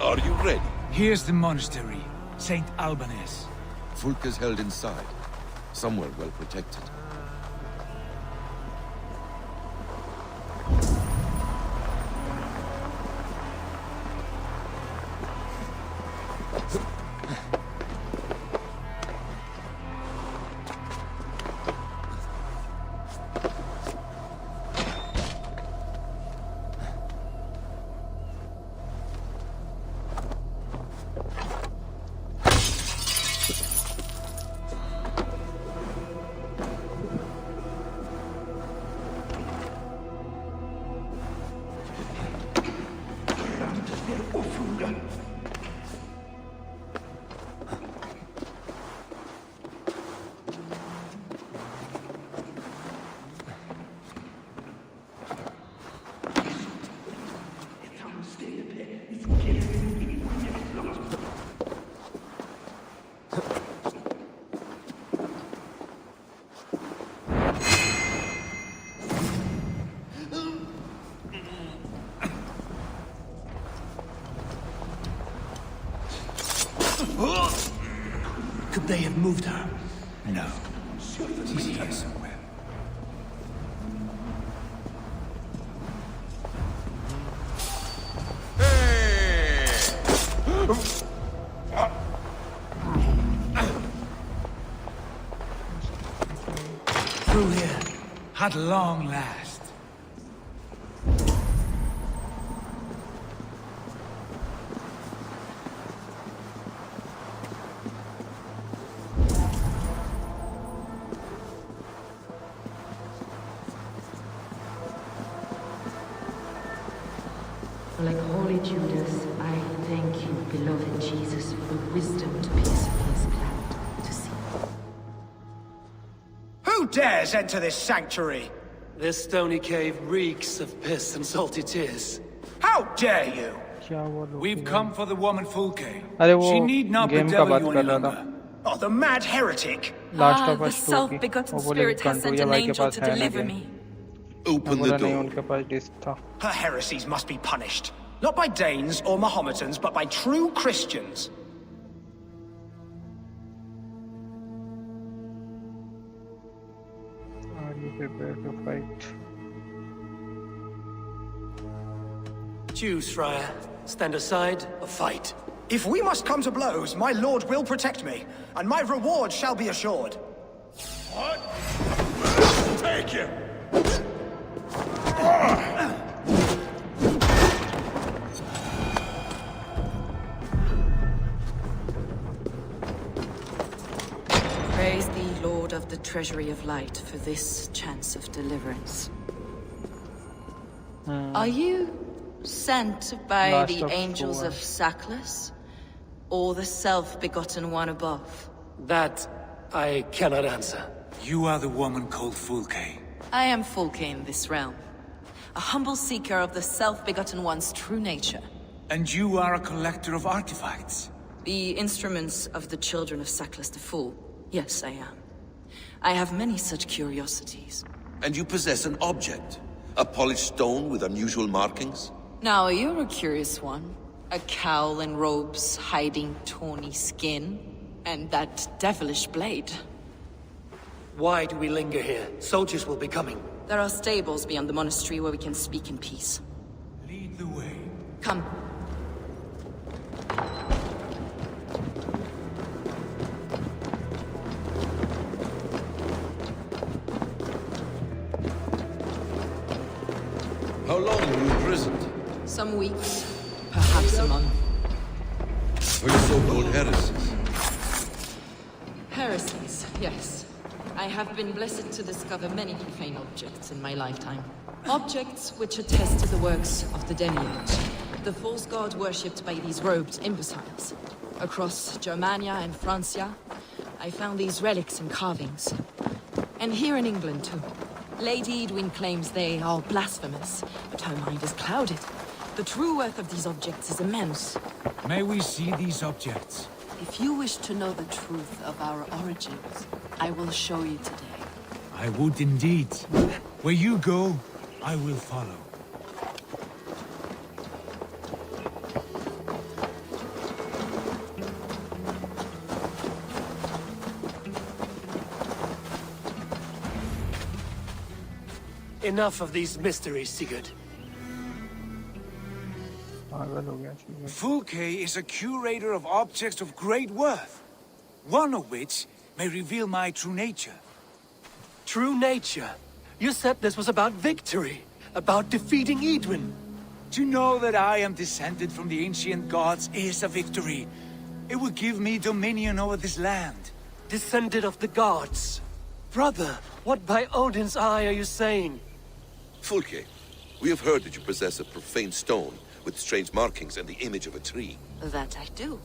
Are you ready? Here's the monastery, St. Albanese. Fulke's held inside, somewhere well protected. Could they have moved her? No. She's here somewhere. Through here. At long last. Like holy Judas, I thank you, beloved Jesus, for wisdom to pierce his cloud to see. Who dares enter this sanctuary? This stony cave reeks of piss and salty tears. How dare you? We've come for the woman Fulke. अरे वो She need not game का bedevil बात you कर any रहा था. longer. Oh, the mad heretic! Last of the Us 2 की. self-begotten वो बोले spirit has sent कंटूरिया an भाई के angel पास to है ना deliver गेम. me. मैं Open the बोला नहीं door. उनके पास डिस्क था. Her heresies must be punished. Not by Danes or Mahometans, but by true Christians. Are you prepared to fight? Choose, Friar. Stand aside or fight. If we must come to blows, my lord will protect me, and my reward shall be assured. What? Take him! Praise thee, Lord of the Treasury of Light, for this chance of deliverance. Are you sent by Last the of angels Thor. of Saklas? Or the self-begotten one above? That I cannot answer. You are the woman called Fulke. I am Fulke in this realm. A humble seeker of the self-begotten one's true nature. And you are a collector of artifacts. The instruments of the children of Saklas the Fool. Yes, I am. I have many such curiosities. And you possess an object? A polished stone with unusual markings? Now, you're a curious one. A cowl and robes hiding tawny skin. And that devilish blade. Why do we linger here? Soldiers will be coming. There are stables beyond the monastery where we can speak in peace. Lead the way. Come. How long were you imprisoned? Some weeks, perhaps a month. For your so-called heresies? Heresies, yes. I have been blessed to discover many profane objects in my lifetime. Objects which attest to the works of the Demiurge, the false god worshipped by these robed imbeciles. Across Germania and Francia, I found these relics and carvings. And here in England, too. Lady Edwin claims they are blasphemous, but her mind is clouded. The true worth of these objects is immense. May we see these objects? If you wish to know the truth of our origins, I will show you today. I would indeed. Where you go, I will follow. Enough of these mysteries, Sigurd. Fulke is a curator of objects of great worth, one of which may reveal my true nature. True nature? You said this was about victory, about defeating Edwin. To know that I am descended from the ancient gods is a victory. It will give me dominion over this land. Descended of the gods? Brother, what by Odin's eye are you saying? Fulke, we have heard that you possess a profane stone with strange markings and the image of a tree. That I do.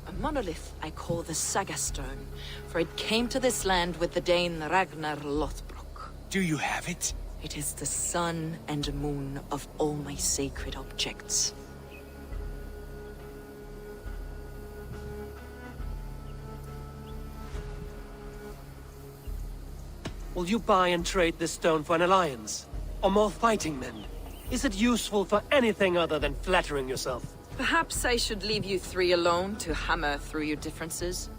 A monolith I call the Saga Stone, for it came to this land with the Dane Ragnar Lothbrok. Do you have it? It is the sun and moon of all my sacred objects. Will you buy and trade this stone for an alliance? Or more fighting men? Is it useful for anything other than flattering yourself? Perhaps I should leave you three alone to hammer through your differences?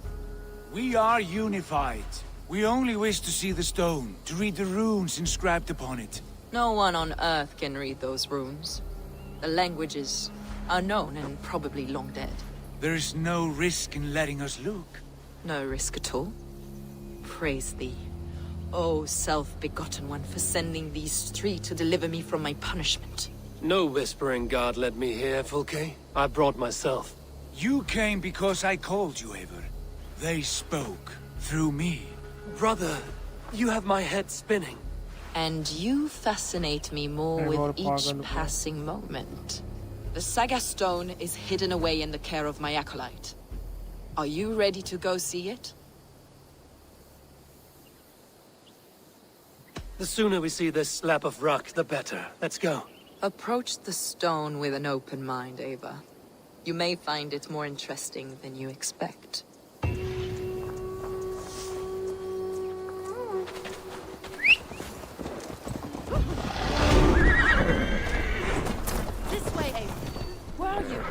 We are unified. We only wish to see the stone, to read the runes inscribed upon it. No one on Earth can read those runes. The languages are known and probably long dead. There is no risk in letting us look. No risk at all. Praise thee, O self-begotten one, for sending these three to deliver me from my punishment. No whispering god led me here, Fulke. I brought myself. You came because I called you, Eivor. They spoke through me. Brother, you have my head spinning. And you fascinate me more with each passing moment. The Saga Stone is hidden away in the care of my acolyte. Are you ready to go see it? The sooner we see this slab of rock, the better. Let's go. Approach the stone with an open mind, Eivor. You may find it more interesting than you expect. This way, Eivor. Where are you?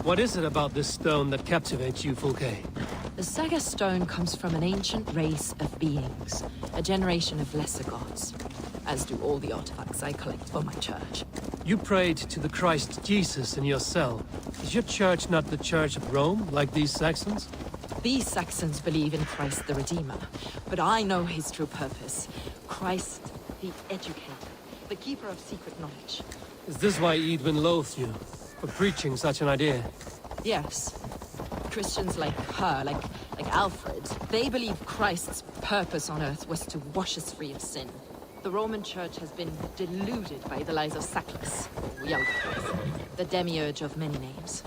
What is it about this stone that captivates you, Fulke? The Saga Stone comes from an ancient race of beings, a generation of lesser gods, as do all the artifacts I collect for my church. You prayed to the Christ Jesus in your cell. Is your church not the Church of Rome, like these Saxons? These Saxons believe in Christ the Redeemer, but I know his true purpose. Christ the Educator, the keeper of secret knowledge. Is this why Eidwin loathes you, for preaching such an idea? Yes. Christians like her, like Alfred, they believe Christ's purpose on earth was to wash us free of sin. The Roman Church has been deluded by the lies of Saklas, or Yaldabaoth, the demiurge of many names.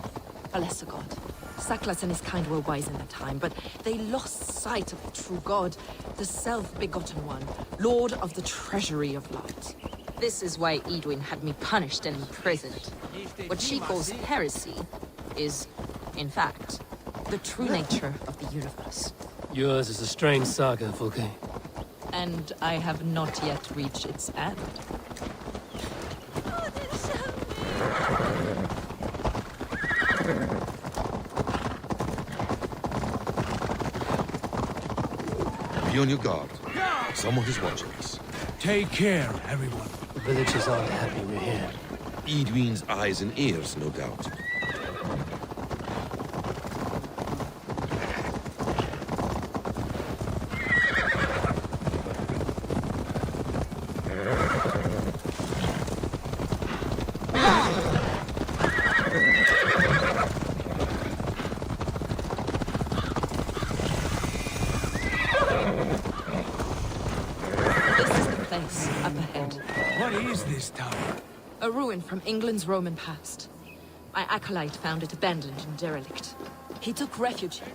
A lesser god. Saklas and his kind were wise in their time, but they lost sight of the true god, the self-begotten one, lord of the treasury of light. This is why Eidwin had me punished and imprisoned. What she calls heresy is, in fact, the true nature of the universe. Yours is a strange saga, Fulke. And I have not yet reached its end. Be on your guard. Someone is watching us. Take care, everyone. The villagers aren't happy we're here. Eidwin's eyes and ears, no doubt. Up ahead. What is this tower? A ruin from England's Roman past. My acolyte found it abandoned and derelict. He took refuge here.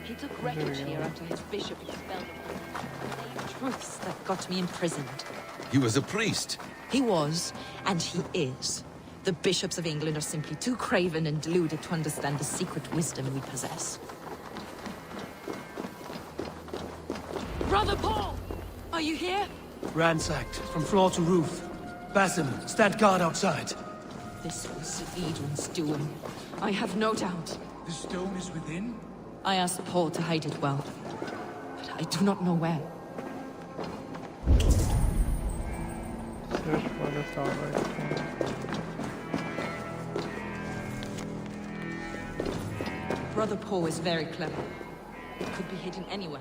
He took refuge here after his bishop expelled him. Truths that got me imprisoned. He was a priest. He was, and he is. The bishops of England are simply too craven and deluded to understand the secret wisdom we possess. Brother Paul! Are you here? Ransacked, from floor to roof. Basim, stand guard outside. This was Eidwin's doing. I have no doubt. The stone is within? I asked Paul to hide it well, but I do not know where. Search for the tower. Brother Paul is very clever. It could be hidden anywhere.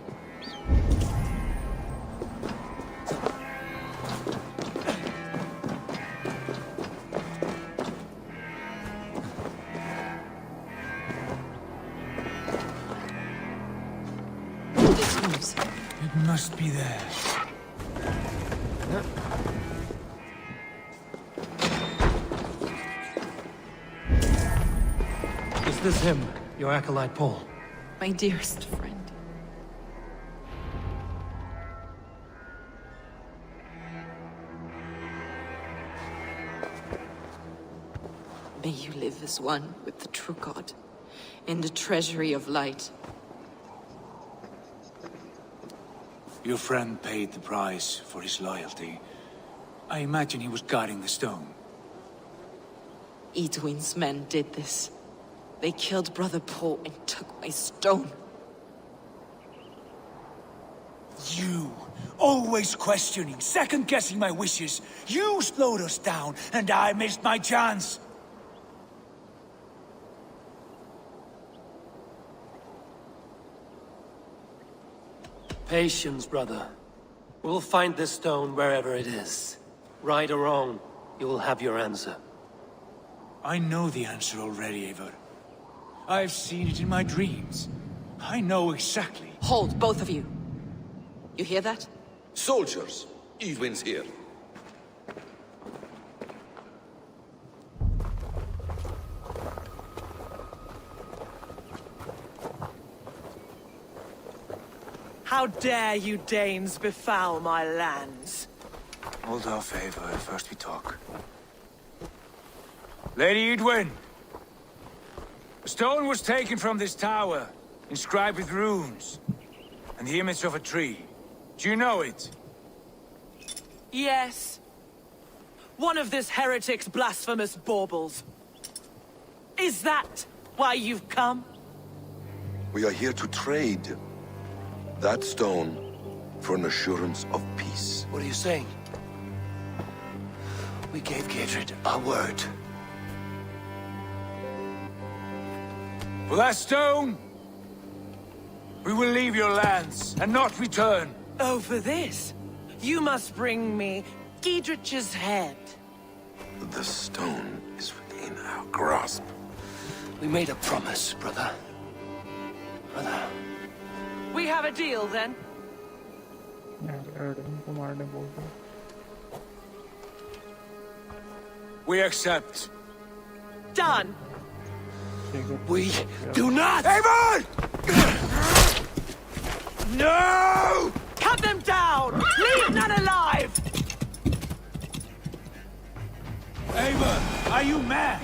It must be there. Is this him, your acolyte Paul? My dearest friend. May you live as one with the true God, in the treasury of light. Your friend paid the price for his loyalty. I imagine he was guarding the stone. Eidwin's men did this. They killed Brother Paul and took my stone. You, always questioning, second-guessing my wishes. You slowed us down, and I missed my chance. Patience, brother. We'll find this stone wherever it is. Right or wrong, you will have your answer. I know the answer already, Eivor. I've seen it in my dreams. I know exactly. Hold, both of you. You hear that? Soldiers, Eivind's here. How dare you Danes befoul my lands? Hold off, Eivor. First we talk. Lady Eidwin! A stone was taken from this tower, inscribed with runes, and the image of a tree. Do you know it? Yes. One of this heretic's blasphemous baubles. Is that why you've come? We are here to trade that stone for an assurance of peace. What are you saying? We gave Gidrid our word. For that stone, we will leave your lands and not return. Oh, for this? You must bring me Gidrich's head. The stone is within our grasp. We made a promise, brother. Brother. We have a deal, then? We accept. Done. We do not! Eivor! No! Cut them down! Leave none alive! Eivor, are you mad?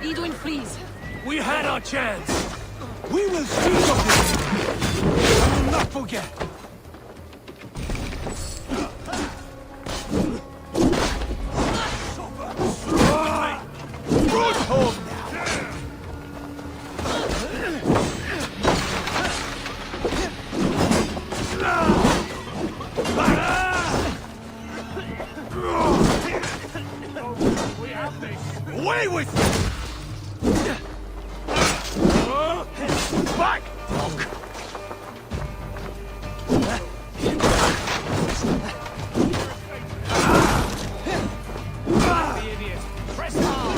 Eidwin, please. We had our chance. We will seize of this. I will not forget. Brought home now. Away with you! Back! Press hard!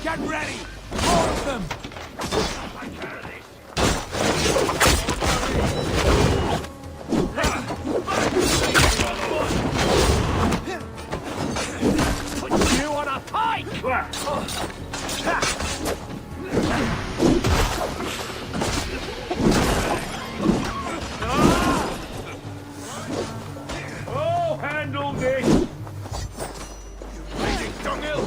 Get ready! More of them! Put you on a pike! Oh, handle this! You bleeding dunghill!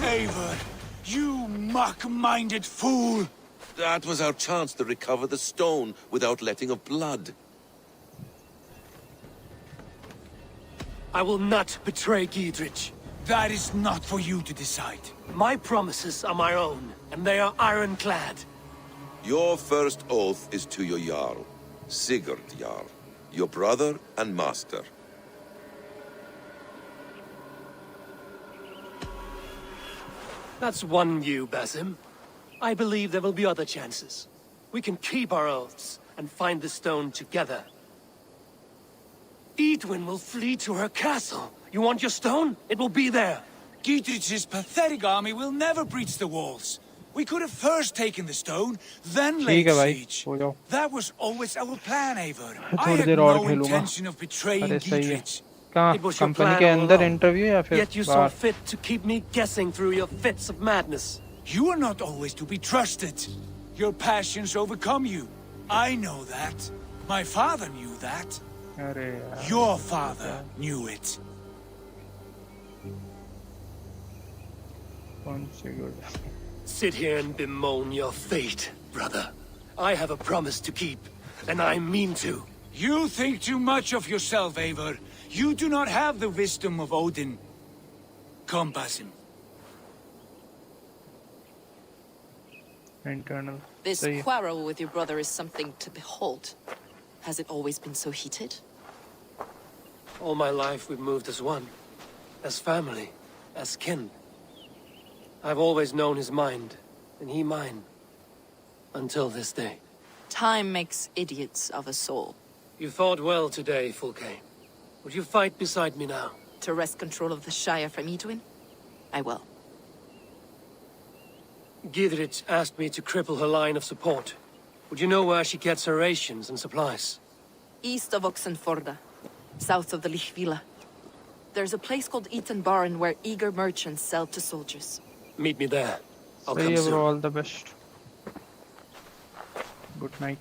Eivor, you mock-minded fool! That was our chance to recover the stone without letting of blood. I will not betray Gidrich. That is not for you to decide. My promises are my own, and they are ironclad. Your first oath is to your Jarl, Sigurd Jarl, your brother and master. That's one view, Basim. I believe there will be other chances. We can keep our oaths and find the stone together. Eidwin will flee to her castle. You want your stone? It will be there. Gidrich's pathetic army will never breach the walls. We could have first taken the stone, then ठीक laid है भाई, siege. हो जाओ. That was always our plan, Eivor. I थोड़ी had देर और no खेलूंगा. intention of betraying अरे सही है. Giedrich. कहाँ? It was your company plan के all अंदर along. इंटरव्यू या फिर Yet you saw बाहर? fit to keep me guessing through your fits of madness. You are not always to be trusted. Your passions overcome you. I know that. My father knew that. अरे यार. Your father knew it. कौन सी good? Sit here and bemoan your fate, brother. I have a promise to keep, and I mean to. You think too much of yourself, Eivor. You do not have the wisdom of Odin. Come, Basim. Internal. This सही है. quarrel with your brother is something to behold. Has it always been so heated? All my life we've moved as one. As family. As kin. I've always known his mind, and he mine. Until this day. Time makes idiots of us all. You fought well today, Fulke. Would you fight beside me now? To wrest control of the Shire from Edwin? I will. Giedrich asked me to cripple her line of support. Would you know where she gets her rations and supplies? East of Oxenforda, south of the Lichvila. There's a place called Eaton Barn where eager merchants sell to soldiers. Meet me there. I'll सही come है soon. bro, all the best. Good night.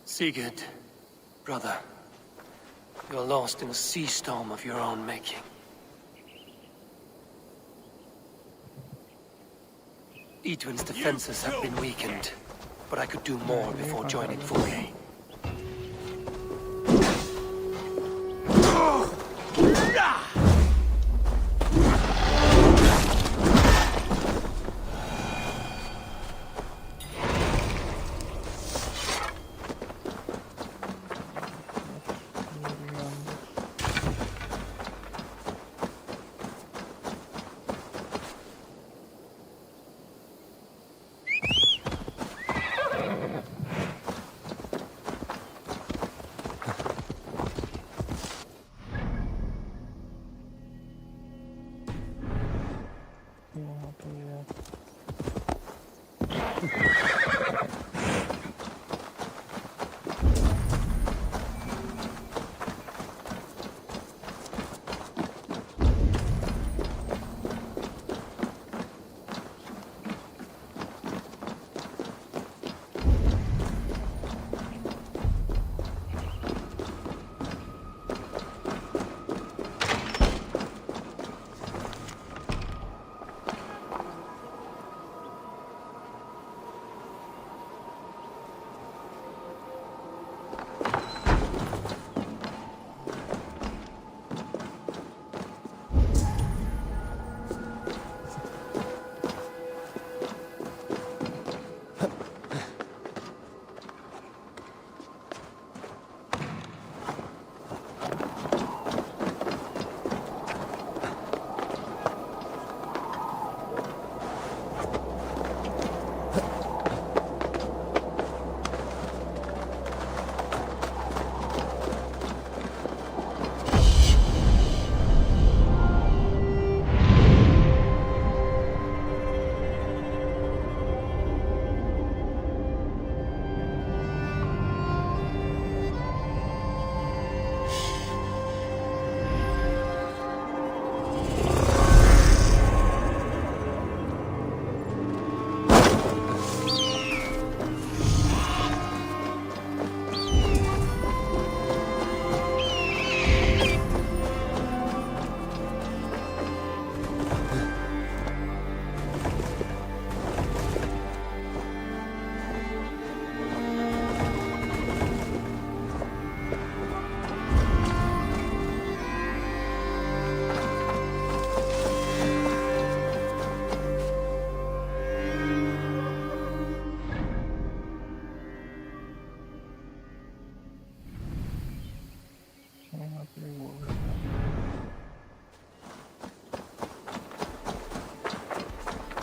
Sigurd, brother. You're lost in a sea storm of your own making. Edwin's defenses have been weakened, but I could do more before joining Fulke.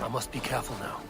I must be careful now.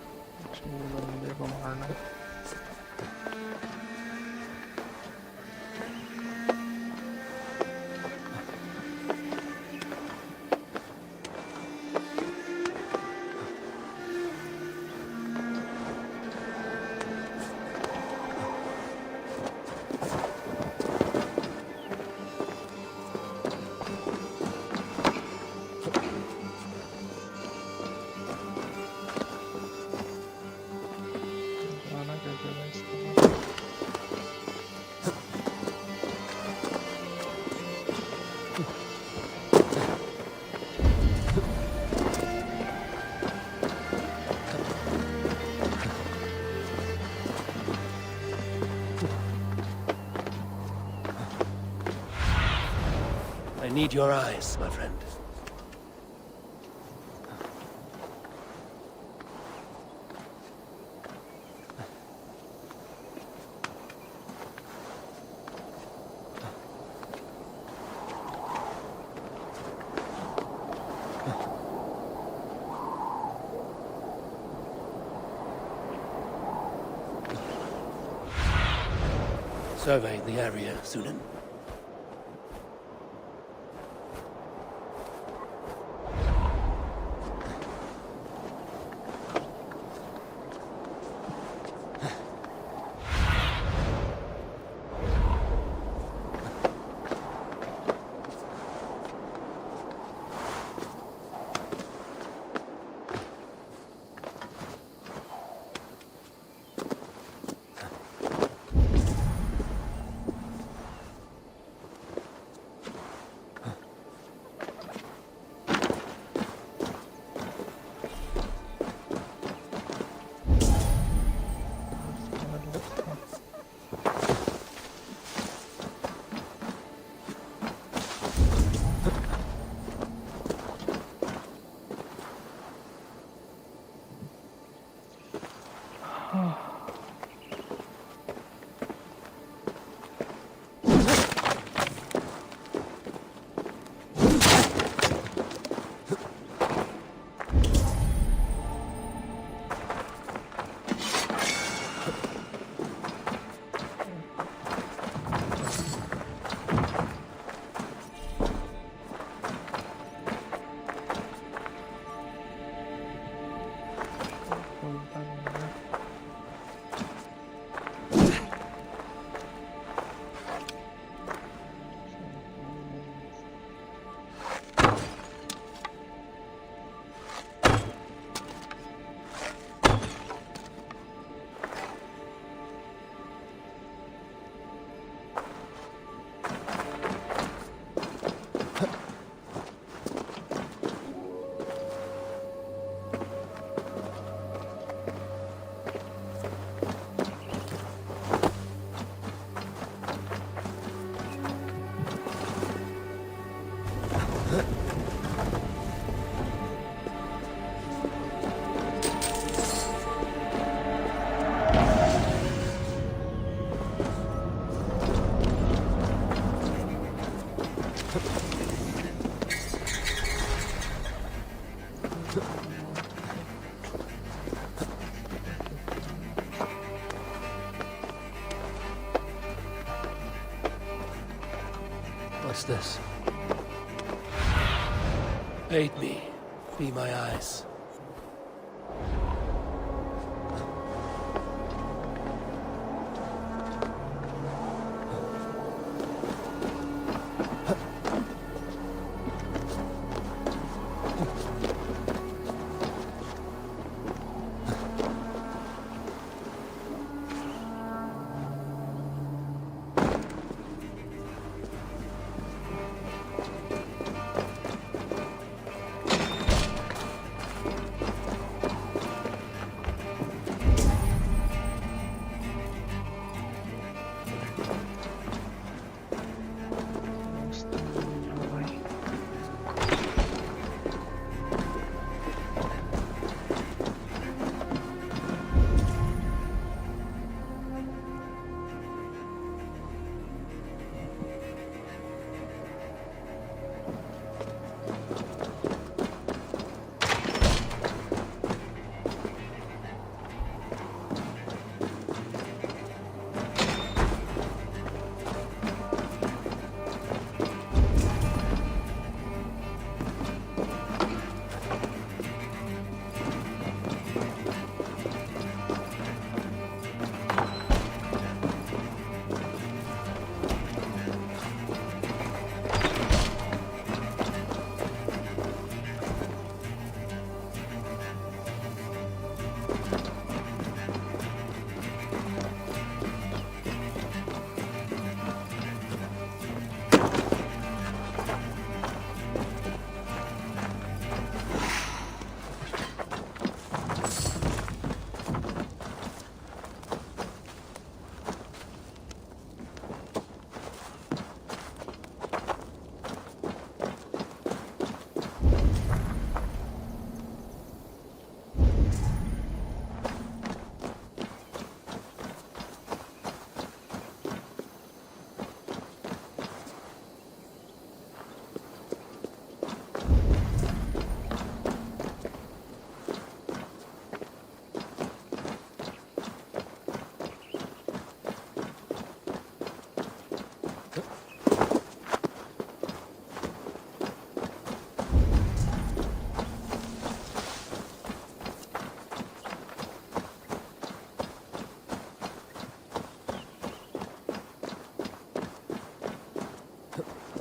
need your eyes, my friend. Survey the area, Sunan. What's this? Aid me. Be my eyes.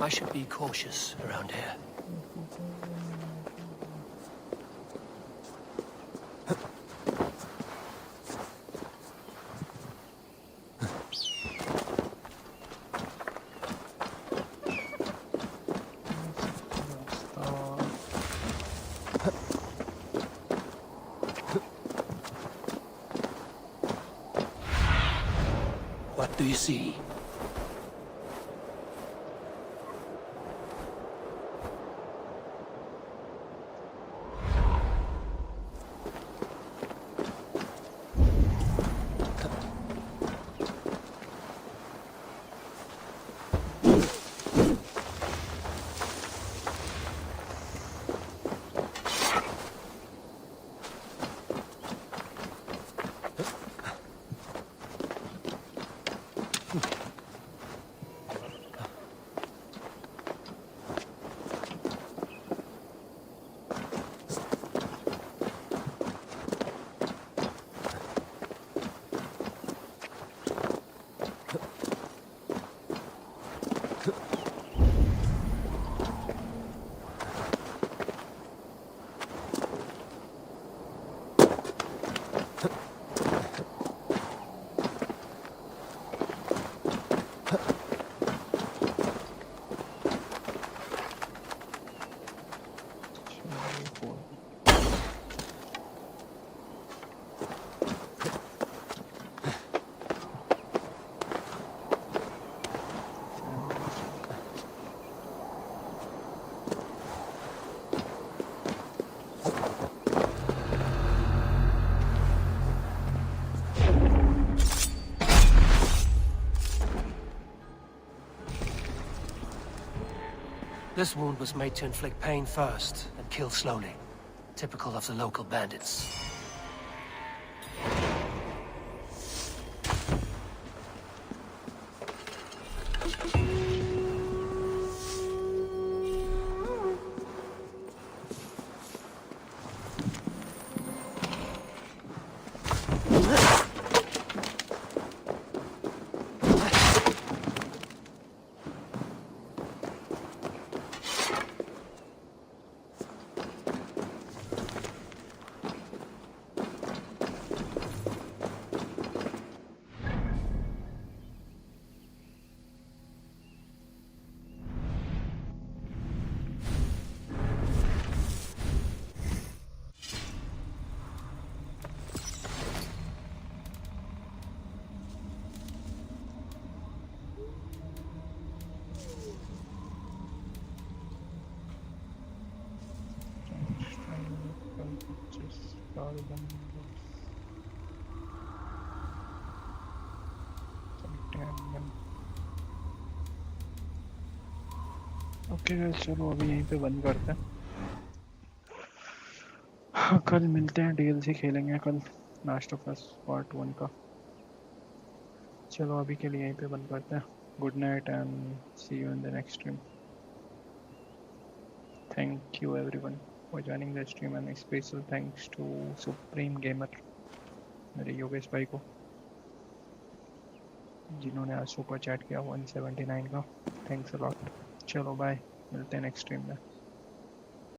I should be cautious around here. What do you see? This wound was made to inflict pain first, and kill slowly. Typical of the local bandits. Okay चलो अभी यहीं पे बंद करते हैं। कल मिलते हैं, डीएलसी खेलेंगे कल, लास्ट ऑफ अस पार्ट 1 का। चलो अभी के लिए यहीं पे बंद करते हैं। Good night and see you in the next stream. Thank you everyone for joining the stream and special thanks to Supreme Gamer, मेरे योगेश भाई को, जिन्होंने आज सुपर चैट किया 179 का। Thanks a lot. चलो बाय, मिलते हैं नेक्स्ट स्ट्रीम में।